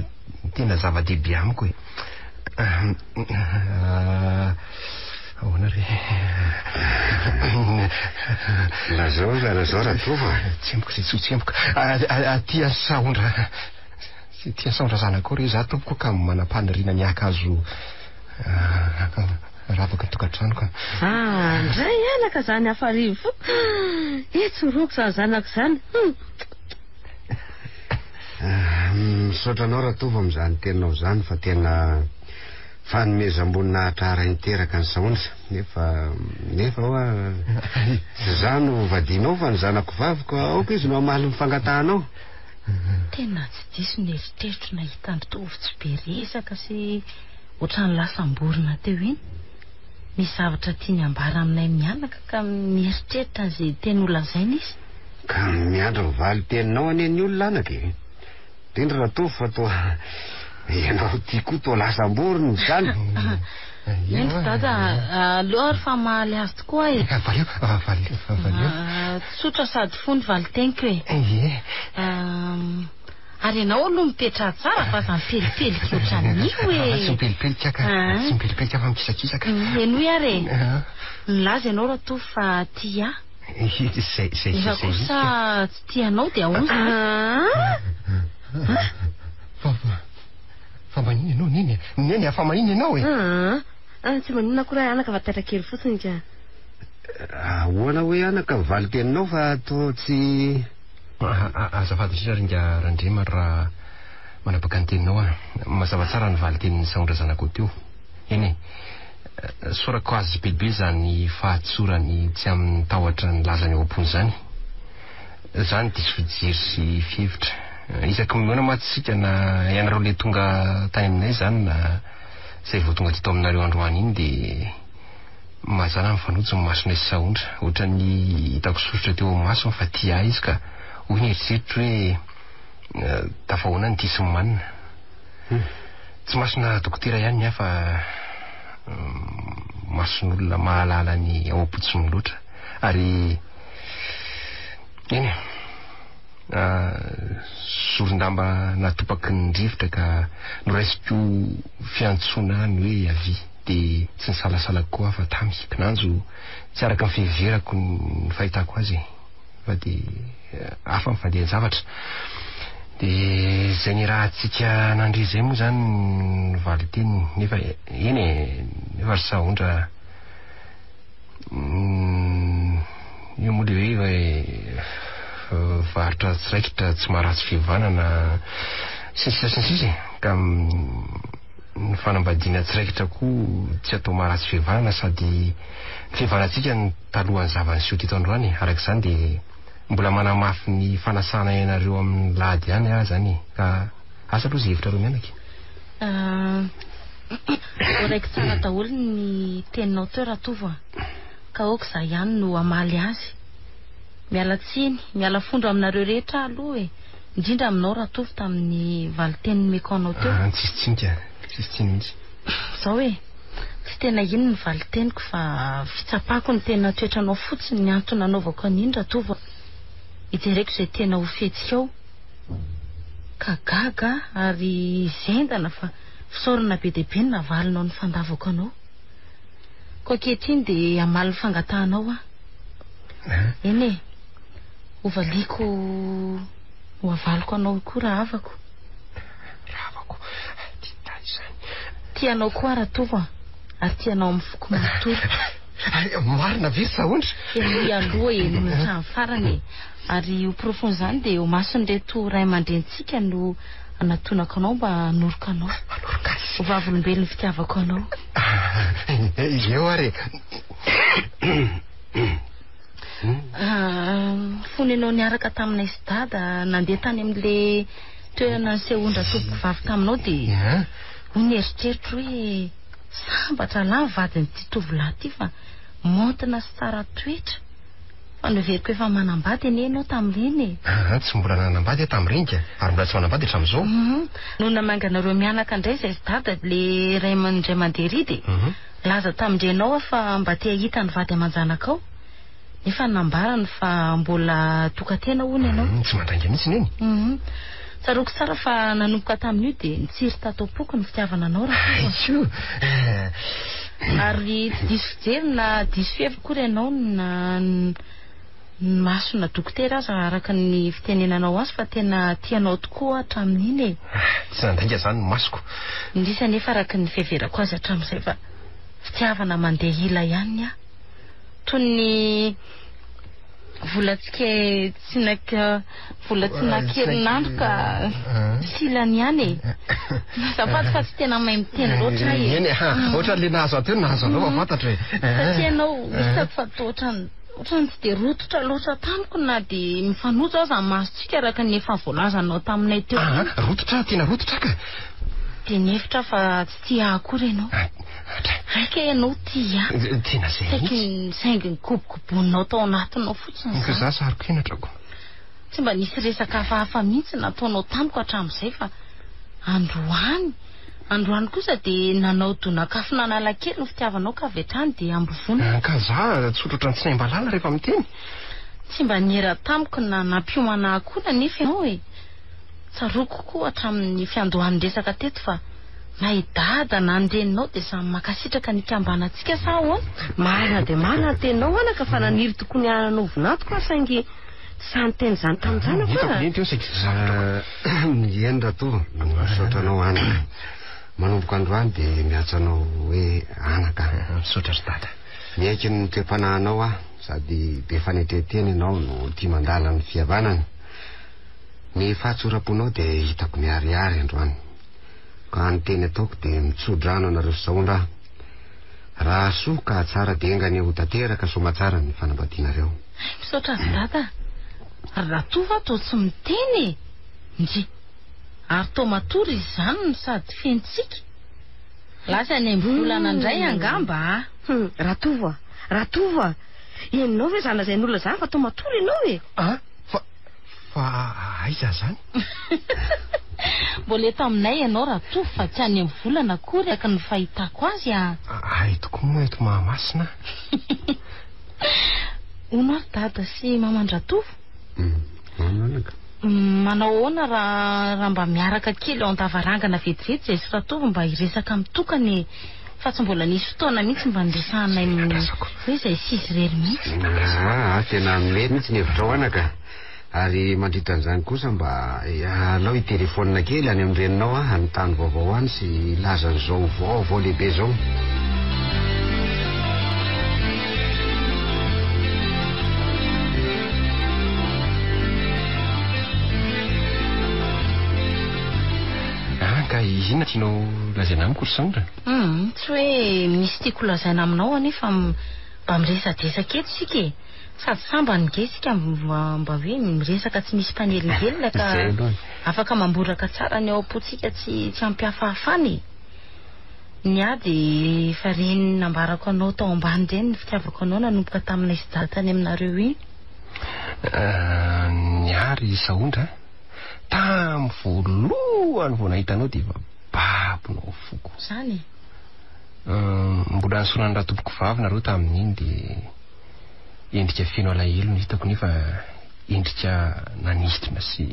C: tena zava-dehibe amiko ahoana re
E: lazao raha tova
C: tsemboko zay tsotsemboka tia saondra zanako re za tompoko ka manam-paniriana ny akazo ravaka ny tokantrano ka.
B: Ndray anaka zany afarivo tsoroako zany zanako zany.
E: Misaotranao raha tova amin'izany teninao zany fa tena fanomezam-boninahitra ara interaka ny saondra nefa hoa za no vadinao fa ny zanako vaviko aoka izy no amaly mifangatahanao.
F: Tena tsy diso ny eritreritro nahita ny tovy tsy be resaka sy ohatrany lasamborina teo iny. Misy zavatra tiany ambara aminay mianaka ka mieritreritra izay teny olazaina izy.
E: Ka miandro valy teninao aneny olona anaka indrindra raha tovy fa toa ianao ty koa toa lasamborina zany.
F: Ento dada aleo ary fa mahaly azy tokoa
C: valeo
F: tsotra sady fony valy teniko Ary ianao aloha mipetra tsara fa za mipelipelika ohatran'io
C: Tsy mipelipelika ka. Tsy mipelipelika fa mikisakisaka.
F: Eno ary nilaza ianao raha toa fa tia. Efa kosa tsy tianao dia ahoana?
C: Fa manino ianao neny? Neny afa manino ianao e?
B: Tsy manina koa raha anaka vatatra kely fotsiny ka.
E: Ahoana hoe anaka valy teninao fa to tsy
C: azafady indrindra ringa Randrema raha manapaka ny teninao mazava tsara ny valy tenin'ny saondra zanako teo. Eny sorako azy bebe zany fahatsorany tsy amin'ny tahotra ny lazany eo am-pony zany. Zany diso fijery sy fihevitra. Isaky minoana matsika na ianareo le tonga tany aminay zany na zay vao tonga dito aminareo androany iny de mazana mifanojo ny masonay sy saondra. Ohatra ny hitako soritra teo amin'ny masony fa tia izy ka hoy ny eritseritra hoe tafahoana ny diso manina. Tsy masona dokotera ihany ny hafa mason'olona mahalala ny ao am-potsiny loatra. Ary eny sorondamba natopaky ny rivotra ka noraisiko fiantsoana ny hoe avy de tsy nisalasalako koa fa tamy kinanjo tsy araka ny fiheverako ny fahitako azy fa de hafa mifandeha zavatra. De zay ny raha tsika nandry zay moa zany ny valy teny nefa eny nefa ry saondra io moa le hoe varotra tsiraikitra tsy maharatsy fihavanana sinsisy ka ny fanambadiana tsiraikitra koa tsy atao maharatsy fihavanana sady fihavanantsika ny talohan'ny zavany sy teto androany. Arak'izany de mbola manamafy ny fanasana ianareo amin'ny lahady ihany zany ka asa aloha zay hevitra reo mianaka.
F: Raiky tsara daholo ny teninao teo raha tovo ka oka za ihany no amaly azy. Miala tsiny miala fondro aminareo rehetra aloha indrindra aminao raha tovo tamin'ny valy teny mekanao teo.
C: Tsisy tsiny mihitsy.
F: Zao tsy tena ino ny valy teniko fa fitsapako ny tena toetranao fotsiny ny antony anaovako an'iny raha tovo. Ijereko zay tena ho fetsikao ka gaga ary zendana fa fisaorana be dia be ny navalinao ny fandavako anao. Koa ankehitriny de amaly ny fangatahanao eny hovaliako ho avaliko anao koa raha avako. Tianao koa raha tovo ary tianao amin'ny foko manontolo.
C: Marina very saondra.
F: Aloha mihitsy amin'ny farany ary ho profony zany de ho mason'reto ray aman-drentsika no anatonako anao mba hanoroka anao. Ho vavolombelon'ny fitiavako anao.
C: Eo ary
F: fony anao niaraka taminay sy dada nandeha tany amin'le toerana ny seondra toboko vavy taminao de hoy ny eritreritro hoe sambatra lahy vadiny ty tovolahy ty fa montina sy tsara toetra fa noveriko efa manambady anie ianao tamin'ireny.
C: Tsy mbola nanambady tamin'ireny ka ary mbola tsy manambady hatramin'izao.
F: No namanganareo mianaka indray zay sy dada le ray amandray mandeha de laza tamindrenao fa mba te hahita ny vady aman-janakao nefa nambarany fa mbola tokatena hono ianao.
C: Tsy mandrainga mihitsy neny.
F: Tsaroko tsara fa nanomboka tamin'io de nitsiry tatao-poko ny fitiavana anao raha. Ary tsy diso fijery na diso fihevitra koa ianao na masona dokotera aza araka ny fitenenanao azy fa tena tianao tokoa hatramin'iny.
C: Tsy nandainga zany ny masoko.
F: Indrisa nefa araka ny fiheverako azy hatramin'izay fa fitiavana mandeha ila ihany toy ny volatsika volatsinan-kerinandro ka silany ihany zafady fa tsy tena mahay miteny loatra
C: eny ohatra le nahazo ateo nahazo anao fantatra
F: satria ianao isako fa ohatrany tsy de rototra loatra tamiko na de mifanojo aho zany masotsika araka ny efa voalazanao taminay teo.
C: Rototra tena rototra ka
F: de nefitra fa tsy tia akory ianao. Raika ianao tia
C: tena zay
F: saingy kobokoboninao tao anatinao fotsiny
C: ka za saroko henatrako.
F: Tsy mba nisy resaka hafahafa mihitsy nataonao tamiko hatramin'izay fa androany kosa de nanao donakafo nanala kely ny fitiavanao ka avy hatrany de ambovona.
C: Ka za tsotra ny tsy nahy mba lala rehefa miteny.
F: Tsy mba nihera tamiko na nampiomana akoana nefa ianao tsaroako koa hatramin'ny fiandohan'ny resaka teto fa mahidada na andreninao dia samy makasitraka ny kambanantsika sa ahoana?
B: Marina dia marina tenao anaka fa naniry tokoa ny ananao vonatoko saingy tsy sanyteny izany tamin'izany
E: eny Ratovo misaotranao anaka manomboka androany dia miatsanao hoe anaka
C: misaotra ry dada
E: miaiky ny toepanahanao sady be fanetreteny ianao no tia mandala ny fihavanana. Ny fahatsoram-ponao dia hitako miariary androany ka ny teny ataoko dia mitsodrano anareo saondraha raha soa ka tsara dia engany ho tanteraka somatsara ny fanambadianareo.
F: Misaotra ry dada, Ratovo atao tsy miteny ndry ary tao matory izy izany no sady fentsika lasa ny volana indray angamba.
B: Ratovo enao ve zana izay n'olona izany fa tao matory ianao e?
C: Fa aiza zany?
F: Mbola eto aminay ianao Ratovo fa tsy any amin'ny volana akory aka ny fahitako azy
C: Ay toko moa eto Mahamasina.
F: Ono ary dada sy mamandry Ratovo? Manao ahoana raha mba miaraka kely ao an-davarangana vetivety zay sy Ratovo mba hiresaka mitokany fa tsy mbola nisy fotoana mihitsy mba niresahanay hoe izay sisy rery mihitsy.
E: Tena mety mihitsy ny hevitra ao anaka ary mandritran'izany kosa mba alao itelefônina kely any amin'ny reninao anontany vaovao any sy lazan'izao vaovao lehibe zao.
C: Ka inona tianao lazaina amiko ry Saondra?
F: Tsy hoe misy tiako lazaina aminao anefa mba miresadresaka eto sika e. Sady samba ny gesika mba hoe miresaka tsy misy mpanelingely ka afaka mamboraka tsara ny ao am-potsika tsy ampiafahafany. Ny ady efa reny nambarako anao tao ambany reny ny fitiavako anao nanomboka taminay sy dada tany aminareo iny.
C: Ny ary Saondra tamin'ny voalohany vao nahitanao dia efa babonao foko
F: zany.
C: Mbola nisorany ratoboko vavy nareo tamin'iny dia endrika feno alahelo no hitako nefa endrika nanitrina sy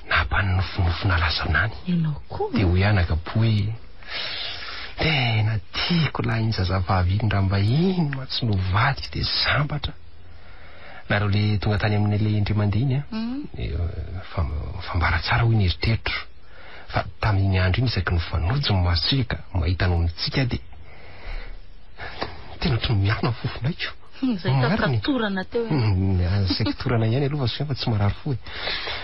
C: nampanonofo nalasonany.
F: Ianao koa
C: dia ho anakapo hoe tena tiako lahy iny zazavavy iny raha mba iny matsy novadika dia sambatra nareo le tonga tany amin'ny le indry mandiny fambara tsara hoy ny eritreritro fa tamin'iny andro iny isaky ny fanojo ny masika mahitanao mitsika dia tena otrany miafina fofonaiko.
F: Zay takatorana teo
C: sekitorana ihany aloha fa tsy marary fo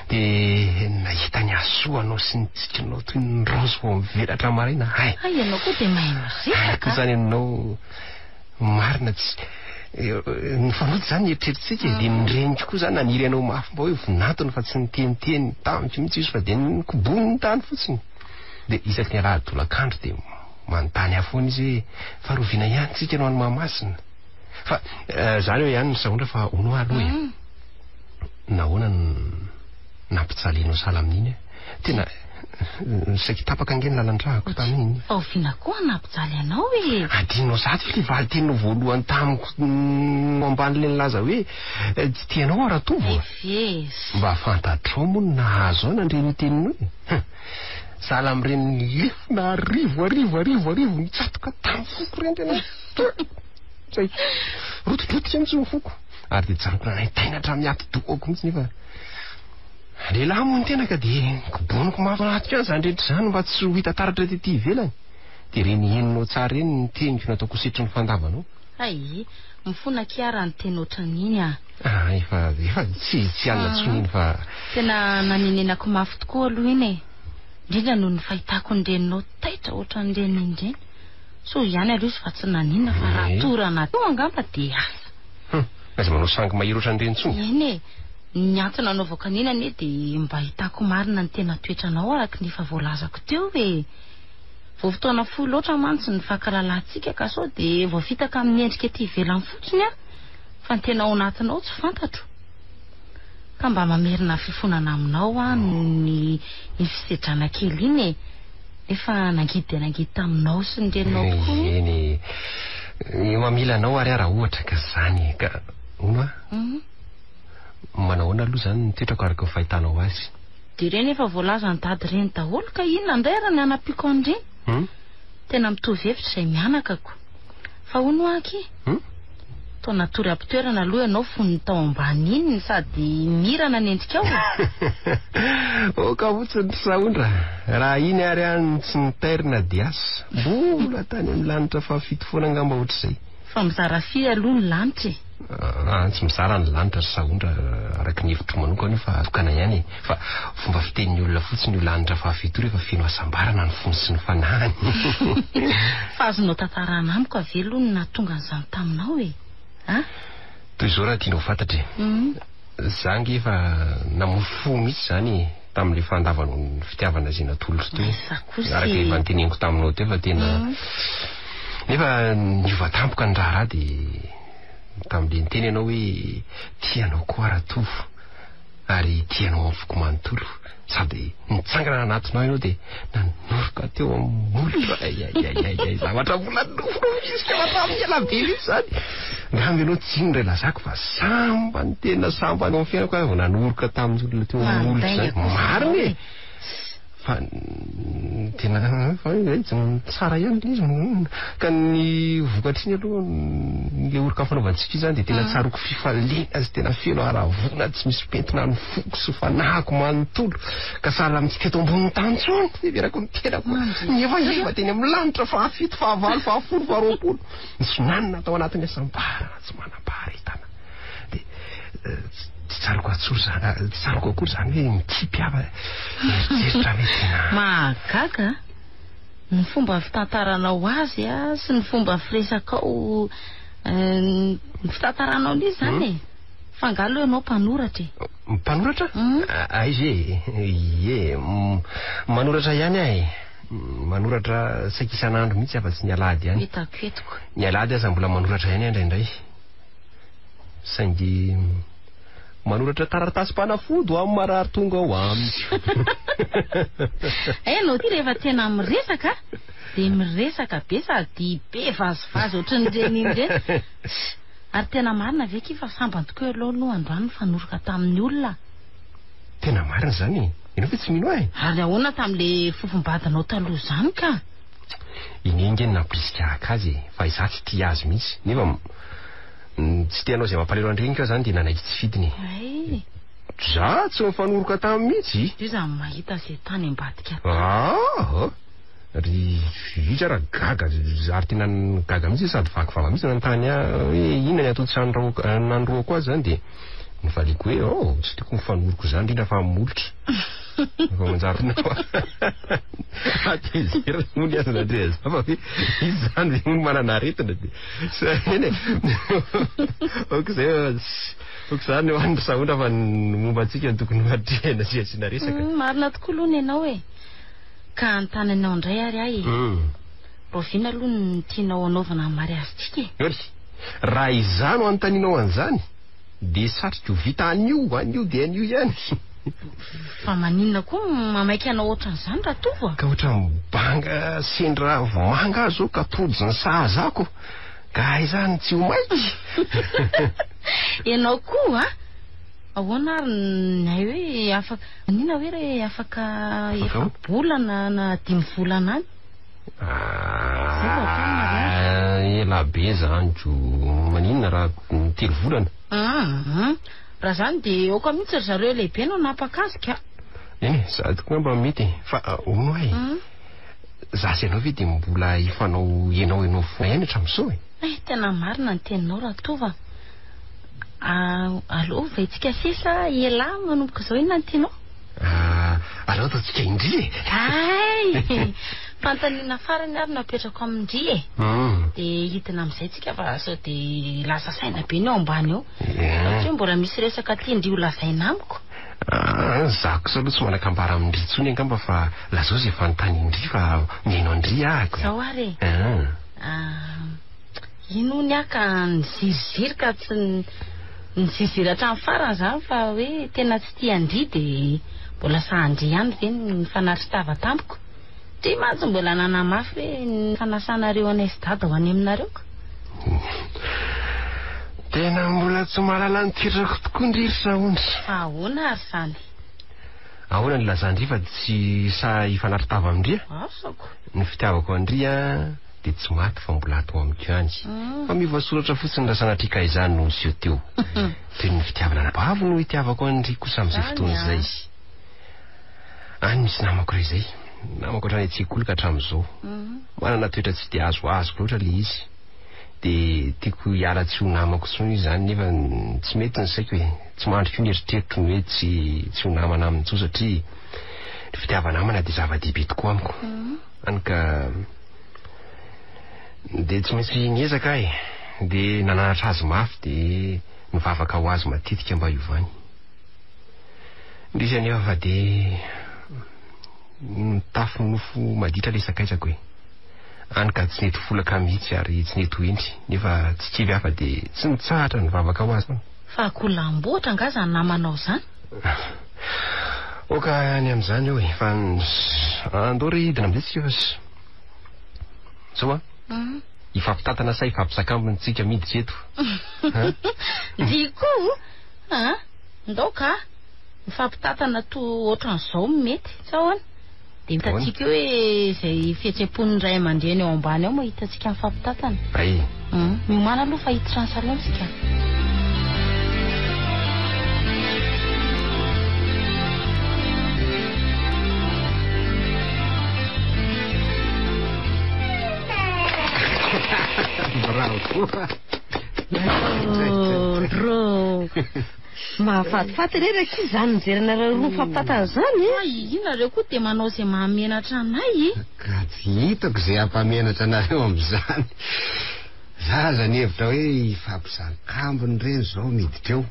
C: dia nahita ny asoanao sy nitsikynao toy ny rozy vao mivelatra marina.
F: Ianao koa dia mahay maresaka
C: zany ianao marina tsy ny fanojo zany ny eritrerititsika dia nyreniko koa zany naniry anao mafy mba hoe vonatony fa tsy niteniteny tamiko mihitsy izy fa dia nikobony ny tany fotsiny dia isaky ny alahadolakandro dia manontany afoana izy hoe faharoviana ihany tsika anao any Mahamasina fa zany hoe ihany ny Saondra fa ono aloha nahoana nampitsalenao sala amin'iny tena saky tapaka angeny lalandrahako tamin'iny.
F: Oviana koa nampijaly anao
C: adinao zato fa le valy teninao voalohany tamiko amban'le nilaza hoe tsy tianao Ratovo mba fantatrao moa no nahazo ao nandreny teninao sala amin'ireny lefona arivo nitsatoka tamin'ny foko reny tena zay rototrotika mihitsy ny foko ary dia tsaroko nanahitaina hatramin'ny ato-dohako mihitsy nefa lehilahy moa ny tena ka dia koboniko mafanatika any zany rehetra zany mba tsy ho hita taratra tety ivelany dia reny heninao tsara reny ny teniko nataoko setry ny fandavanao.
F: Mifona kiara ny teny ohatran'iny
C: efa tsy alina tsoniny fa
F: tena naninenako mafy tokoa aloha iny indrindra noho ny fahitako ny reninao taitra ohatran'ny reny indreny so ihany aloha izy fa tsy naninona fa raha torana teo angamba dia asa
C: aza manao sangy mahery ohatran'ny reny tsony
F: eny ny antony anaovako kanina anie dia mba hitako marina ny tena toetranao araka ny efa voalazako teo hoe vao fotoana fohy loatra mantsy ny fankalalantsika ka sao dia vao vitaka amin'ny endrika ety ivelany fotsiny fa ny tena ao anatinao tsy fantatro ka mba mamerina fifonana aminao noho ny fisedrana kely iny efa nangidy taminao sy ny renao koa
C: mamila anao ary raha ohatra ka zany ka ono manahoana aloha zany ny toetrako araka fahitanao azy
F: dia ireny efa voalaza ny dady ireny daholo ka inona indray raha ny anam-piako an'ireny tena mitovy hevitra izay mianakako fa hono aky tao natory ampitoerana aloha ianao fony tao ambany iny sady mirana ny endrika ao
C: ka fotsiny sahondra raha iny ary any tsy nitairina diasa mbola tany amin'ny lanitra fahafito foana angamba ohatr'izay
F: fa mizara firy aloha ny lanitra
C: tsy mizara ny lanitra sahondra araky ny hevitro manokana io fa tokana ihany fa fomba fitenin'ny olona fotsiny io lanitra fahafito rehefa feno asambarana ny fony sy ny fanahany
F: fa azonao tantarana amiko ave aloha ny nahatonga an'izany taminao
C: toy izao raha tianao fantatra zangy efa namofo mihitsy zany tamin'le fandavana ny fitiavana zay natolotra teo araka efa nyteneniko taminao teo fa tena nefa niova tampoka ny raha dia tamin'le niteny ianao hoe tianao koa rahatofo ary tianao amifoko manontolo sady nitsangana anatinao ianao dia nanoroka teo am'olitra zavatra mbola nofo misika matamin'ny elabe mihitsy zany ngamby ianao tsy ino ray lazako fa samba ny tena samba anao amin'ny fiainako vo nanoroka tamin'ny olona teo am'olitra zany mariny e fa tena tsara ihany izy ka ny vokatriny aloha le oroka fanaovantsika io zany dia tena tsaroko fifaliana zy tena feno aravona tsy misy pentina ny foko sy fanahako manontolo ka sara mitsika eto amboniny tany tsony everako ny tenako nefa iva teny amin'ny lanitra fahafito fahavalo fahafolo faharoapolo nisy nanina tao anatin'ny asambara tsy manam-paharetana dia tsy tsaroko akory zany hoe mitipy eritreritra hoe tena
F: mahagaga ny fomba fitantaranao azy sy ny fomba firesakao ny fitantaranao l'izy zany fangalo ianao mpanoratra
C: mpanoratra aizy manoratra ihany ahy manoratra saika isan'andro mihitsy afa tsy ny alady ihany
F: hitako etiko
C: ny alady aza mbola manoratra ihany indraindray saingy manoratra taratasy mpanafody ho amin'ny marary tonga ao amiko
F: enao ty rehefa tena miresaka dia miresaka be sady be vazivazy ohatran'ireny iny ireny ary tena marina ve ki fa sambany tokoa aloha no androany fanoroka tamin'ny olona
C: tena marina zany ianao fa tsy mino ahy
F: ary ahoana tamin'le fofombadinao taloha zany ka
C: inengeny nampirisika akazy fa izaho tsy tia azy mihitsy nefa tsy tianao izay mampalero andreny ka zany dia nanaiky tsy fidiny za tsy mifanoroka tamin'ny mihitsy
F: io zany mahita izay tany ambadika
C: ry vitra raha gaga ary tena gaga mihitsy sady vakivava mihitsy nantany hoe inona ny atody sy nandroako azy zany dia nivaliko hoe tsy tiako mifanoroko zany indrindra fa molitra efa manjarinao atezery mony azy nadre za fa hoe izy zany ve mony manana aretina dia eny okizay okizany ho an'ny sahondra fa momba antsika ny tokony madrena sy asiana resaka
F: marina tokoa aloha ny ianao ka antananao indray ary ahy rovina aloha ny tianao anaovana mariazy tsika
C: raha izany ho anontanianao an'izany dia satrika ho vita anio dia anio ihany
F: fa maninona koa mamaiky anao ohatran'izany raha tova
C: ka ohatra mibanga sendra vomanga azy ao ka todzy ny sahazako ka izany tsy ho maiky
F: ianao koa ahoana ary nay hoe afaka nina hoe re afaka efa-bolana na 5 volana any
C: ela be zany jo maninona raha 3 volana
F: raha zany dia oka mihitsy ry zareo lehibe no napakazika
C: eny za tokoa mba mety fa ono ahy za sy ianao ve dia mbola ifanao enao fona ihany hatramin'izao
F: tena marina ny teninao raha tova allo vaitsika sesa ela manomboka izao inona ny tianao
C: alao ataontsika indry
F: fantaniana farany ary napetrako amindry dia hitina amin'izay tsika fa sao dia lasa saina be ny ao ambany ao satria mbola misy resaka tiandry ho lazaina amiko
C: zako sa aloha tsy manakambara amindry tsony angamba fa lazao zay fanontany indry fa mihaino andry ahako
F: zao ary ino ny aka niziriziry ka tsy niziriziry hatramin'ny farany zany fa hoe tena tsy tia andry dia mbola sahandry ihany ve ny fanatry tava tampoko dia matsy mbola nanamafy hoe ny fanasanareo anaizy dada ho any aminareo ka
C: tena mbola tsy mahalala ny tirako tokoa ndry ry sahondry
F: ahoana ary zany
C: ahoana ny lazandry fa tsy sa ifanatitava amindria
F: asako
C: ny fitiavako andria dia tsy maty fa mbola atao amiko ihany fa mivoasoratra fotsiny raha sanatrika izany no nyseo teo toy ny fitiavana nabavo no hitiavako andry kosa amin'izay fotoana izay any misy namako ray izay namako ohatrany atsikoloka hatramin'izao manana toetra tsy dia azoazoko loatra le izy dia tiako hiala tsy ho namako tsony izy zany nefa tsy mety ny saiko hoe tsy mandriko ny eritreritro ny hoe tsy ho namana amin'n'itso satria ny fitiavanamana dia zava-dehibe tokoa amiko any ka dia tsy maintsy niezaka ahy dia nananatra azy mafy dia mivavaka ho azy matetika mba hiovany ndrisy anefa fa dia mitafy nofo maditra le sakaizako hoe any ka tsy nety folaka mihitsy ary tsy nety ho indry nefa tsy kivy hafa dia tsy nitsahatra ny vavaka ho azy
F: fa kolamboatra angaza ny namanao zany
C: oka any amin'izany eo e fa andao ry hidina amin'izay tsika fa sao ifampitatana sa ifampisakambiny tsika miditra eto
F: diko ndao ka ifampitatana to ohatran'izao mety saoany dia hitatsika hoe izay fihetsepon'ny ray aman-dreny eo ambany ao moa hitatsika mifampitatana
C: ay
F: miomana aloha fa hiditra ny salonsika
B: Ro mahafatifaty reraka izy zany mijeranareo roa fampitatana zany
F: inareo koa dia manao izay mahamenatra anay
E: ka tsy hitako izay hampamenatra anareo amin'izany za zany hevitra hoe ifampisakambony reny zao miditra eo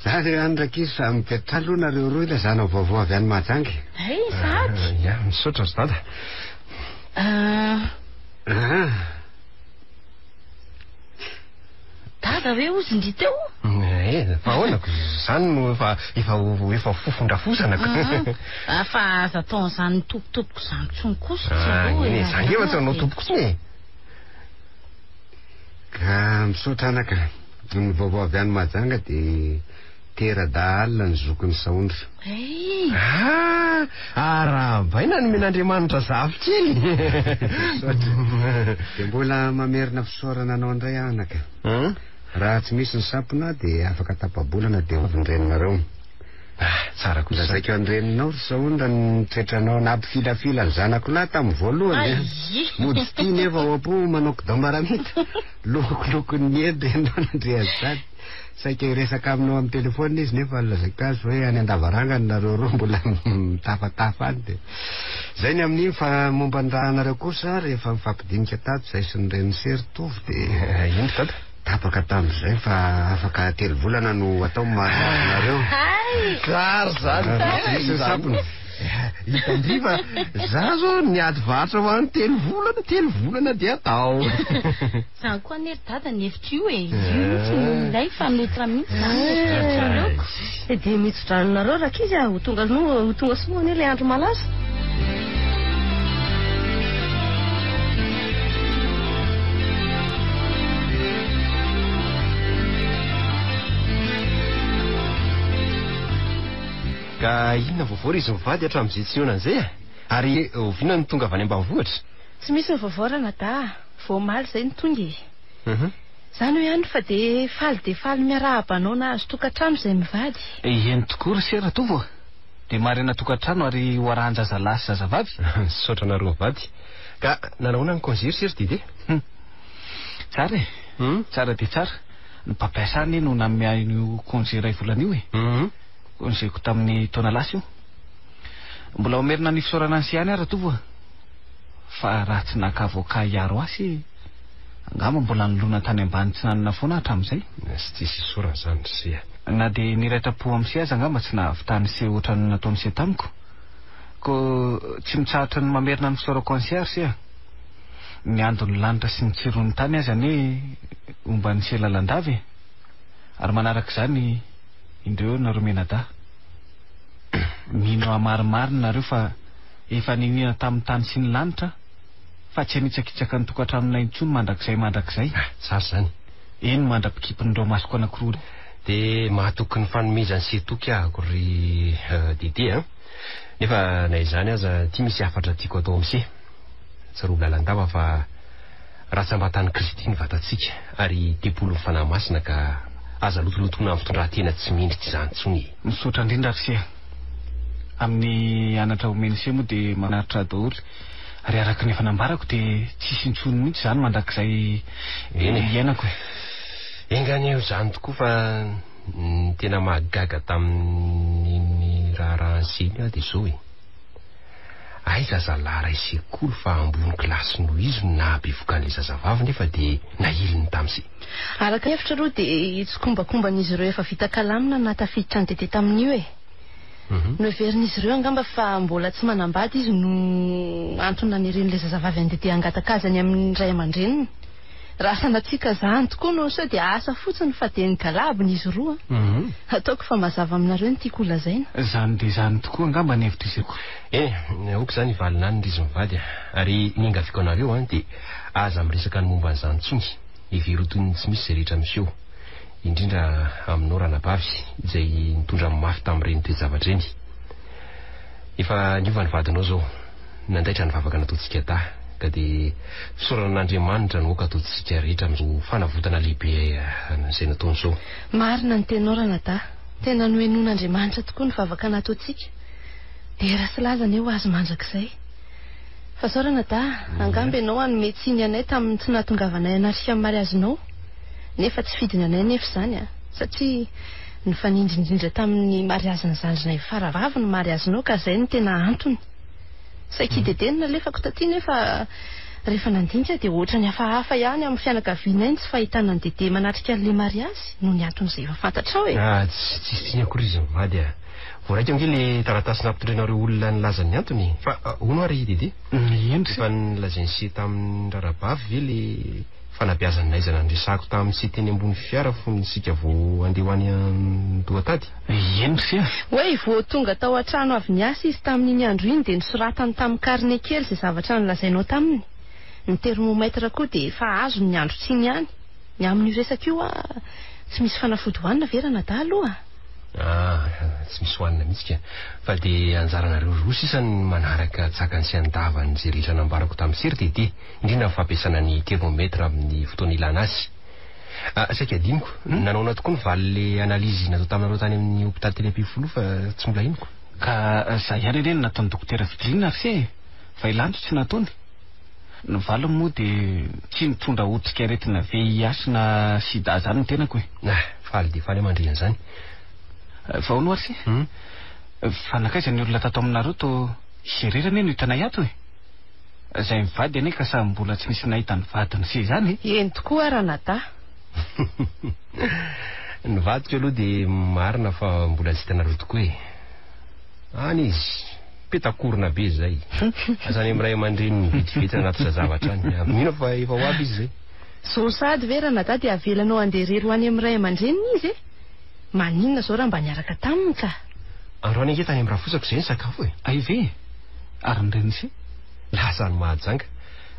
E: za re andraka izy fa mipetra aloha nareo roa ila zanao vaovao avy any Mahajangy
F: sady
C: ya misaotra zy dada
F: dada hoe ozy ndry teo
C: fa ahoanako zany no efa fofondrafosanako
F: fa aza taon'izany tompotopoko zany tsony kosa
C: zany efa tsy anao tompoko tsiny
E: ka misaotra anaka ny vaovao avy any Mahajanga dia tera-dalina ny zokon'ny saondra
C: arabaina ny men'Andriamanitra zavokely
E: dia mbola mamerina fisaorana anao indray anaka raha tsy misy ny sampona dia afaka tapabolana dia ovindreninareo
C: tsara kosa
E: zazaiko andreninao ry saondra ny toetranao nampifilafila ny zanako lahy tamin'ny voalohany mody ty nefa ao am-po manao kodombaramita lokolokony edy ianao nandreazy sady saika hiresaka aminao amin'ny telefona izy nefa lazaka azy hoe any an-davarangany nareo roa mbola mitafatafa any dia zay ny amin'iny fa momba ny raha anareo kosa rehefa mifampidinika tato zay sy ny reny serytovy dia
C: iny dada
E: tapaka tamin'izay fa afaka 3 volana no atao mahasanareo
C: kary zany
E: sampony
C: hitandriva za zao niady vatra ho any 3 volana dia atao
F: zany koa nery dada ny hevitra io ilay fa notra mihitsy
B: dia mitsodranonareo raka izy ho tonga somoany ilay andro malaza
C: ka inona vaovao izy mivady hatramin'izay tsy iona an'izay ary oviana ny tonga avy any ambanivohitra
B: tsy misy ny vaovaorana da voamaly zay ny tonga zany hoe ihany fa dia faly miarahabanao na azo tokantrano izay mivady
D: eny tokoa ry sera tovo dia marena tokantrano ary hoaran-jazalahy sy zazavavy
C: saotra nareo mivady ka nanahoana ny konzery sery dide
D: tsara tsara dia tsara ny mpampiasany no namean'io konze ray volana io konzeko tamin'ny taona lasy io mbola omerina ny fisaorana ny siany ara tovo fa raha tsy nakavoaka hiaro asy angamba mbola nylona tany ambany tsy nanana foana hatramin'izay
C: sy tsisy isorana zany ry
D: na dia niraitra-po amin'ny se azy angamba tsy nahavitany se ohatra ny nataony se tamiko ko tsy mitsahatra ny mamerina ny fisaorako any se ary se ny andony lanitra sy ny tsiron'ny tany azy any omba ny se lalandavy ary manaraka izany indreo nareo menada mino amarimary nareo fa efa ninina tamin'ny tany sy ny lanitra fa tsy anitsakitsaka ny tokantraminay intsony mandrakizay
C: tsara zany
D: eny mandra-pikipin'ireo masoko anankiroa
C: dia mahatoky ny fanomezany setoky ahako ry Dide a. Nefa na izany aza tia misy hafatra tiako atao am'se. Tsy roa lalandava fa ratsambatany Kristiny vatantsika ary tepolo ny fanahy masina ka aza lotolotona amin'ny fitondran-tena tsy mendrika izany tsony.
D: Misaotra indrindra ry se. Amin'ny anatra omeny se moa dia manaritra daholo ary araka ny efa nambarako dia tsisy intsony mihitsy izany mandrakizay iainako.
C: Engany eo izany tokoa fa ny tena mahagaga tamin'ny raharahany io dia zao aiza zalahy ray sekoly fa ambony kilasy noho izy na bevokan'ilay zazavavy nefa dia nahiliny tamin'izay.
B: Araka hevitra aloha dia tsy kombakomban'izy ireo efa vita kalamina na tafiditra ny tete tamin'io noverin'izy ireo angamba fa mbola tsy manambady izy no antony naneren'ilay zazavavy andety angatakazany amin'ny ray aman-dreniny. Raha sanatsika zany tokoa no sao dia asa fotsiny fa dia ny galabiny izy roa. Ataoko fa mazava aminareo ny tiako lazaina.
D: Zany dia zany tokoa angamba ny hevitra izay koa.
C: Aoko zany ivalina any ry izy mivady ary ny ingaviko anareo dia aza miresaka ny momba an'izany tsony iverotony tsy misy izay rehetra miseho indrindra aminao ranabavy izay nitondra mafy tamin'ireny toe-javatra eny. Efa niova ny vadinao zao nandaitra ny vavaka nataontsika ta ka dia fisoran'Andriamanitra no oka ataontsika rehetra amin'izao fanavotana lehibe izay nataony zao.
B: Marina ny tenao ranata, tena noenon'Andriamanitra tokoa ny vavaka nataontsika dia raha sy lazana eo azy mandrakizay. Fa sao ranata, angamba ianao hanome tsiny anay tamin'ny tsy nahatongavanay anatrika amin'ny mariazinao. Nefa tsy fidina anay nefa izany satria ny fanindrindrindra tamin'ny mariaziny zanjinay faravavy ny mariazinao ka izay ny tena antony. Saikidedena nalefako taty nefa rehefa nandinika dia ohatra ny hafahafa ihany amin'ny fianakaviana iny tsy fahitana ny Dede manatrika an'ilay mariazy noho ny anton'izay efa fantatrao
C: Tsisy akory izy mivady voaraika ange le taratasy nampitondrenareo olona nilaza ny antony fa hono ary Dede fa nilazainy se tamin'ny rarabavy ve le fanabeazany naizana nresako tamin'ny sy teny ambony fiara fonisika vao andeha ho any Andohatady.
B: Hoe vao tonga tao an-trano avy niasa izy tamin'iny andro iny dia nisoratany tamin'ny karne kely izay zavatra nilazainao taminy. Ny termometra koa dia efa azo ny andro tsiny ihany. Ny amin'io resaka io tsy misy fanafody hoanina ve ranata aloha?
C: Tsy misy hoanina mihitsy fa dia anjaranareo roa sisa ny manaraka tsakany sy andavany izay rehetra nambarako tamin'ny sery Dede indrindra ny fampiasana ny termometra amin'ny fotoana ilana azy. Saika adiniko nanao tokoa ny valy le analizy natao taminareo tany amin'ny hôpitaly Telepifolo fa tsy mbola inoko.
D: Ka za ihany ireny nataon'ny dokotera Vidrina ry fa ilanto tsy nataony. Ny valiny moa dia tsy mitondra otrika aretina VIH na sida zany ny tenako
C: faly dia faly amandrena zany.
D: Fa hono ary fanakaiza ny olona tato aminareo to isererana no hitanay ato izay mivady ane ka sa mbola tsy misy nahita ny vadiny se zany
B: eny tokoa ranata.
C: Ny vadiko aloha dia marina fa mbola tsy hitanareo tokoa any izy petakorona be zay azany amin'ray aman-dreny vetivety anaty zavatra any mino fa efa ho avy izy zay.
B: So sady ve ranata dia avelanao anderery ho any amin'ray aman-dreniny izy maninona zao raha mba niaraka taminy ka?
C: Androany ange tany amin'ny raha fosako izay ny sakafo
D: ay ve ary nireny se
C: lasany mahajanga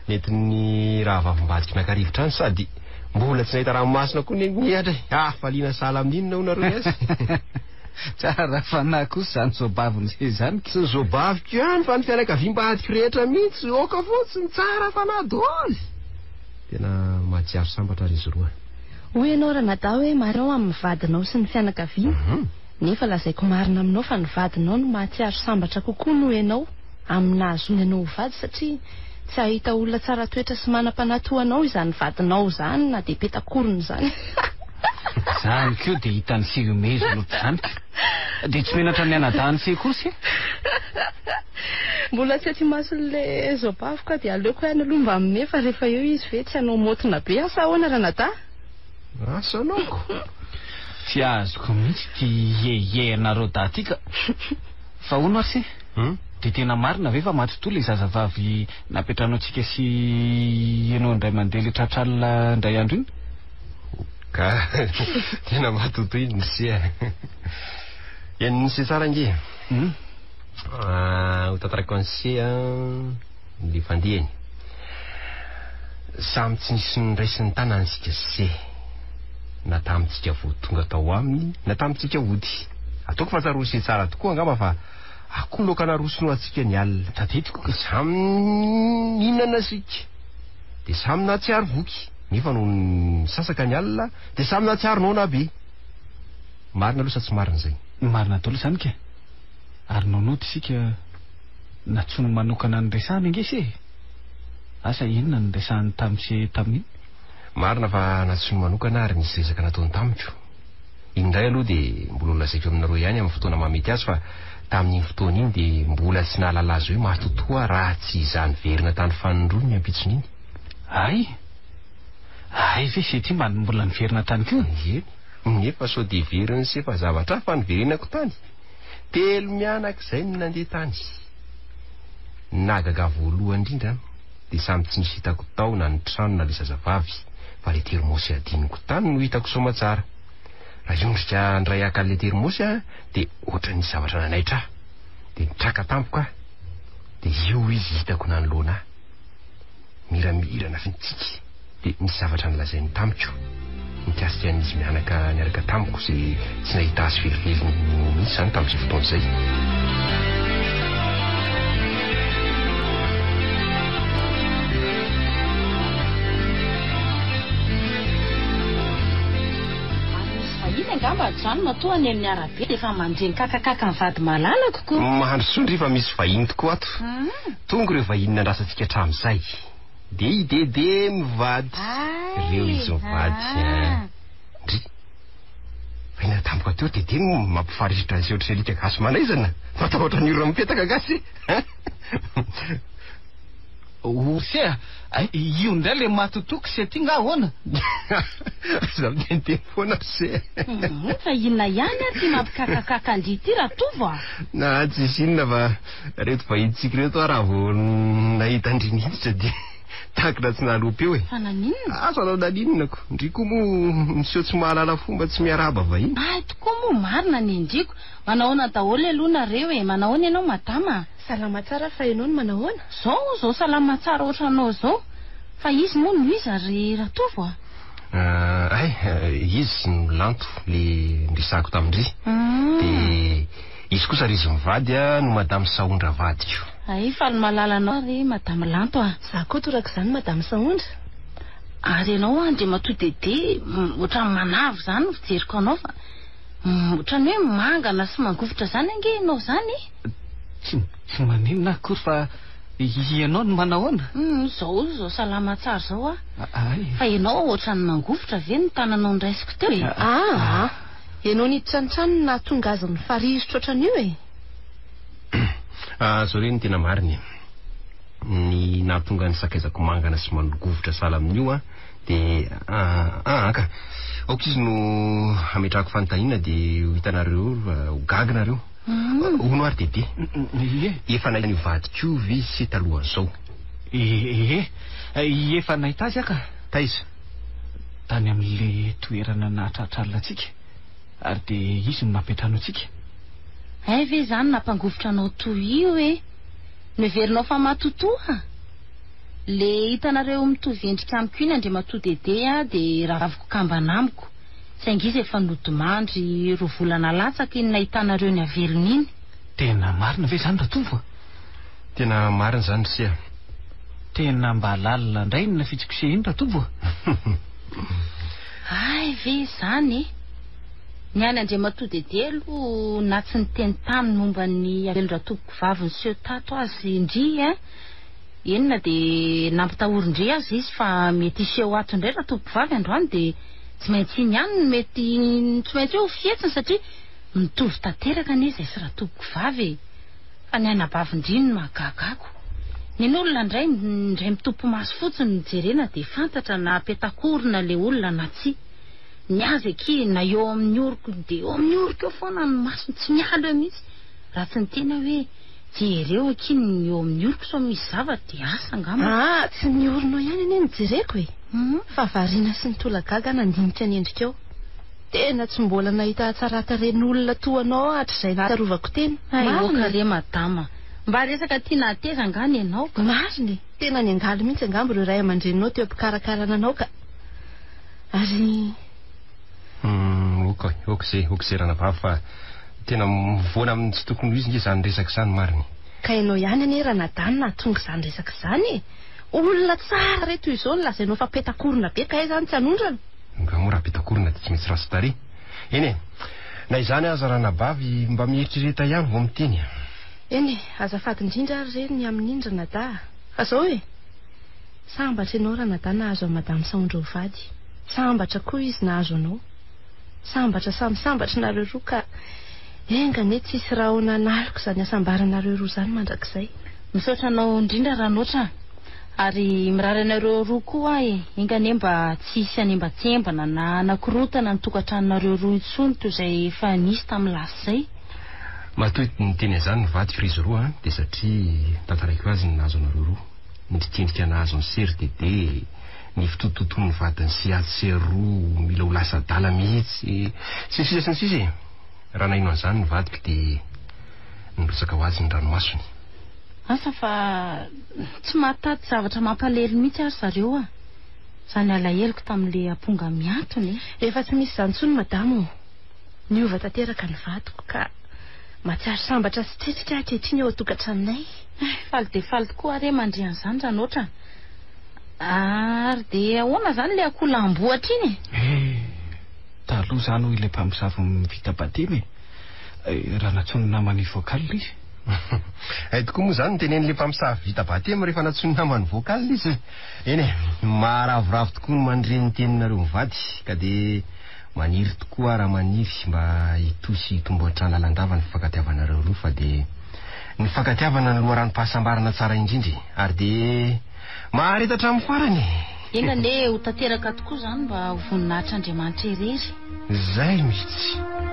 C: nentin'ny raha vavim-badiky nakarivotra any sady mbola tsy nahita ranomasina koa nehatra faliana sala amin'inona onareo azy.
D: Tsara fanahy kosa zany zobaviny zay zany
C: tsy zobaviko ihany fa ny fianakaviam-badiko rehetra mihitsy oka fotsiny tsara fanahy daholo tena mahatsiaro sambatra ry izy roa.
B: Hoy ianao ranata hoe marao amin'ny vadinao sy ny fianakaviana nefa lazaiko marina aminao fa ny vadinao no mahatsiaro sambatra kokoa noho ianao amin'ny nahazoany ianao ho vady satria tsy ahita olona tsara toetra sy manam-panatoanao izany vadinao zany na dia petakorona izany.
D: Zany keo dia hitany simezo loatra zany dia tsy menatra ny anadahany se kosa
B: mbola tsy aty mason'le zobavy ka dia aleoko ihany aloha mba minne fa rehefa eo izy ve tsy hanao motina be asa ahoana ranata?
C: Asanaoko
D: tsy azoko mihitsy ty yeye anareo datika fa hono ary se dia tena marina ve fa matotoa le zazavavy napetranao tsika sy ianao indray mandeha le tratralina indray andro iny
C: ka tena matoto iny nisy eny nisy tsara nge ho tantarako an'se le fandehany samy tsy nisy ny raisiny tanany sika se na tamintsika vao tonga tao aminy na tamintsika ody. Ataoko fa tsarosi tsara tokoa angamba fa akoho lokana rosino atsika ny alina tadidiko samy inana sika de samy natsiaro voky nefa no sasaka ny alina de samy natsiaro nona be. Marina aloha sa tsy marina zay?
D: Marina daholo zany ke. Ary nonody sika natsono manokana ny resahana angese. Asa inona ny resahany tamin'iny?
C: Marina fa natsono manokana ary nisy resaka nataony tamiko. Indray aloha de mbola lazaiko aminareo ihany amin'ny fotoana mamety azy fa tamin'iny fotoana iny de mbola tsy nahalala azy hoe mahatotoa raha tsy izany verina tany fanondrony ny ampitsony iny.
D: Ay ve se ty mbola niverina tany koa?
C: Nefa sao de veriny se fa zavatra fa niverenako tany. Telo mianak'izay ny nandeha tany. Nagaga voalohany indrindra de samy tsy nisy hitako tao na ny trano na le zazavavy fa le termosy adiniko tany no hitako soma tsara. Raha iondrika ndray aka le termosy de ohatra ny zavatra nanaitra de nitraka tampoka de io izy hitako nanoloana miramirana finitsika de nisy zavatra nilazainy tamiko mikasika an'izy mianaka niaraka tamiko zay tsy nahita azy velively mihitsy zany tamin'izay fotoana izay.
F: Angamba zany matoa any amin'ny arabe de efa mandreny kakakaka ny vady malalako ko.
C: Mahandro sondry fa misy vahiny tokoa ato. Tonga ireo vahiny nandrasantsika hatramin'izay de idede mivady ireo izy mivady. Ndry vahina tampoka teo de mampifarisitra azy ohatry selika gasy manaizana matahotra ny ora mipetaka gasy.
D: Osia, io ndray le matotoko se ty nga ahoana?
C: Zaho miteny foana se.
F: Fa inona ihany ty mampikakakaka andy ty raha tovo a?
C: Na tsisy inona fa reto vahiditsika reto raha vao nahita andrinihitra de takina tsy nahalopa eo e.
F: Fa naninona?
C: Azo anao naninonako. Ndriko moa miseho tsy mahalala fomba tsy miaraba vahiny.
F: Tokoa moa marina ny endriko. Manahoana daholo aloha nareo e. Manahoana ianao madama?
B: Salama tsara fa ianao no manahoana?
F: Zao salama tsara ohatranao zao. Fa izy moa no izy ary raha tovo a?
C: Izy no lanto le ndrisako tamindry. De izy kosa ry izy mivady no madame Saondra vadiko.
F: Fa ny malala anao ry madame lanto a.
B: Za koa toraka zany madame Saondra.
F: Ary ianao andre matodede ohatran'ny manavo zany no fijeriko anao fa ohatran'ny hoe mangana sy mangovotra zany ange ianao zany.
D: Tsy maninona akory fa ianao no manahoana?
F: Zao salama tsara zao a. Fa ianao ohatran'ny mangovotra ve ny tananao niraisiko teo e?
B: Ianao nitranotrano na tonga azy ny farisitra ohatran'io e?
C: Zao reny tena mariny. Ny nahatonga ny sakaizako mangana sy mangovotra sala amin'io de ka aoka izy no ametrahako fanontaniana de hitanareo gaginareo. Ono ary dede efa nahita vadiko ve sy talohan'izao?
D: Efa nahita azy aka?
C: Taiza?
D: Tany amin'le toerana nahatratralina atsika ary de izy no nampetrano atsika.
F: Ve zany nampangovotra anao toy io e? Neverinao fa matotoa? Le hitanareo mitovy endrika amiko iny andre matodede de raviko kambana amiko. Saingizy efa nodomandry roa volana latsaka iny nahitanareo ny avelony iny.
D: Tena marina ve zany ratovo?
C: Tena marina zany sia.
D: Tena mba lalina indray ny nafitsikose iny ratovo?
F: Ve zany ny any andre matodede aloha na tsy niteny taminy momba ny avelony ratoboko vavy ny seho tato azy indry enina de nampitahorin-dre azy izy fa mety iseho ato indray ratoboko vavy androany de tsy maintsy iny ihany mety tsy maintsy hoe ho fietsiny satria mitovy tanteraka n'izy sy ratoboko vavy fa ny anabavin-driny no mahagagako. Ny olona ndray mitompo maso fotsiny mijerena de fantatra na petakorona le olona na tsy. Ny azy aky na eo amin'ny oriko de eo amin'ny oriko eo foana ny masony tsy mialo eo mihitsy. Raha tsy ny tena hoe jereo aky ny eo amin'ny oriko so misy zavatra de asa angamba.
B: Tsy ny orinao ihany anie nijereko e. Fa variana sy ny tolagaga nandinika ny endrika eo. Tena tsy mbola nahita tsaratareny toanao hatr'izay naharovako teny.
F: Okare madama. Mba resaka tiana ateza angany ianao ka.
B: Mariny, tena ny angaly mihitsy angamba ireo ray aman-dreninao teo am-pikarakarana anao ka. Ary
C: okzay ranavavy fa tena mivoana amin'ny tsy tokony ho izy nge izany resaka izany mariny.
B: Ka ianao ihany anie Ranadanina tonga izany resaka izany. Olona tsara reto izao no lazainao fa petakorona be ka izany tsy hanondrana.
C: Nga moa raha petakorona dia tsy maintsy ratsy tarehy. Eny na izany aza ranavavy mba mieritrereta ihany vao miteny.
B: Eny azafady indrindra ary reny amin'indrana da. Fa zao sambatra ianao Ranadanina azo amin'ny madama Saondra ho vady. Sambatra koa izy nahazo anao. Sambatra samy sambatra nareo roa ka engane tsisy raha ona naloko izany asambaranareo roa izany mandrakizay.
F: Misaotra anao indrindra Ranoatra. Ary mirary anareo roa koa engane mba tsisy anembatsembana na anakorotana ny tokantranonareo roa intsony toy izay efa nisy tamin'ny lasa izay.
C: Matoy ny teny izany ny vady frizy roa dia satria tantaraiko azy ny nahazo anareo roa. Nititendrika nahazo ny CRDD, ny fitototon'ny vadiny sy ady sy roa mila ho lasa dala mihitsy sy ny sisa. Raha naino an'izany ny vadiko dia nirosaka ho azy ny ranomasony.
F: Asa fa tsy mahatady zavatra mampalahelo mihitsy ary zareo Izany alaheloko tamin'ilay amponga miantony.
B: Efa tsy misy izany intsony madamo. Niova tanteraka ny vadiko ka mahatsiaro sambatra sy tsetsika ankehitriny eo an-tokantranonay.
F: Faly dia faly tokoa ary mandry an'izany Ranoatra. Ary dia ahoana izany ilay akolamboatra iny?
D: Taloha izany ho ilay mpamosavy mivita batimy. Raha natsony namany voakaly izy.
C: Tokoa moa izany tenen'ilay mpamosavy vita batimy rehefa natsony namany voakaly izy. Eny maharavoravo tokoa ny mandreny teninareo mivady ka dia maniry tokoa raha maniry mba hitosy hitomboatra lalandava ny fifankatiavanareo roa fa dia ny fifankatiavana ny loharanom-pahasambarana tsara indrindra ary dia maharetatra amin'ny farany.
F: Engane ho tanteraka tokoa izany mba ho voninahitr' Andriamanitra irery.
C: Zay mihitsy.